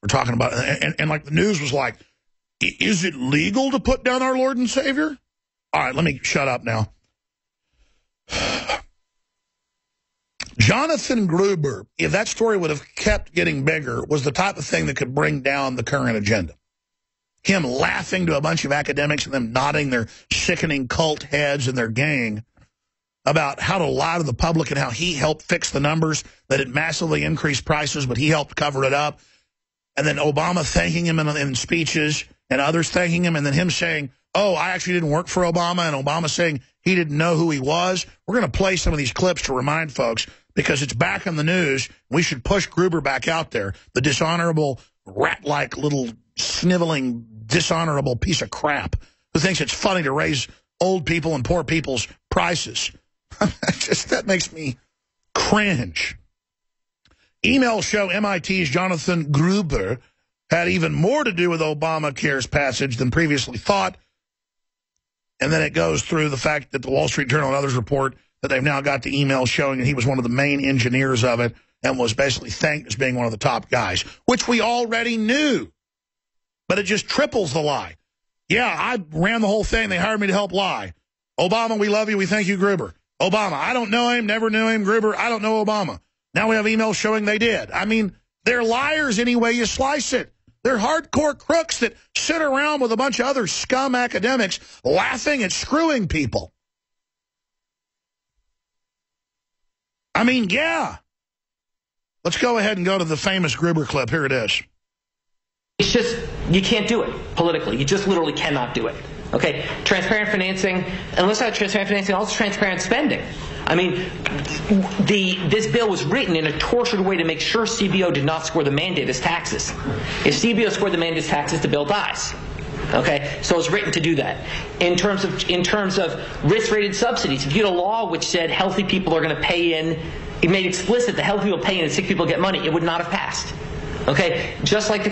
S2: were talking about it. And like the news was like, is it legal to put down our Lord and Savior? All right, let me shut up now. Jonathan Gruber, if that story would have kept getting bigger, was the type of thing that could bring down the current agenda. Him laughing to a bunch of academics and them nodding their sickening cult heads and their gang about how to lie to the public and how he helped fix the numbers, that it massively increased prices, but he helped cover it up. And then Obama thanking him in speeches and others thanking him, and then him saying, oh, I actually didn't work for Obama, and Obama saying he didn't know who he was. We're going to play some of these clips to remind folks because it's back in the news. We should push Gruber back out there, the dishonorable, rat-like little sniveling, dishonorable piece of crap who thinks it's funny to raise old people and poor people's prices. That makes me cringe. Emails show MIT's Jonathan Gruber had even more to do with Obamacare's passage than previously thought. And then it goes through the fact that the Wall Street Journal and others report that they've now got the email showing that he was one of the main engineers of it and was basically thanked as being one of the top guys, which we already knew. But it just triples the lie. Yeah, I ran the whole thing. They hired me to help lie. Obama, we love you. We thank you, Gruber. Obama, I don't know him, never knew him. Gruber, I don't know Obama. Now we have emails showing they did. I mean, they're liars any way you slice it. They're hardcore crooks that sit around with a bunch of other scum academics laughing and screwing people. I mean, yeah. Let's go ahead and go to the famous Gruber clip. Here it is.
S13: It's just, you can't do it politically. You just literally cannot do it. Okay, transparent financing, unless I have transparent financing, also transparent spending. I mean, this bill was written in a tortured way to make sure CBO did not score the mandate as taxes. If CBO scored the mandate as taxes, the bill dies. Okay, so it's written to do that. In terms of risk-rated subsidies, if you had a law which said healthy people are going to pay in, it made explicit that healthy people pay in and sick people get money, it would not have passed. Okay, just like the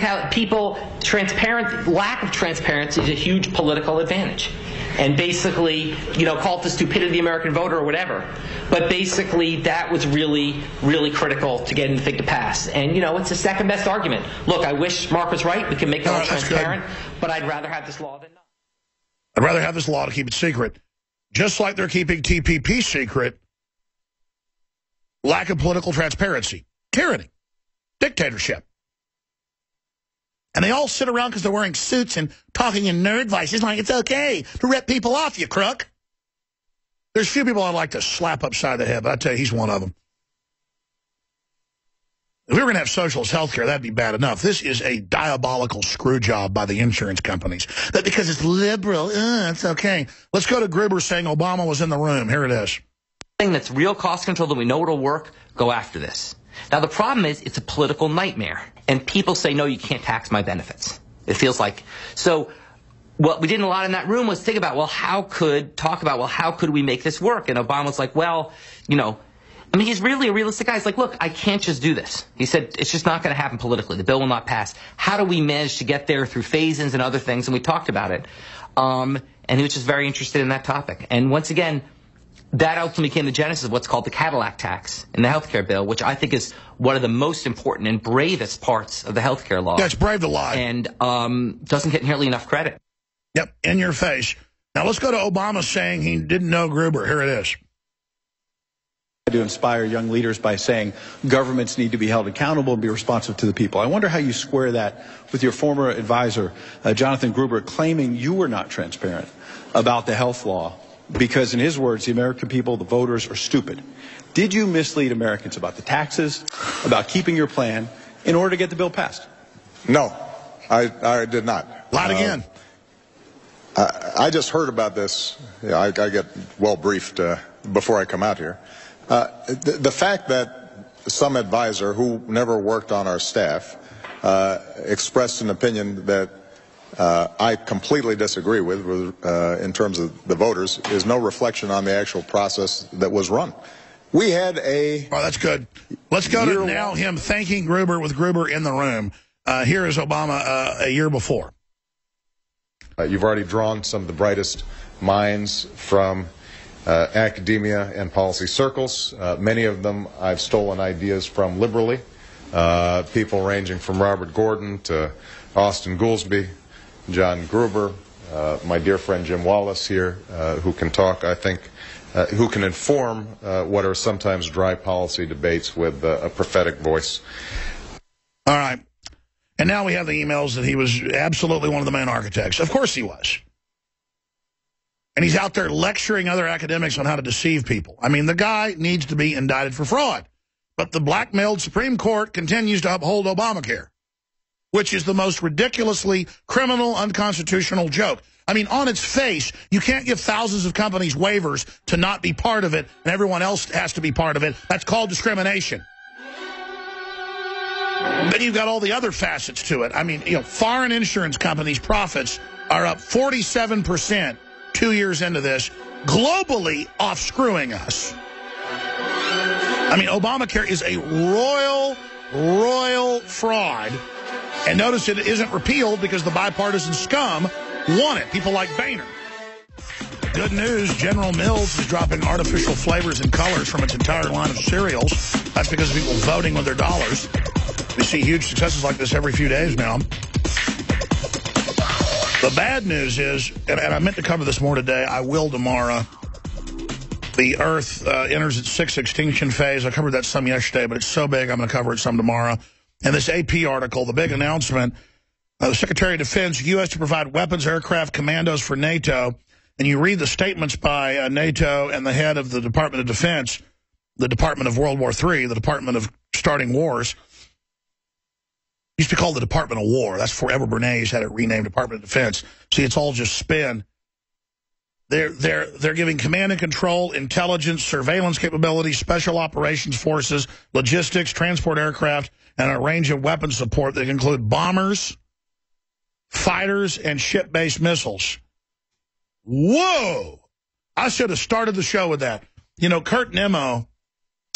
S13: lack of transparency is a huge political advantage. And basically, call it the stupidity of the American voter or whatever. But basically, that was really, really critical to getting the thing to pass. And, it's the second best argument. Look, I wish Mark was right. We can make it all transparent. But I'd rather have this law than not.
S2: I'd rather have this law to keep it secret. Just like they're keeping TPP secret. Lack of political transparency. Tyranny. Dictatorship. And they all sit around because they're wearing suits and talking in nerd voices like it's okay to rip people off, you crook. There's few people I'd like to slap upside the head, but I tell you, he's one of them. If we were going to have socialist health care, that'd be bad enough. This is a diabolical screw job by the insurance companies. That because it's liberal, it's okay. Let's go to Gruber saying Obama was in the room. Here it is.
S13: Thing that's real cost control, that we know it'll work, go after this. Now, the problem is it's a political nightmare. And people say, no, you can't tax my benefits. It feels like. So what we did a lot in that room was think about, how could we make this work? And Obama was like, he's really a realistic guy. He's like, look, I can't just do this. He said, it's just not going to happen politically. The bill will not pass. How do we manage to get there through phase-ins and other things? And we talked about it. And he was just very interested in that topic. And once again, that ultimately became the genesis of what's called the Cadillac tax in the healthcare bill, which I think is one of the most important and bravest parts of the healthcare law.
S2: Yeah, it's brave to lie.
S13: And doesn't get nearly enough credit.
S2: Yep, in your face. Now let's go to Obama saying he didn't know Gruber. Here it is.
S14: To inspire young leaders by saying governments need to be held accountable and be responsive to the people. I wonder how you square that with your former advisor, Jonathan Gruber, claiming you were not transparent about the health law. Because in his words, the American people, the voters, are stupid. Did you mislead Americans about the taxes, about keeping your plan, in order to get the bill passed?
S15: No, I did not.
S2: Lie again.
S15: I just heard about this. I get well briefed before I come out here. The fact that some advisor who never worked on our staff expressed an opinion that I completely disagree with in terms of the voters is no reflection on the actual process that was run. We had a...
S2: Oh, that's good. Let's go to now him thanking Gruber with Gruber in the room. Here is Obama a year before.
S15: You've already drawn some of the brightest minds from academia and policy circles. Many of them I've stolen ideas from liberally. People ranging from Robert Gordon to Austin Goolsbee, John Gruber, my dear friend Jim Wallace here, who can talk, I think, who can inform what are sometimes dry policy debates with a prophetic voice.
S2: All right. And now we have the emails that he was absolutely one of the main architects. Of course he was. And he's out there lecturing other academics on how to deceive people. I mean, the guy needs to be indicted for fraud. But the blackmailed Supreme Court continues to uphold Obamacare, which is the most ridiculously criminal, unconstitutional joke. I mean, on its face, you can't give thousands of companies waivers to not be part of it, and everyone else has to be part of it. That's called discrimination. Then you've got all the other facets to it. I mean, you know, foreign insurance companies' profits are up 47% 2 years into this, globally off-screwing us. I mean, Obamacare is a royal fraud. And notice it isn't repealed because the bipartisan scum want it. People like Boehner. Good news, General Mills is dropping artificial flavors and colors from its entire line of cereals. That's because of people voting with their dollars. We see huge successes like this every few days now. The bad news is, and I meant to cover this more today, I will tomorrow, the Earth enters its sixth extinction phase. I covered that some yesterday, but it's so big I'm going to cover it some tomorrow. And this AP article, the big announcement, the Secretary of Defense, U.S. to provide weapons, aircraft, commandos for NATO. And you read the statements by NATO and the head of the Department of Defense, the Department of World War III, the Department of Starting Wars. Used to be called the Department of War. That's forever Bernays had it renamed Department of Defense. See, it's all just spin. They're giving command and control, intelligence, surveillance capabilities, special operations forces, logistics, transport aircraft, and a range of weapon support that include bombers, fighters, and ship-based missiles. Whoa! I should have started the show with that. You know, Kurt Nimmo,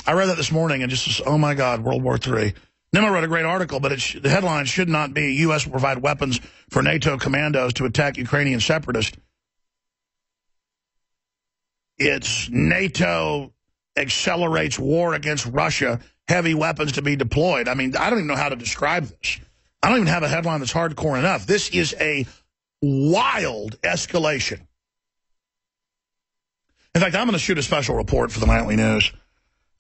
S2: I read that this morning and just, oh my God, World War III. Nimmo wrote a great article, but the headline should not be U.S. will provide weapons for NATO commandos to attack Ukrainian separatists. It's NATO accelerates war against Russia, heavy weapons to be deployed. I mean, I don't even know how to describe this. I don't even have a headline that's hardcore enough. This is a wild escalation. In fact, I'm going to shoot a special report for the Nightly News.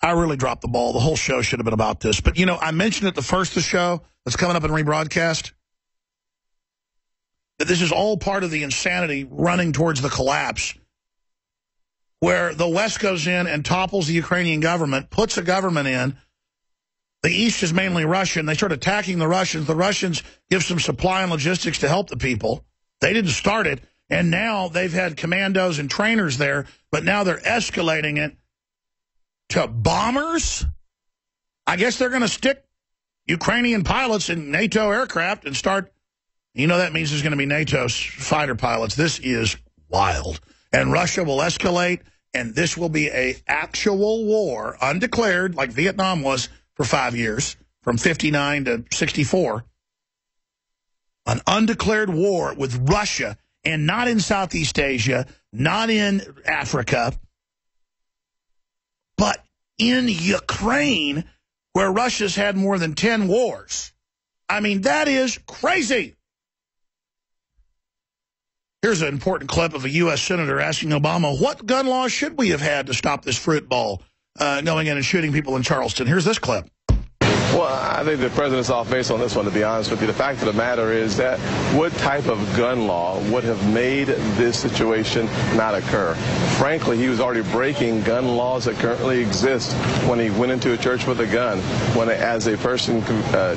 S2: I really dropped the ball. The whole show should have been about this. But, you know, I mentioned at the first of the show that's coming up in rebroadcast that this is all part of the insanity running towards the collapse, where the West goes in and topples the Ukrainian government, puts a government in. The East is mainly Russian. They start attacking the Russians. The Russians give some supply and logistics to help the people. They didn't start it. And now they've had commandos and trainers there, but now they're escalating it to bombers. I guess they're going to stick Ukrainian pilots in NATO aircraft and start, you know, that means there's going to be NATO fighter pilots. This is wild. And Russia will escalate, and this will be an actual war, undeclared, like Vietnam was for 5 years, from 59 to 64. An undeclared war with Russia, and not in Southeast Asia, not in Africa, but in Ukraine, where Russia's had more than 10 wars. I mean, that is crazy. Here's an important clip of a U.S. senator asking Obama, what gun laws should we have had to stop this fruit ball going in and shooting people in Charleston? Here's this clip.
S16: Well, I think the president's off base on this one, to be honest with you. The fact of the matter is that what type of gun law would have made this situation not occur? Frankly, he was already breaking gun laws that currently exist when he went into a church with a gun. When, as a person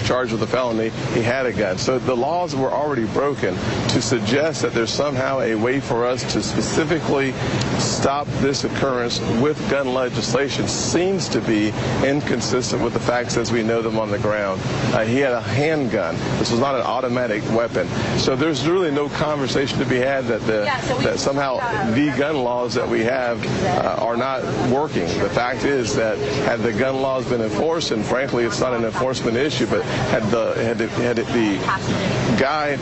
S16: charged with a felony, he had a gun. So the laws were already broken. To suggest that there's somehow a way for us to specifically stop this occurrence with gun legislation seems to be inconsistent with the facts as we know with him on the ground. He had a handgun. This was not an automatic weapon. So there's really no conversation to be had that somehow the gun laws that we have are not working. The fact is that had the gun laws been enforced, and frankly it's not an enforcement issue, but had the guy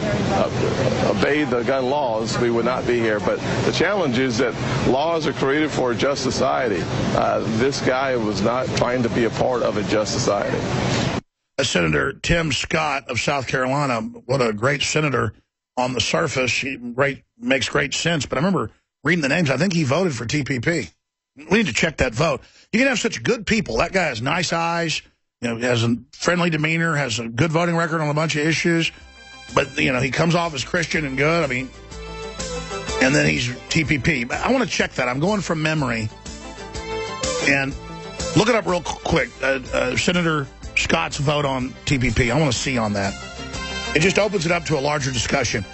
S16: obeyed the gun laws, we would not be here. But the challenge is that laws are created for a just society. This guy was not trying to be a part of a just society.
S2: Senator Tim Scott of South Carolina, what a great senator on the surface. He makes great sense. But I remember reading the names. I think he voted for TPP. We need to check that vote. You can have such good people. That guy has nice eyes, has a friendly demeanor, has a good voting record on a bunch of issues. But, he comes off as Christian and good. I mean, and then he's TPP. But I want to check that. I'm going from memory. And look it up real quick. Senator Scott's vote on TPP. I want to see on that. It just opens it up to a larger discussion.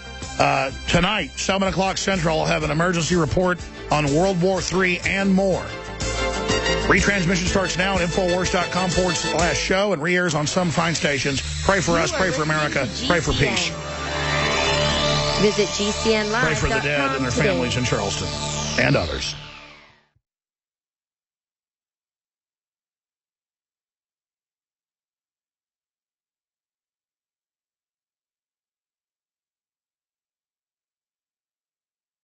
S2: Tonight, 7 o'clock Central, I'll have an emergency report on World War III and more. Retransmission starts now at Infowars.com/show and re-airs on some fine stations. Pray for us, pray for America, pray for peace.
S4: Visit GCNlive.com.
S2: Pray for the dead and their families in Charleston and others.